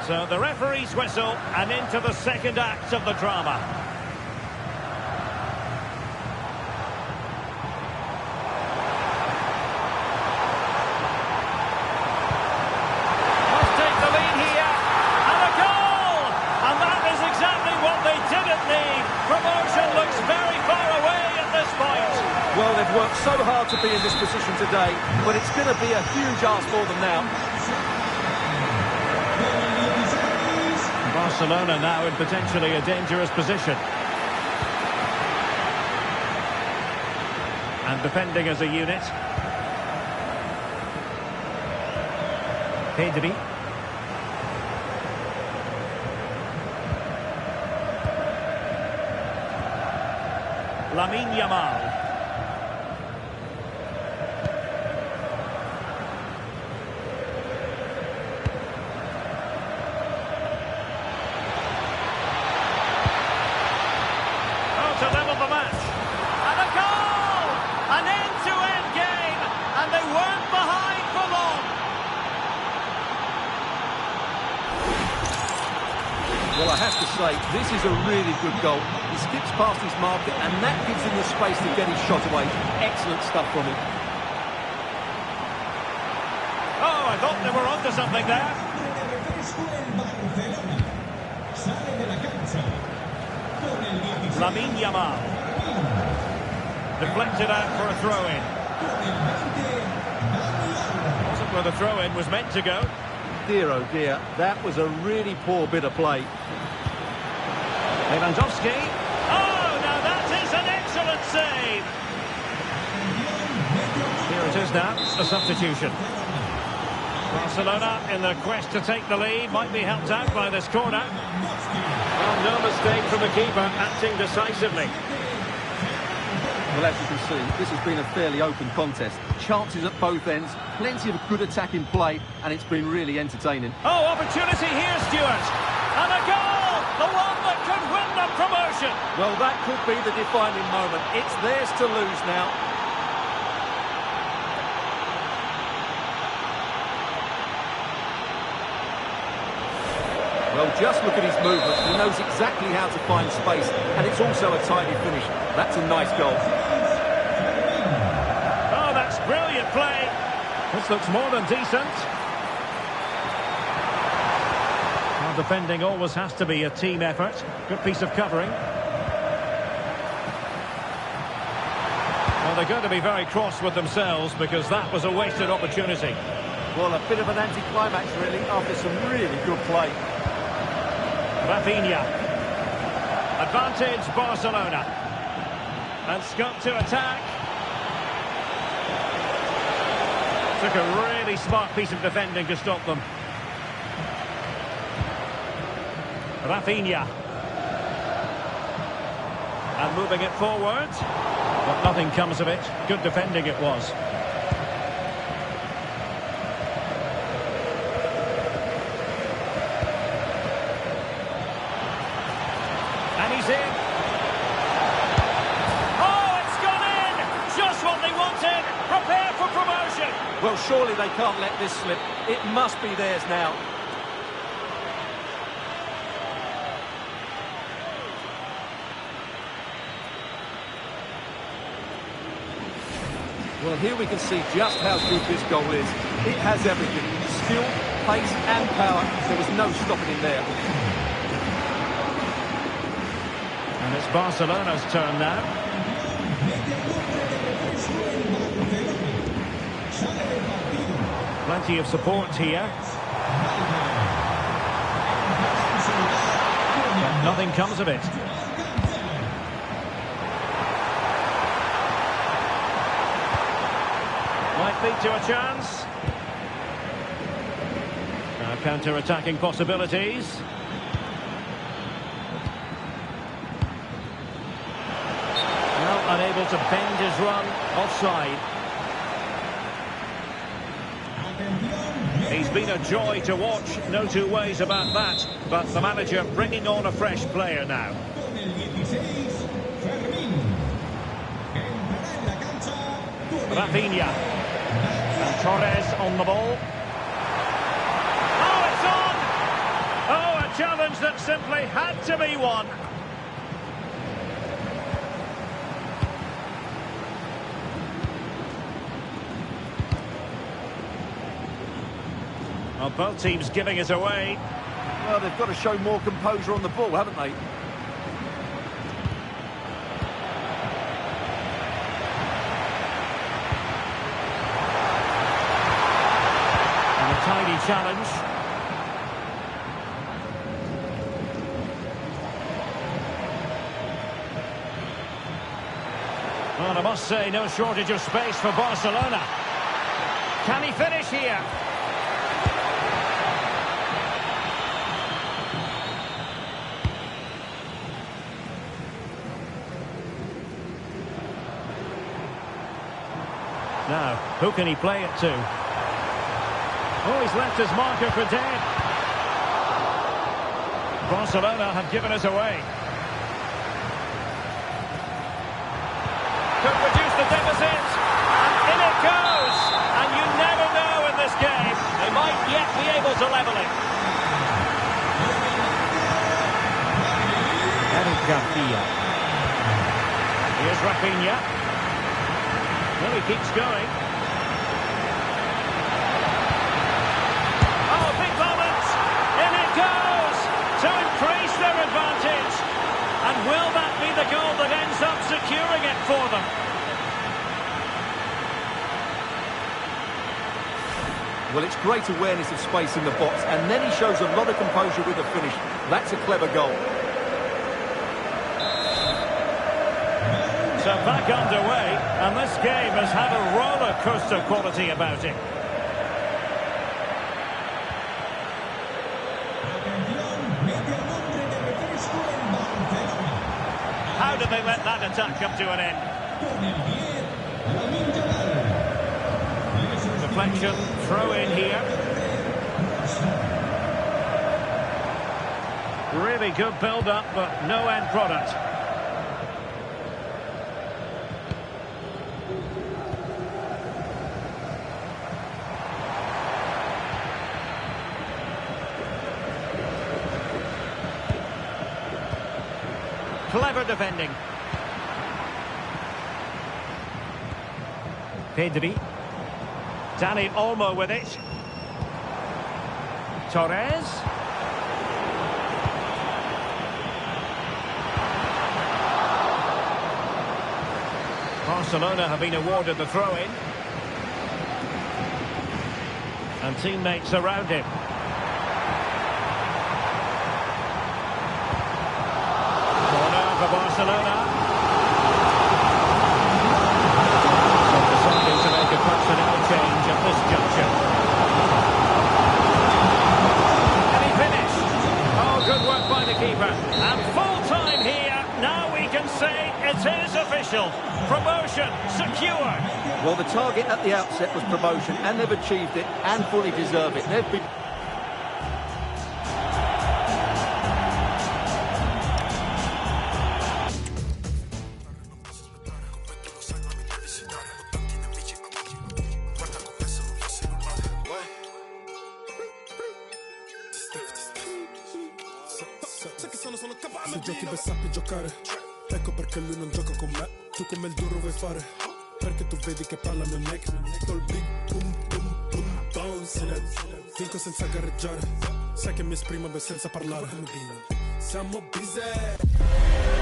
So the referee's whistle, and into the second act of the drama. Must take the lead here, and a goal! And that is exactly what they didn't need. Promotion looks very far away at this point. Well, they've worked so hard to be in this position today, but it's going to be a huge ask for them now. Barcelona now in potentially a dangerous position. And defending as a unit. Pedri. Lamine Yamal. To level the match. And a goal! An end-to-end game, and they weren't behind for long. Well, I have to say, this is a really good goal. He skips past his marker, and that gives him the space to get his shot away. Excellent stuff from him. Oh, I thought they were onto something there. Lamine Yamal. Deflected out for a throw-in. Wasn't where the throw-in was meant to go. Dear, oh dear, that was a really poor bit of play. Lewandowski. Oh, now that is an excellent save. Here it is now, a substitution. Barcelona, in their quest to take the lead, might be helped out by this corner. Well, no mistake from the keeper, acting decisively. Well, as you can see, this has been a fairly open contest. Chances at both ends, plenty of good attacking play, and it's been really entertaining. Oh, opportunity here, Stuart. And a goal! The one that could win them promotion. Well, that could be the defining moment. It's theirs to lose now. Well, just look at his movement. He knows exactly how to find space, and it's also a tidy finish. That's a nice goal. Oh, that's brilliant play. This looks more than decent. Well, defending always has to be a team effort. Good piece of covering. Well, they're going to be very cross with themselves because that was a wasted opportunity. Well, a bit of an anticlimax, really, after some really good play. Rafinha. Advantage Barcelona. And scope to attack. Took a really smart piece of defending to stop them. Rafinha. And moving it forward. But nothing comes of it. Good defending it was. And he's in. Oh, it's gone in! Just what they wanted. Prepare for promotion. Well, surely they can't let this slip. It must be theirs now. Well, here we can see just how good this goal is. It has everything. Skill, pace and power. There was no stopping him there. And it's Barcelona's turn now. Plenty of support here. But nothing comes of it. Might lead to a chance. Now counter-attacking possibilities. Now unable to bend his run offside. He's been a joy to watch, no two ways about that. But the manager bringing on a fresh player now. Rafinha. And Torres on the ball. Oh, it's on! Oh, a challenge that simply had to be won. Well, both teams giving it away. Well, they've got to show more composure on the ball, haven't they? Tiny challenge. Well, I must say, no shortage of space for Barcelona. Can he finish here? Now, who can he play it to? Oh, he's left his marker for dead. Barcelona have given us away. Could reduce the deficit. And in it goes. And you never know in this game. They might yet be able to level it. Eric Garcia. Here's Rafinha. Well, he keeps going. To increase their advantage. And will that be the goal that ends up securing it for them? Well, it's great awareness of space in the box, and then he shows a lot of composure with the finish. That's a clever goal. So back underway, and this game has had a roller coaster quality about it. How did they let that attack come to an end? Deflection, throw in here. Really good build-up, but no end product. Clever defending. Pedri. Dani Olmo with it. Torres. Barcelona have been awarded the throw-in. And teammates around him. Corner for Barcelona. So deciding to make a personnel change at this juncture. And he finished. Oh, good work by the keeper. And full time here. Now we can say it is official. Promotion secured. Well, the target at the outset was promotion, and they've achieved it and fully deserve it. They've been... Se giochi per sappi giocare, ecco perché lui non gioca con me. Tu come il duro vuoi fare, perché tu vedi che palla mio neck. Col big boom boom boom bounce in it. Vinco senza gareggiare, sai che mi esprimo senza parlare. Siamo busy.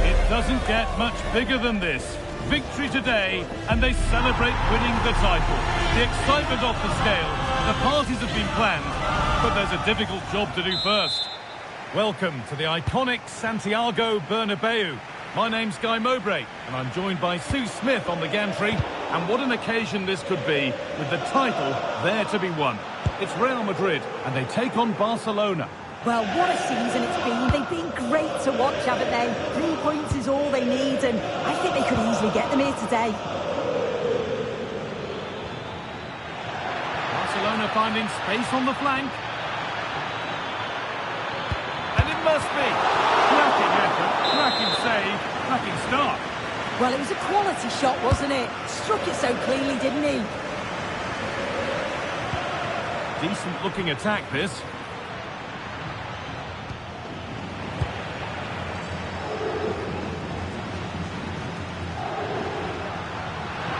It doesn't get much bigger than this. Victory today, and they celebrate winning the title. The excitement off the scale, the parties have been planned, but there's a difficult job to do first. Welcome to the iconic Santiago Bernabeu. My name's Guy Mowbray, and I'm joined by Sue Smith on the gantry. And what an occasion this could be, with the title there to be won. It's Real Madrid, and they take on Barcelona. Well, what a season it's been. They've been great to watch, haven't they? 3 points is all they need, and I think they could easily get them here today. Barcelona finding space on the flank. And it must be. Cracking effort, cracking save, cracking start. Well, it was a quality shot, wasn't it? Struck it so cleanly, didn't he? Decent looking attack, this.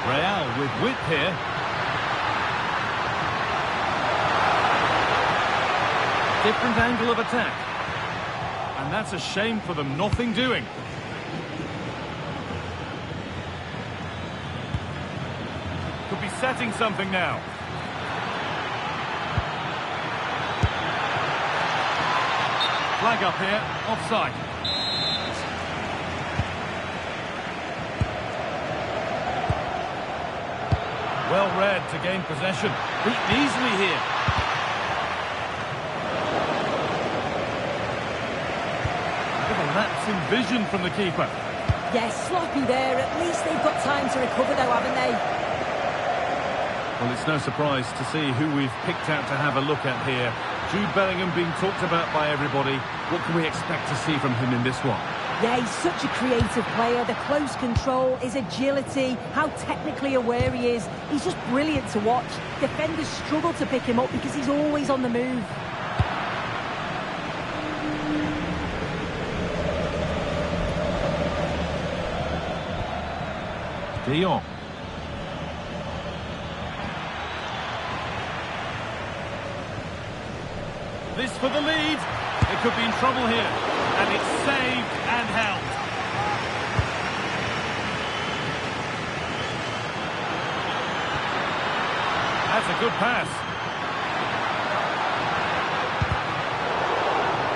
Real with width here. Different angle of attack. And that's a shame for them, nothing doing. Could be setting something now. Flag up here, offside. Well read to gain possession. Beaten easily here. Bit of a lapse in vision from the keeper. Yes, sloppy there. At least they've got time to recover though, haven't they? Well, it's no surprise to see who we've picked out to have a look at here. Jude Bellingham being talked about by everybody. What can we expect to see from him in this one? Yeah, he's such a creative player. The close control, his agility, how technically aware he is. He's just brilliant to watch. Defenders struggle to pick him up because he's always on the move. De Jong. This for the lead. It could be in trouble here. And it's saved and held. That's a good pass.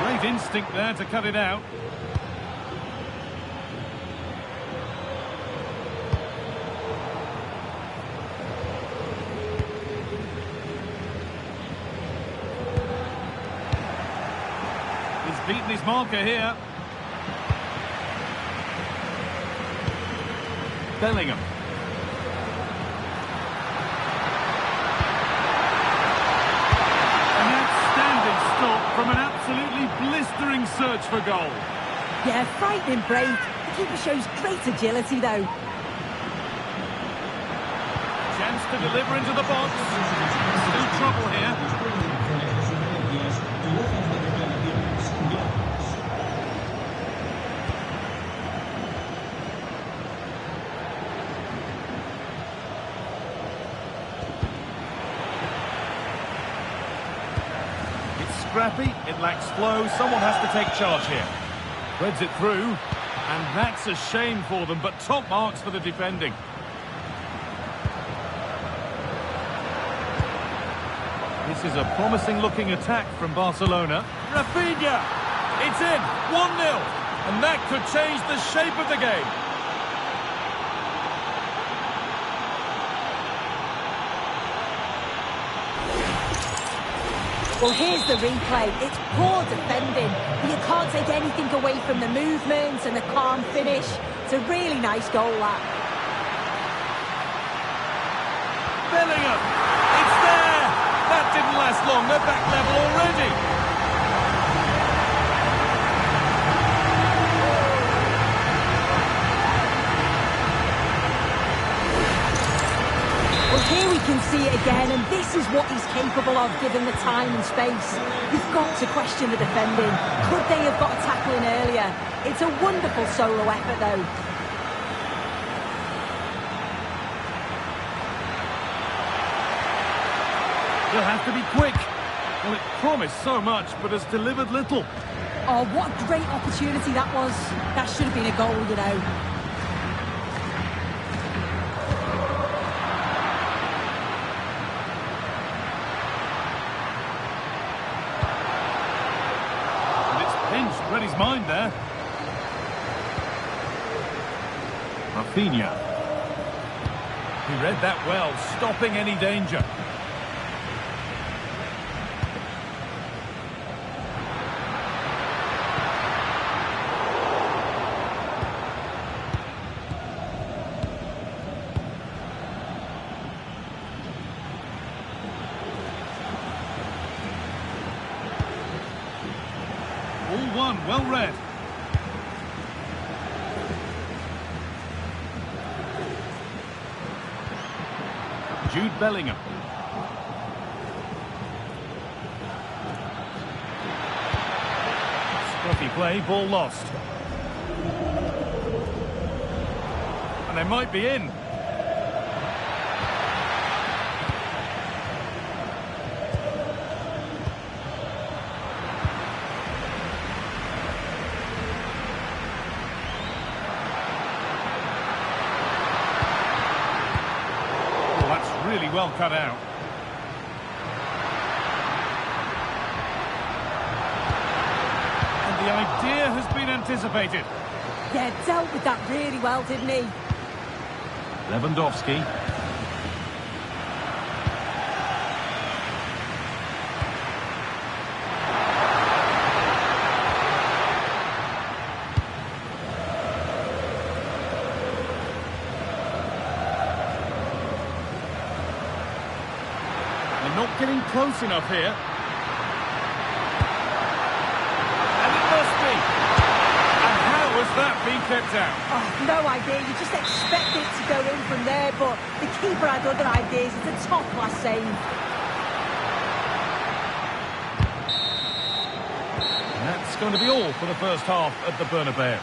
Great instinct there to cut it out. Beaten his marker here. Bellingham. An outstanding stop from an absolutely blistering search for goal. Yeah, frightening break. The keeper shows great agility though. Chance to deliver into the box. Still trouble here. Scrappy, it lacks flow, someone has to take charge here. Threads it through, and that's a shame for them, but top marks for the defending. His This is a promising-looking attack from Barcelona. Rafinha! It's in! 1-0! And that could change the shape of the game. Well, here's the replay. It's poor defending, but you can't take anything away from the movement and the calm finish. It's a really nice goal, that. Bellingham! It's there! That didn't last long. They're back level already. Well, here we can see it again, and this is what he's capable of given the time and space. You've got to question the defending. Could they have got a tackle in earlier? It's a wonderful solo effort, though. He'll have to be quick. Well, it promised so much, but has delivered little. Oh, what a great opportunity that was. That should have been a goal, you know. Read his mind there. Rafinha. He read that well, stopping any danger. All one, well read. Jude Bellingham. Scruffy play, ball lost. And they might be in. Really well cut out. And the idea has been anticipated. Yeah, dealt with that really well, didn't he? Lewandowski. Not getting close enough here. And it must be. And how has that been kept out? Oh, no idea. You just expect it to go in from there, but the keeper had other ideas. It's a top-class save. And that's going to be all for the first half at the Bernabeu.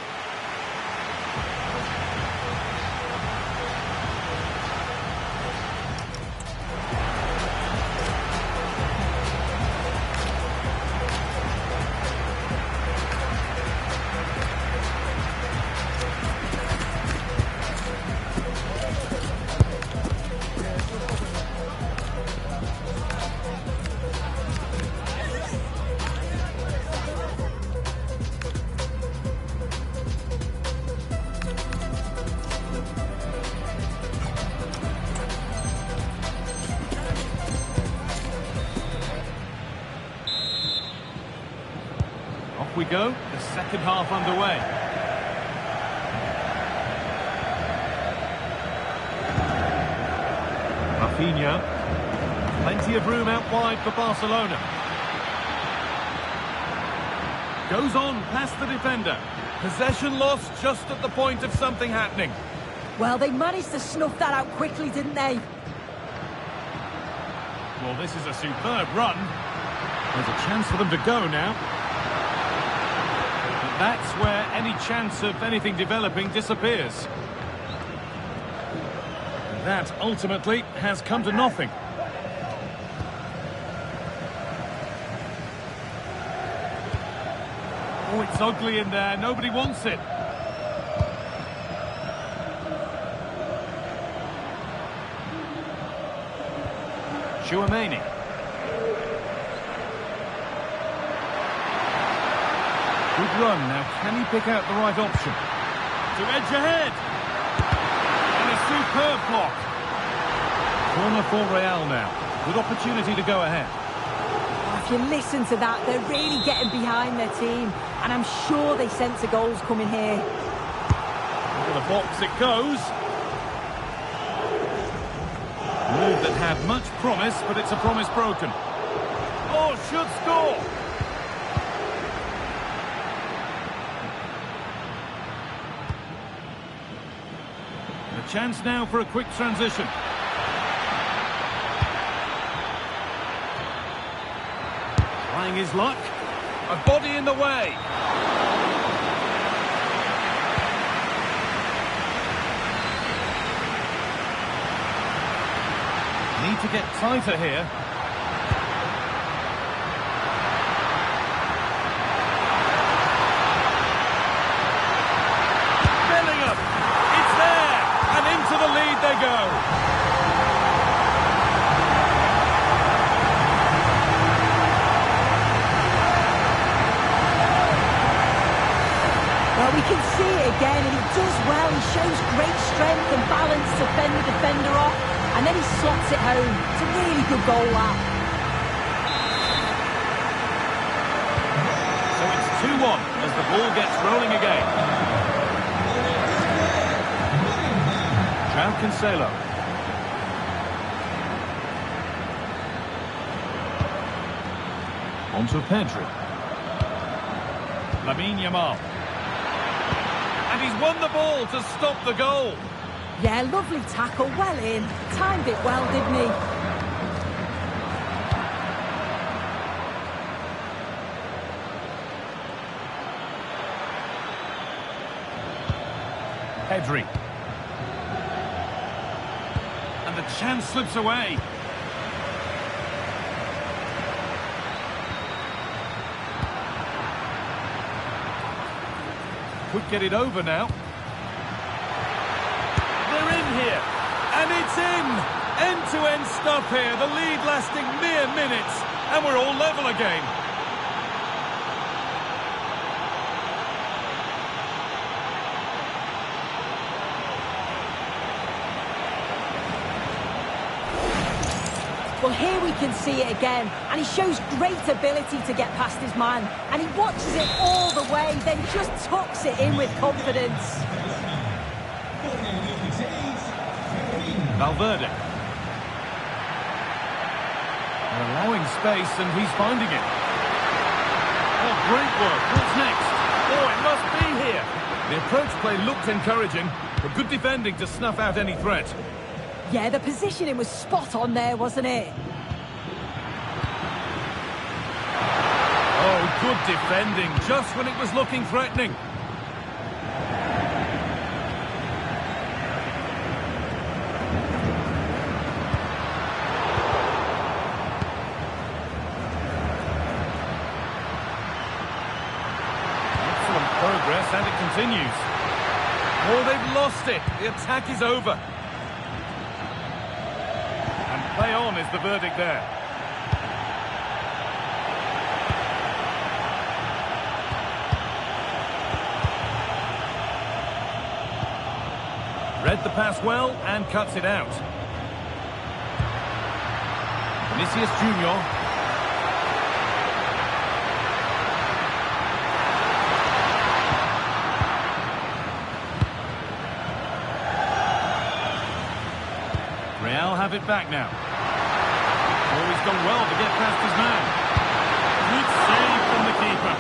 Off we go, the second half underway. Rafinha, plenty of room out wide for Barcelona. Goes on past the defender. Possession lost just at the point of something happening. Well, they managed to snuff that out quickly, didn't they? Well, this is a superb run. There's a chance for them to go now. But that's where any chance of anything developing disappears. That ultimately has come to nothing. Oh, it's ugly in there. Nobody wants it. Chouameni. Good run. Now, can he pick out the right option? To edge ahead. And a superb block. Corner for Real now. Good opportunity to go ahead. If you listen to that, they're really getting behind their team. And I'm sure they sense a goal's coming here. Into the box it goes. Move that had much promise, but it's a promise broken. Oh, should score. A chance now for a quick transition. Trying his luck. A body in the way. Need to get tighter here. Bellingham. It's there. And into the lead they go. Well, we can see it again, and he does well. He shows great strength and balance to fend the defender off, and then he slots it home. It's a really good goal, that. So it's 2-1 as the ball gets rolling again. João Cancelo. Onto Pedri. Lamine Yamal. And he's won the ball to stop the goal. Yeah, lovely tackle, well in. Timed it well, didn't he? Pedri. And the chance slips away. Could get it over now. They're in here. And it's in. End-to-end stuff here. The lead lasting mere minutes. And we're all level again. Well, here we can see it again, and he shows great ability to get past his man, and he watches it all the way, then just tucks it in with confidence. Valverde. They're allowing space, and he's finding it. Oh, great work. What's next? Oh, it must be here. The approach play looked encouraging, but good defending to snuff out any threat. Yeah, the positioning was spot on there, wasn't it? Oh, good defending, just when it was looking threatening. Excellent progress, and it continues. Oh, they've lost it. The attack is over. Play on is the verdict there. Read the pass well and cuts it out. Vinicius Junior. Real have it back now. Oh, he's done well to get past his man. Good save from the keeper.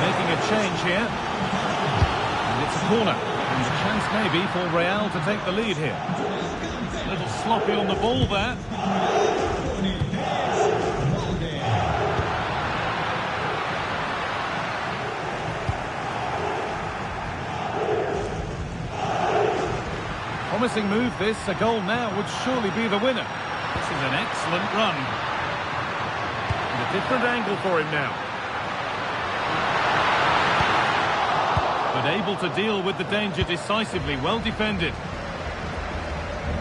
Making a change here. And it's a corner. And a chance maybe for Real to take the lead here. A little sloppy on the ball there. Promising move this, a goal now would surely be the winner. This is an excellent run. And a different angle for him now. But able to deal with the danger decisively, well defended.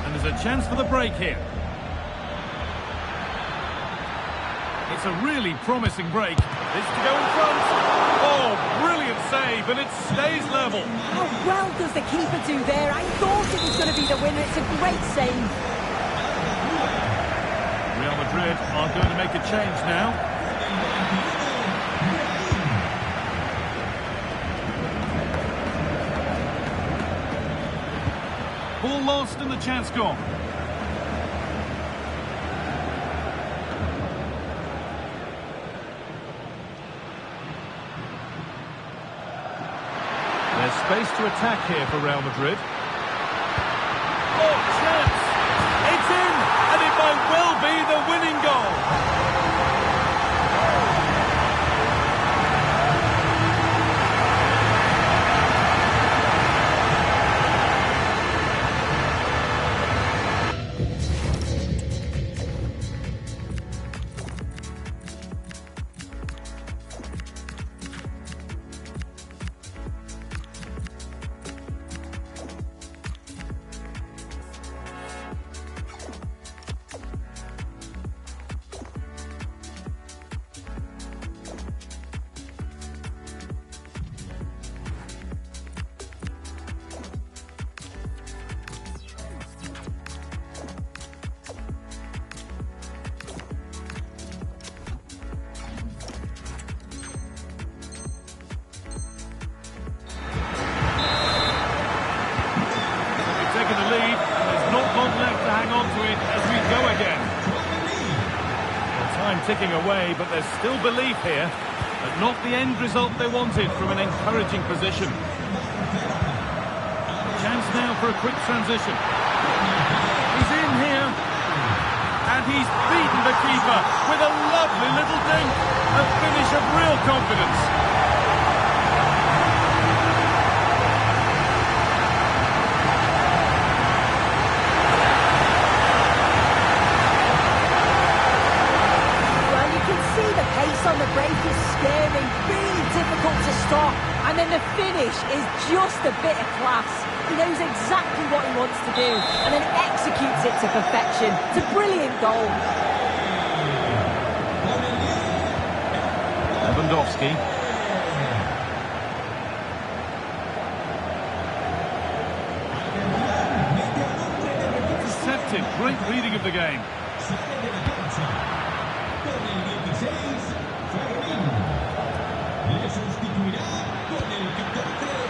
And there's a chance for the break here. It's a really promising break. This to go in front. Oh, brilliant save, and it stays level. How well does the keeper do there? I thought it was going to be the winner. It's a great save. Real Madrid are going to make a change now. Ball lost and the chance gone. There's space to attack here for Real Madrid. Oh, chance! It's in! And it might well be the winning goal! Taking the lead, and there's not long left to hang on to it as we go again. Well, time ticking away, but there's still belief here, but not the end result they wanted from an encouraging position. Chance now for a quick transition. He's in here, and he's beaten the keeper with a lovely little dink. A finish of real confidence. On the break is scary, really difficult to stop, and then the finish is just a bit of class. He knows exactly what he wants to do and then executes it to perfection. It's a brilliant goal. Lewandowski. Intercepted, great reading of the game.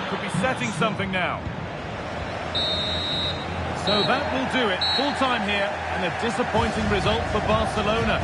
Could be setting something now. So that will do it. Full time here and a disappointing result for Barcelona.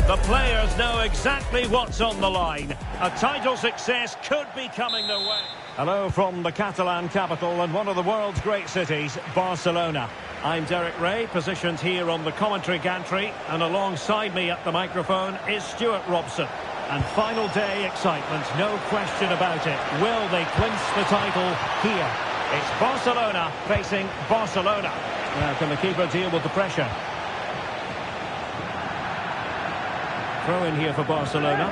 The players know exactly what's on the line. A title success could be coming their way. Hello from the Catalan capital and one of the world's great cities, Barcelona. I'm Derek Ray, positioned here on the commentary gantry, and alongside me at the microphone is Stuart Robson. And final day excitement, no question about it. Will they clinch the title here? It's Barcelona facing Barcelona. Now, can the keeper deal with the pressure? Throw in here for Barcelona.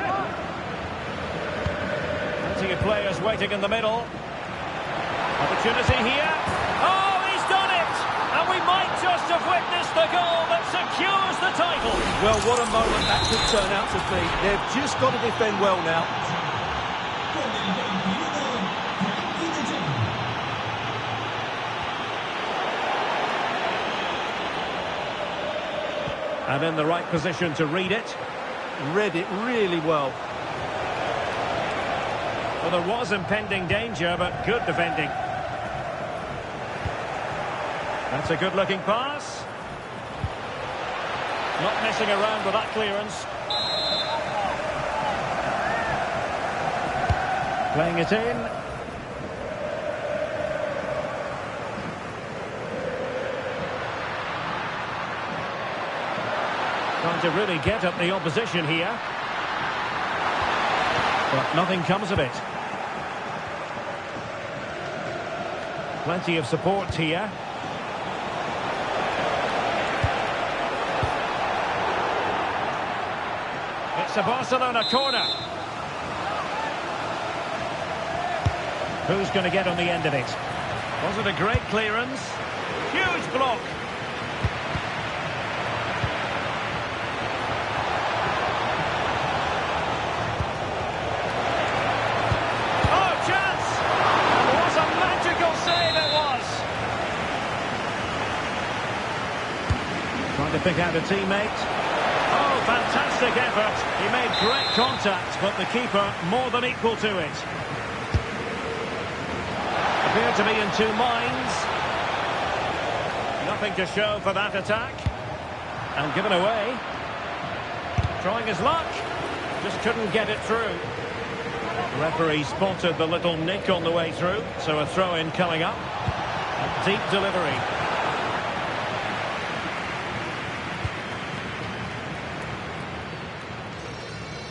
Plenty of players waiting in the middle. Opportunity here. Oh, he's done it! And we might just have witnessed the goal that secures the title. Well, what a moment that could turn out to be. They've just got to defend well now. Con el 21, Frankie de Jong. And in the right position to read it. Read it really well. Well, there was impending danger, but good defending. That's a good-looking pass. Not messing around with that clearance. Playing it in. Trying to really get at the opposition here. But nothing comes of it. Plenty of support here. It's a Barcelona corner. Who's going to get on the end of it? Was it a great clearance? Huge block. Oh, chance! What a magical save it was. Trying to pick out a teammate. Oh, fantastic effort. He made great contact, but the keeper more than equal to it. Appeared to be in two minds. Nothing to show for that attack. And given away. Trying his luck. Just couldn't get it through. The referee spotted the little nick on the way through, so a throw-in coming up. A deep delivery.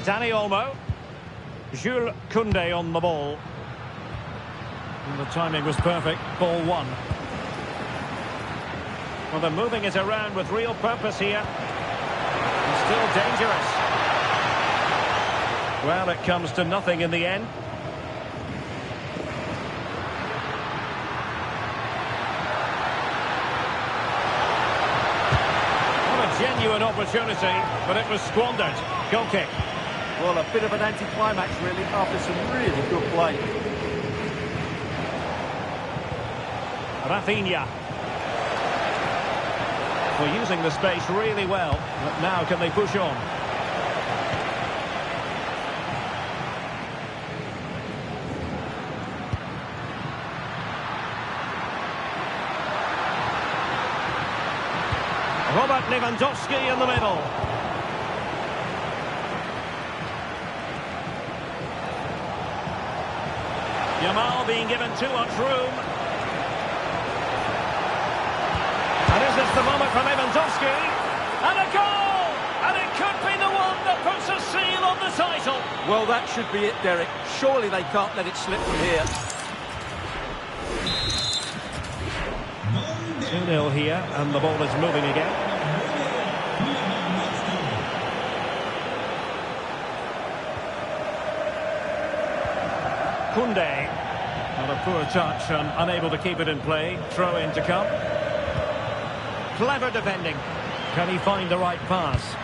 Dani Olmo. Jules Koundé on the ball. And the timing was perfect. Ball one. Well, they're moving it around with real purpose here. And still dangerous. Well, it comes to nothing in the end. What a genuine opportunity, but it was squandered. Goal kick. Well, a bit of an anticlimax, really, after some really good play. Rafinha. Well, using the space really well, but now can they push on? Robert Lewandowski in the middle. Yamal being given too much room. And is this the moment for Lewandowski? And a goal! And it could be the one that puts a seal on the title. Well, that should be it, Derek. Surely they can't let it slip from here. 2-0 here, and the ball is moving again. Koundé. Not a poor touch and unable to keep it in play. Throw in to come. Clever defending. Can he find the right pass?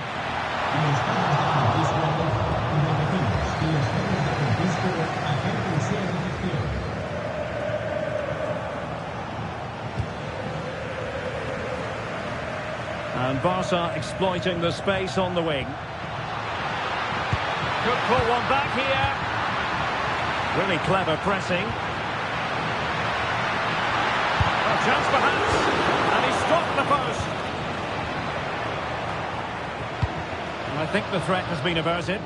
And Barca exploiting the space on the wing. Could pull one back here. Really clever pressing. A chance perhaps. And he struck the post. And I think the threat has been averted.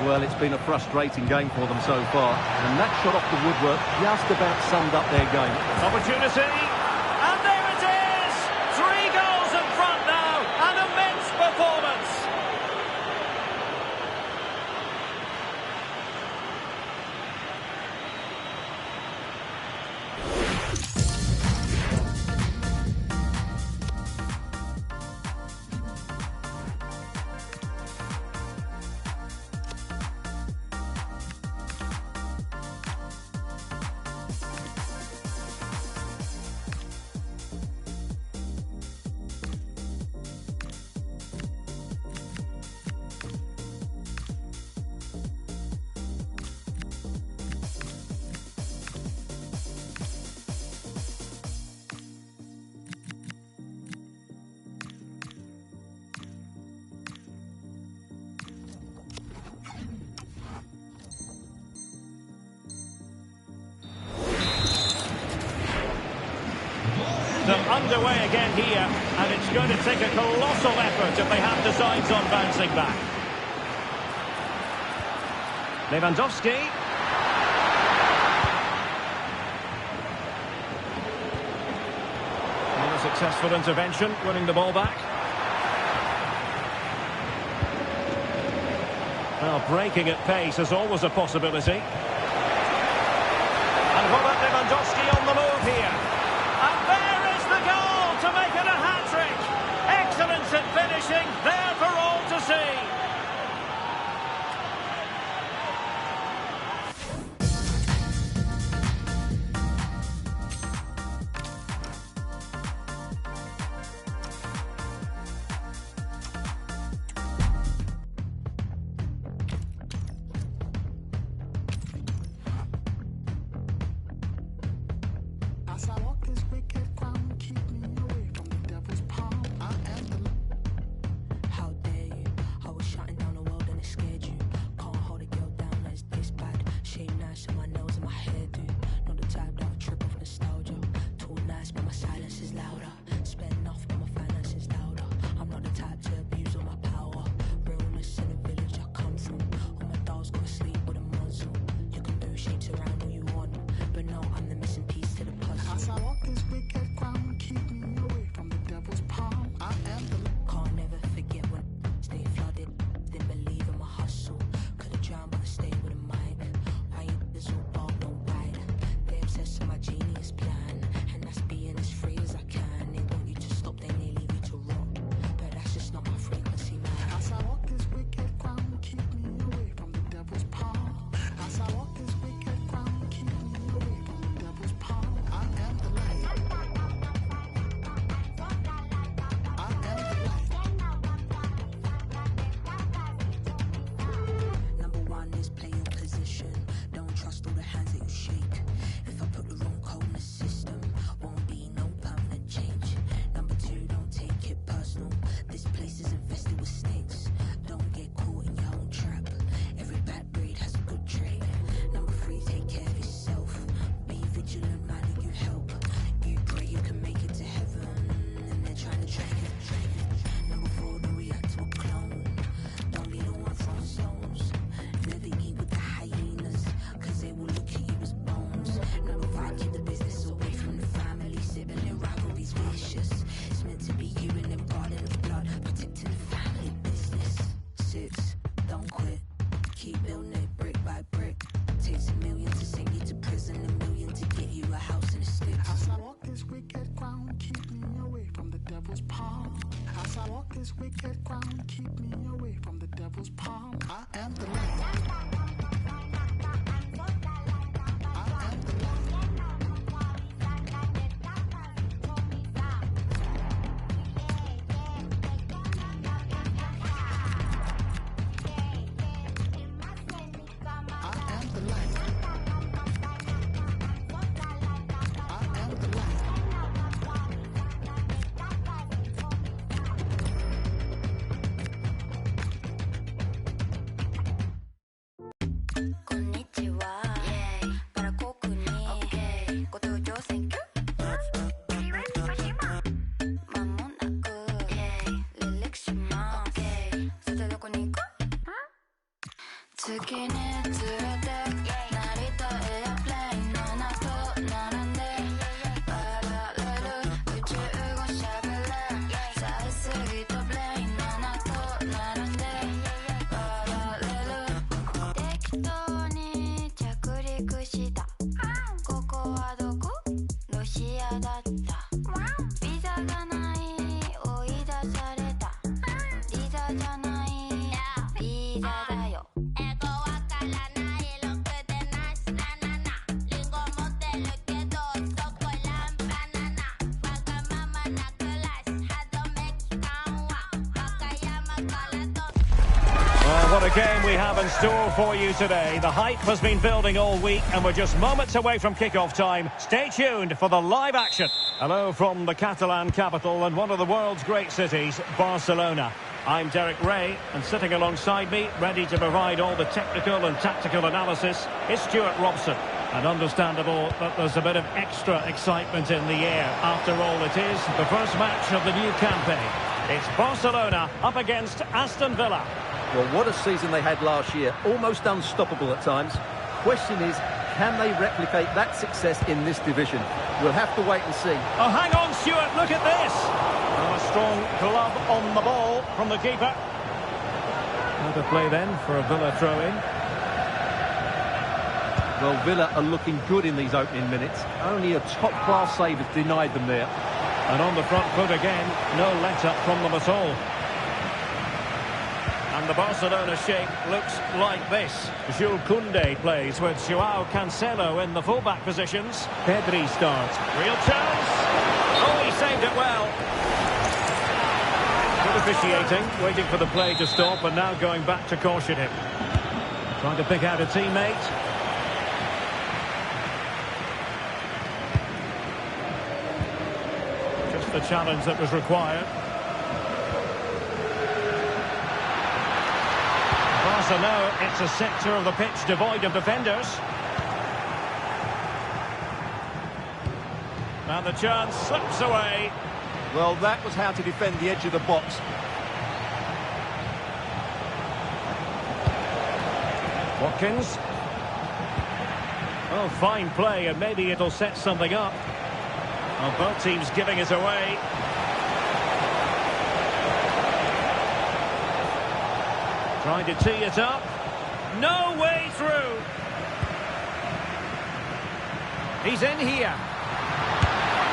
Well, it's been a frustrating game for them so far. And that shot off the woodwork just about summed up their game. Opportunity. And there it is. 3 goals in front now. An immense performance. They're underway again here, and it's going to take a colossal effort if they have designs on bouncing back. Lewandowski. And a successful intervention, winning the ball back. Well, breaking at pace is always a possibility. And Robert Lewandowski on the move here. And there is the goal to make it a hat-trick. Excellence in finishing, there for all to see. As I walk this wicked ground, keep me away from the devil's palm. I am the... How dare you? I was shutting down the world and it scared you. Can't hold a girl down, that's this bad. Shave nice on my nails and my hairdo. Not the type that would trip off nostalgia. Too nice, but my silence is louder. Spend enough, but my finances louder. I'm not the type to abuse all my power. Realness in the village I come from. All my dolls go to sleep with a muzzle. You can do shapes around all you want, but no, I'm the missing piece to the puzzle. As I walk this wicked ground, keep me away from the devil's palm. I am the... Can't never forget when stay flooded. Didn't believe in my hustle. Could've drowned, but I stayed with a mic. Why you this all ball, no ride? They obsessed with my genius plan, and that's being as free as I can. They want you to stop, then they leave you to rot. But that's just not my frequency, man. As I walk this wicked ground, keep me away from the devil's palm. As I walk this wicked ground, keep me away from the devil's palm. I am the light. I am the light. Number one is play your position. Don't trust all the hands that you shake. If I put the wrong code in the system, won't be no permanent change. Number two, don't take it personal. This place is infested with snakes. Don't get caught in your own trap. Every bad breed has a good trait. Number three, take care of yourself. Be vigilant, man, who you help. You pray you can make it to heaven, and they're trying to track it. Number four, don't react to a clone. Don't be the one throwing stones. Never eat with the hyenas, cause they will look at you as bones. Number five, keep the business away from the family. Sibling rivalries vicious. It's meant to be you and them guarding the blood, protecting the family business. Six, don't quit. Keep building it brick by brick. Takes $1 million to send you to prison, $1 million to get you a house and a stick. As I walk this wicked ground, keep me away from the devil's palm. As I walk this wicked ground, keep me away from the devil's palm. I am the light. I am the light. I am the light. I am the light. What a game we have in store for you today. The hype has been building all week and we're just moments away from kick-off time. Stay tuned for the live action. Hello from the Catalan capital and one of the world's great cities, Barcelona. I'm Derek Ray, and sitting alongside me, ready to provide all the technical and tactical analysis, is Stuart Robson. And understandable that there's a bit of extra excitement in the air. After all, it is the first match of the new campaign. It's Barcelona up against Aston Villa. Well, what a season they had last year. Almost unstoppable at times. Question is, can they replicate that success in this division? We'll have to wait and see. Oh, hang on, Stuart, look at this. Oh, a strong glove on the ball from the keeper. Another play then for a Villa throw-in. Well, Villa are looking good in these opening minutes. Only a top-class save has denied them there. And on the front foot again, no let-up from them at all. And the Barcelona shape looks like this. Jules Koundé plays with Joao Cancelo in the fullback positions. Pedri starts. Real chance. Oh, he saved it well. Good officiating, waiting for the play to stop and now going back to caution him. Trying to pick out a teammate. Just the challenge that was required. So now it's a sector of the pitch devoid of defenders. And the chance slips away. Well, that was how to defend the edge of the box. Watkins. Oh, fine play, and maybe it'll set something up. Well, both teams giving it away. Trying to tee it up. No way through. He's in here.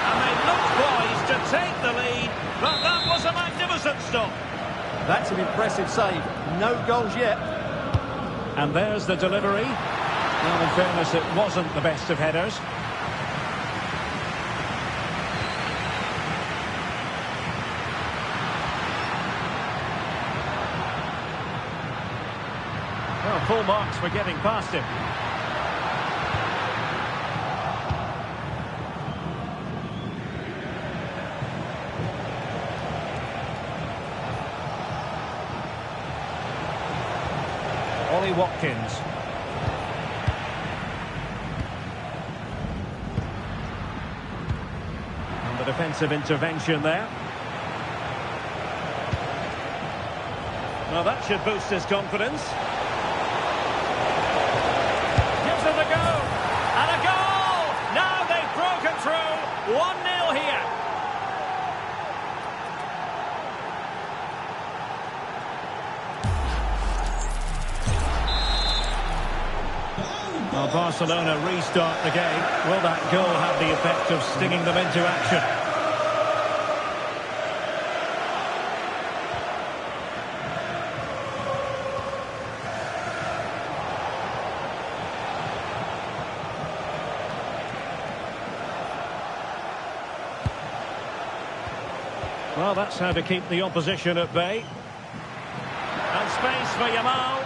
And they look poised to take the lead. But that was a magnificent stop. That's an impressive save. No goals yet. And there's the delivery. Well, in fairness, it wasn't the best of headers. Full marks for getting past him. Ollie Watkins. And the defensive intervention there. Well, that should boost his confidence. Now they've broken through. 1-0 here. Well, Barcelona restart the game. Will that goal have the effect of stinging them into action? Well, that's how to keep the opposition at bay. And space for Yamal.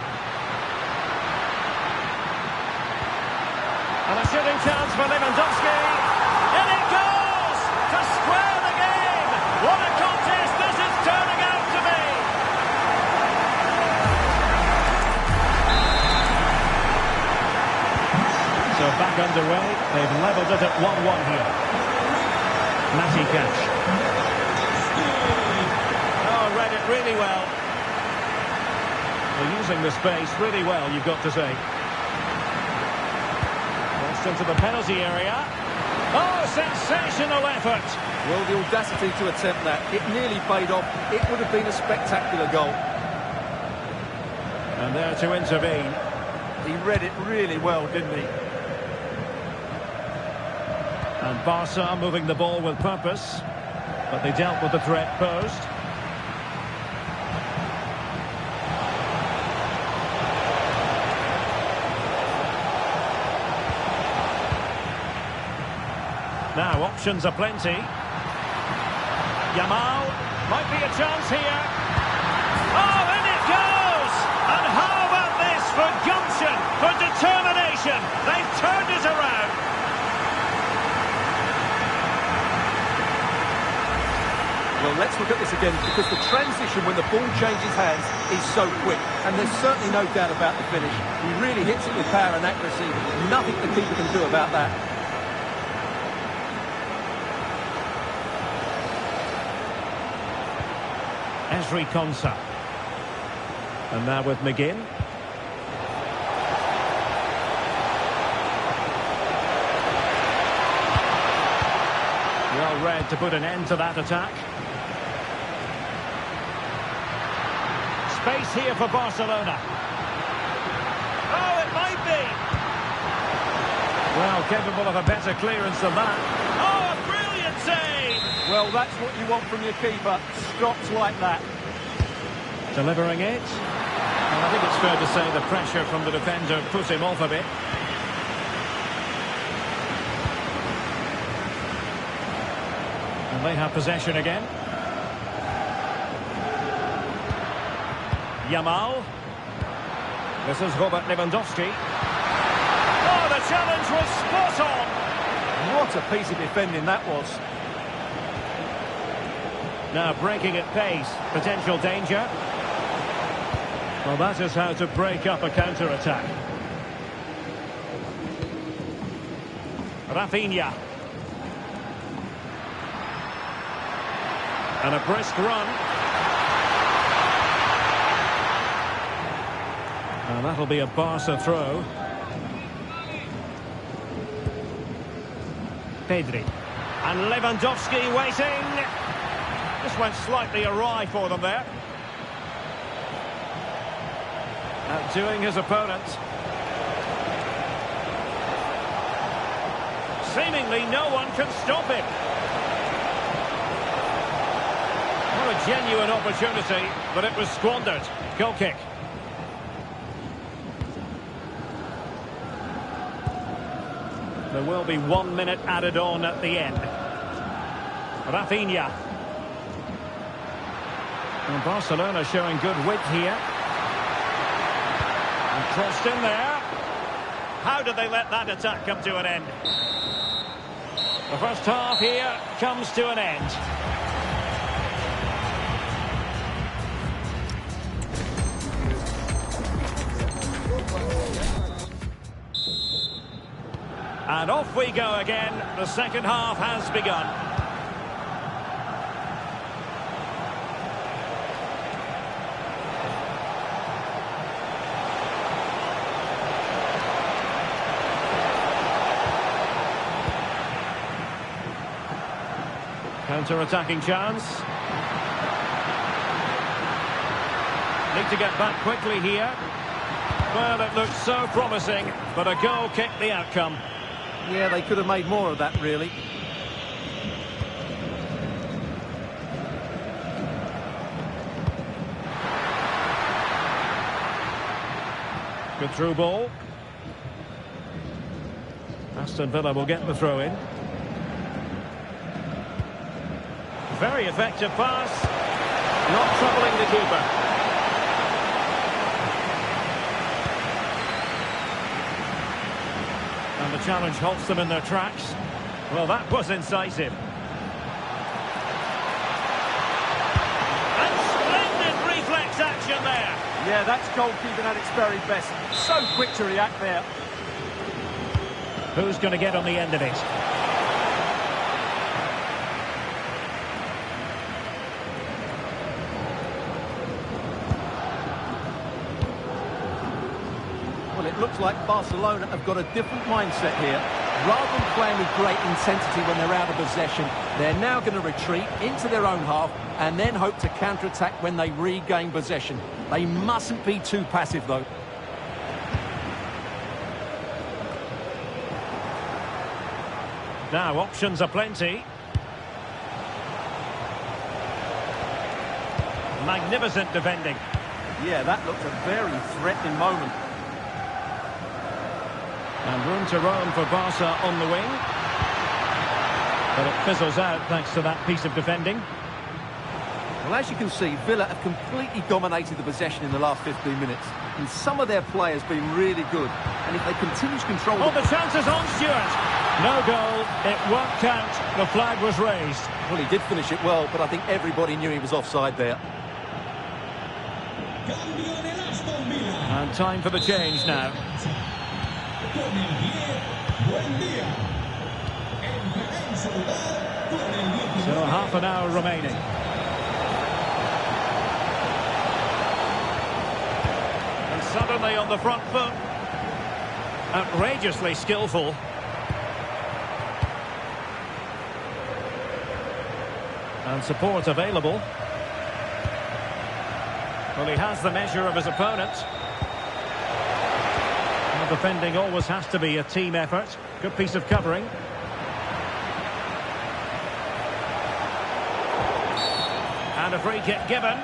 And a shooting chance for Lewandowski. In it goes! To square the game! What a contest this is turning out to be! So back underway. They've levelled it at 1-1 here. Matty Cash. Read it really well. They're using the space really well, you've got to say. Crossed into the penalty area. Oh, sensational effort. Well, the audacity to attempt that. It nearly paid off. It would have been a spectacular goal. And there to intervene. He read it really well, didn't he? And Barca moving the ball with purpose. But they dealt with the threat posed. Now, options are plenty. Yamal, might be a chance here. Oh, in it goes! And how about this for gumption, for determination? They've turned it around. Well, let's look at this again, because the transition when the ball changes hands is so quick, and there's certainly no doubt about the finish. He really hits it with power and accuracy. Nothing the keeper can do about that. Esri Konsa. And now with McGinn. Well read to put an end to that attack. Space here for Barcelona. Oh, it might be! Well, capable of a better clearance than that. Oh, a brilliant save! Well, that's what you want from your keeper. Stops like that. Delivering it. And I think it's fair to say the pressure from the defender put him off a bit. And they have possession again. Yamal. This is Robert Lewandowski. Oh, the challenge was spot on! What a piece of defending that was. Now breaking at pace. Potential danger. Well, that is how to break up a counter-attack. Rafinha. And a brisk run. And that'll be a Barca throw. Pedri. And Lewandowski waiting. This went slightly awry for them there. Outdoing his opponent. Seemingly no one can stop him. What a genuine opportunity, but it was squandered. Goal kick. There will be 1 minute added on at the end. Rafinha. And Barcelona showing good width here. And crossed in there. How did they let that attack come to an end? The first half here comes to an end. And off we go again. The second half has begun. Counter-attacking chance. Need to get back quickly here. Well, it looks so promising, but a goal kicked the outcome. Yeah, they could have made more of that, really. Good through ball. Aston Villa will get the throw in. Very effective pass. Not troubling the keeper. And the challenge halts them in their tracks. Well, that was incisive. And splendid reflex action there. Yeah, that's goalkeeping at its very best. So quick to react there. Who's going to get on the end of it? Well, it looks like Barcelona have got a different mindset here. Rather than playing with great intensity when they're out of possession, they're now going to retreat into their own half and then hope to counter-attack when they regain possession. They mustn't be too passive, though. Now, options are plenty. Magnificent defending. Yeah, that looked a very threatening moment. And room to roam for Barca on the wing. But it fizzles out thanks to that piece of defending. Well, as you can see, Villa have completely dominated the possession in the last 15 minutes. And some of their players been really good. And if they continue to control... Oh, the chance is on, Stuart. No goal, it won't count. The flag was raised. Well, he did finish it well, but I think everybody knew he was offside there. Cambio del Aston Villa. And time for the change now. Con el 10, Buendia. Entrará en su lugar con el 19. So half an hour remaining. And suddenly on the front foot. Outrageously skillful. And support available. Well, he has the measure of his opponent. Well, defending always has to be a team effort. Good piece of covering. And a free kick given.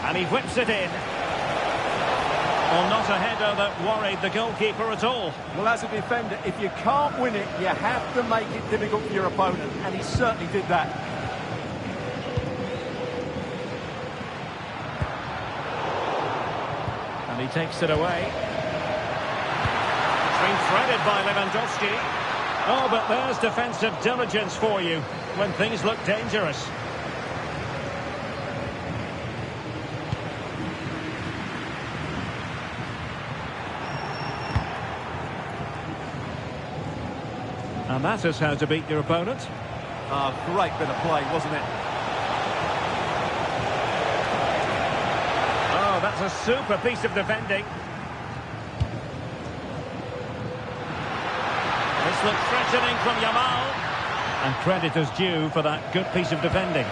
And he whips it in. Well, not a header that worried the goalkeeper at all. Well, as a defender, if you can't win it, you have to make it difficult for your opponent, and he certainly did that. And he takes it away. It's been threaded by Lewandowski. Oh, but there's defensive diligence for you when things look dangerous. And that is how to beat your opponent. Great bit of play, wasn't it? Oh, that's a super piece of defending. This looks threatening from Yamal. And credit is due for that good piece of defending.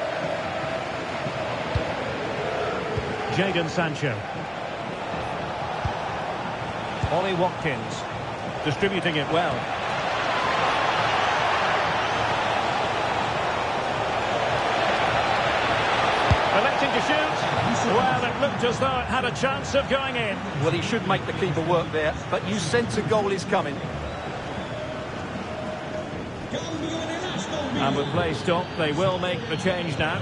Jadon Sancho. Ollie Watkins. Distributing it well. Electing to shoot. Well, it looked as though it had a chance of going in. Well, he should make the keeper work there, but you sense a goal is coming. Cambio del Aston Villa. And with play stopped, they will make the change now.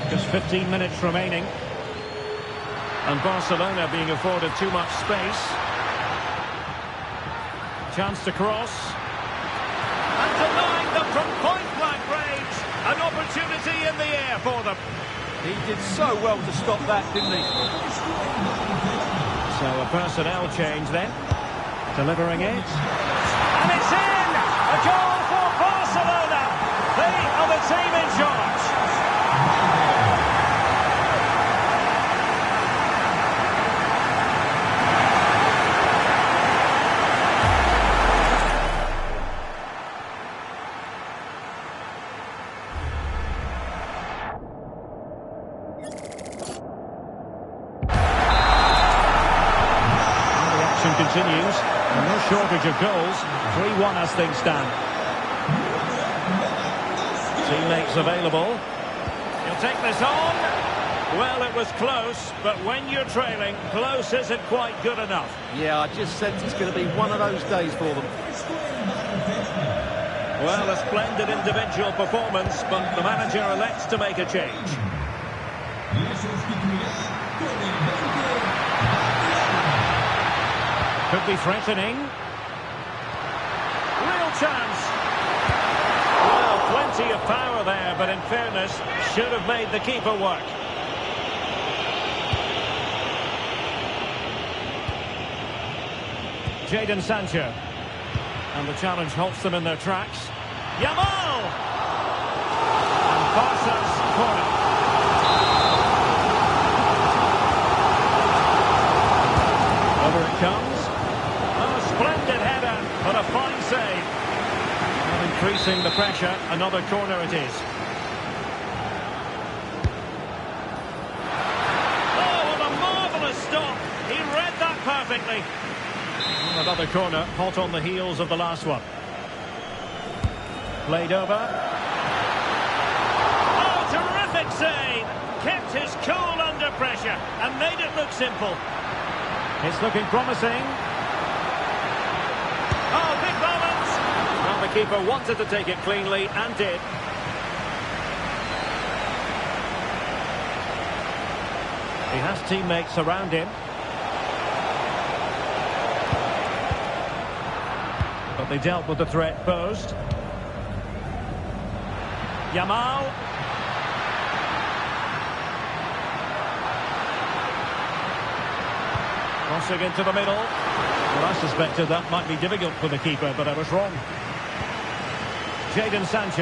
Just 15 minutes remaining. And Barcelona being afforded too much space. Chance to cross. And denying them from point-blank range. An opportunity in the air for them. He did so well to stop that, didn't he? So a personnel change then. Delivering it. And it's in! A goal for Barcelona! They are the team in charge. Continues, and no shortage of goals. 3-1 as things stand. Teammates available. He'll take this on. Well, it was close, but when you're trailing, close isn't quite good enough. Yeah, I just sense it's going to be one of those days for them. Well, a splendid individual performance, but the manager elects to make a change. Could be threatening. Real chance. Well, plenty of power there, but in fairness, should have made the keeper work. Jadon Sancho. And the challenge halts them in their tracks. Yamal! And Barca's corner. Over it comes. Splendid header, but a fine save. Well, increasing the pressure, another corner it is. Oh, what a marvellous stop. He read that perfectly. Well, another corner, hot on the heels of the last one. Played over. Oh, terrific save. Kept his cool under pressure and made it look simple. It's looking promising. keeper wanted to take it cleanly and did. He has teammates around him. But they dealt with the threat posed. Yamal. Crossing into the middle. Well, I suspected that might be difficult for the keeper, but I was wrong. Jadon Sancho.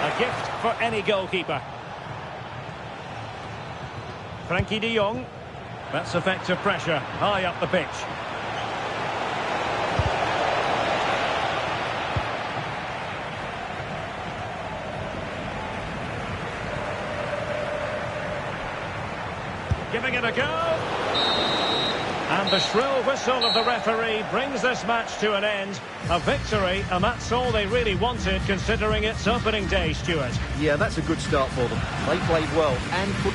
A gift for any goalkeeper. Frankie de Jong. That's effective pressure high up the pitch. Giving it a go. And the shrill whistle of the referee brings this match to an end. A victory, and that's all they really wanted, considering it's opening day, Stuart. Yeah, that's a good start for them. They played well and put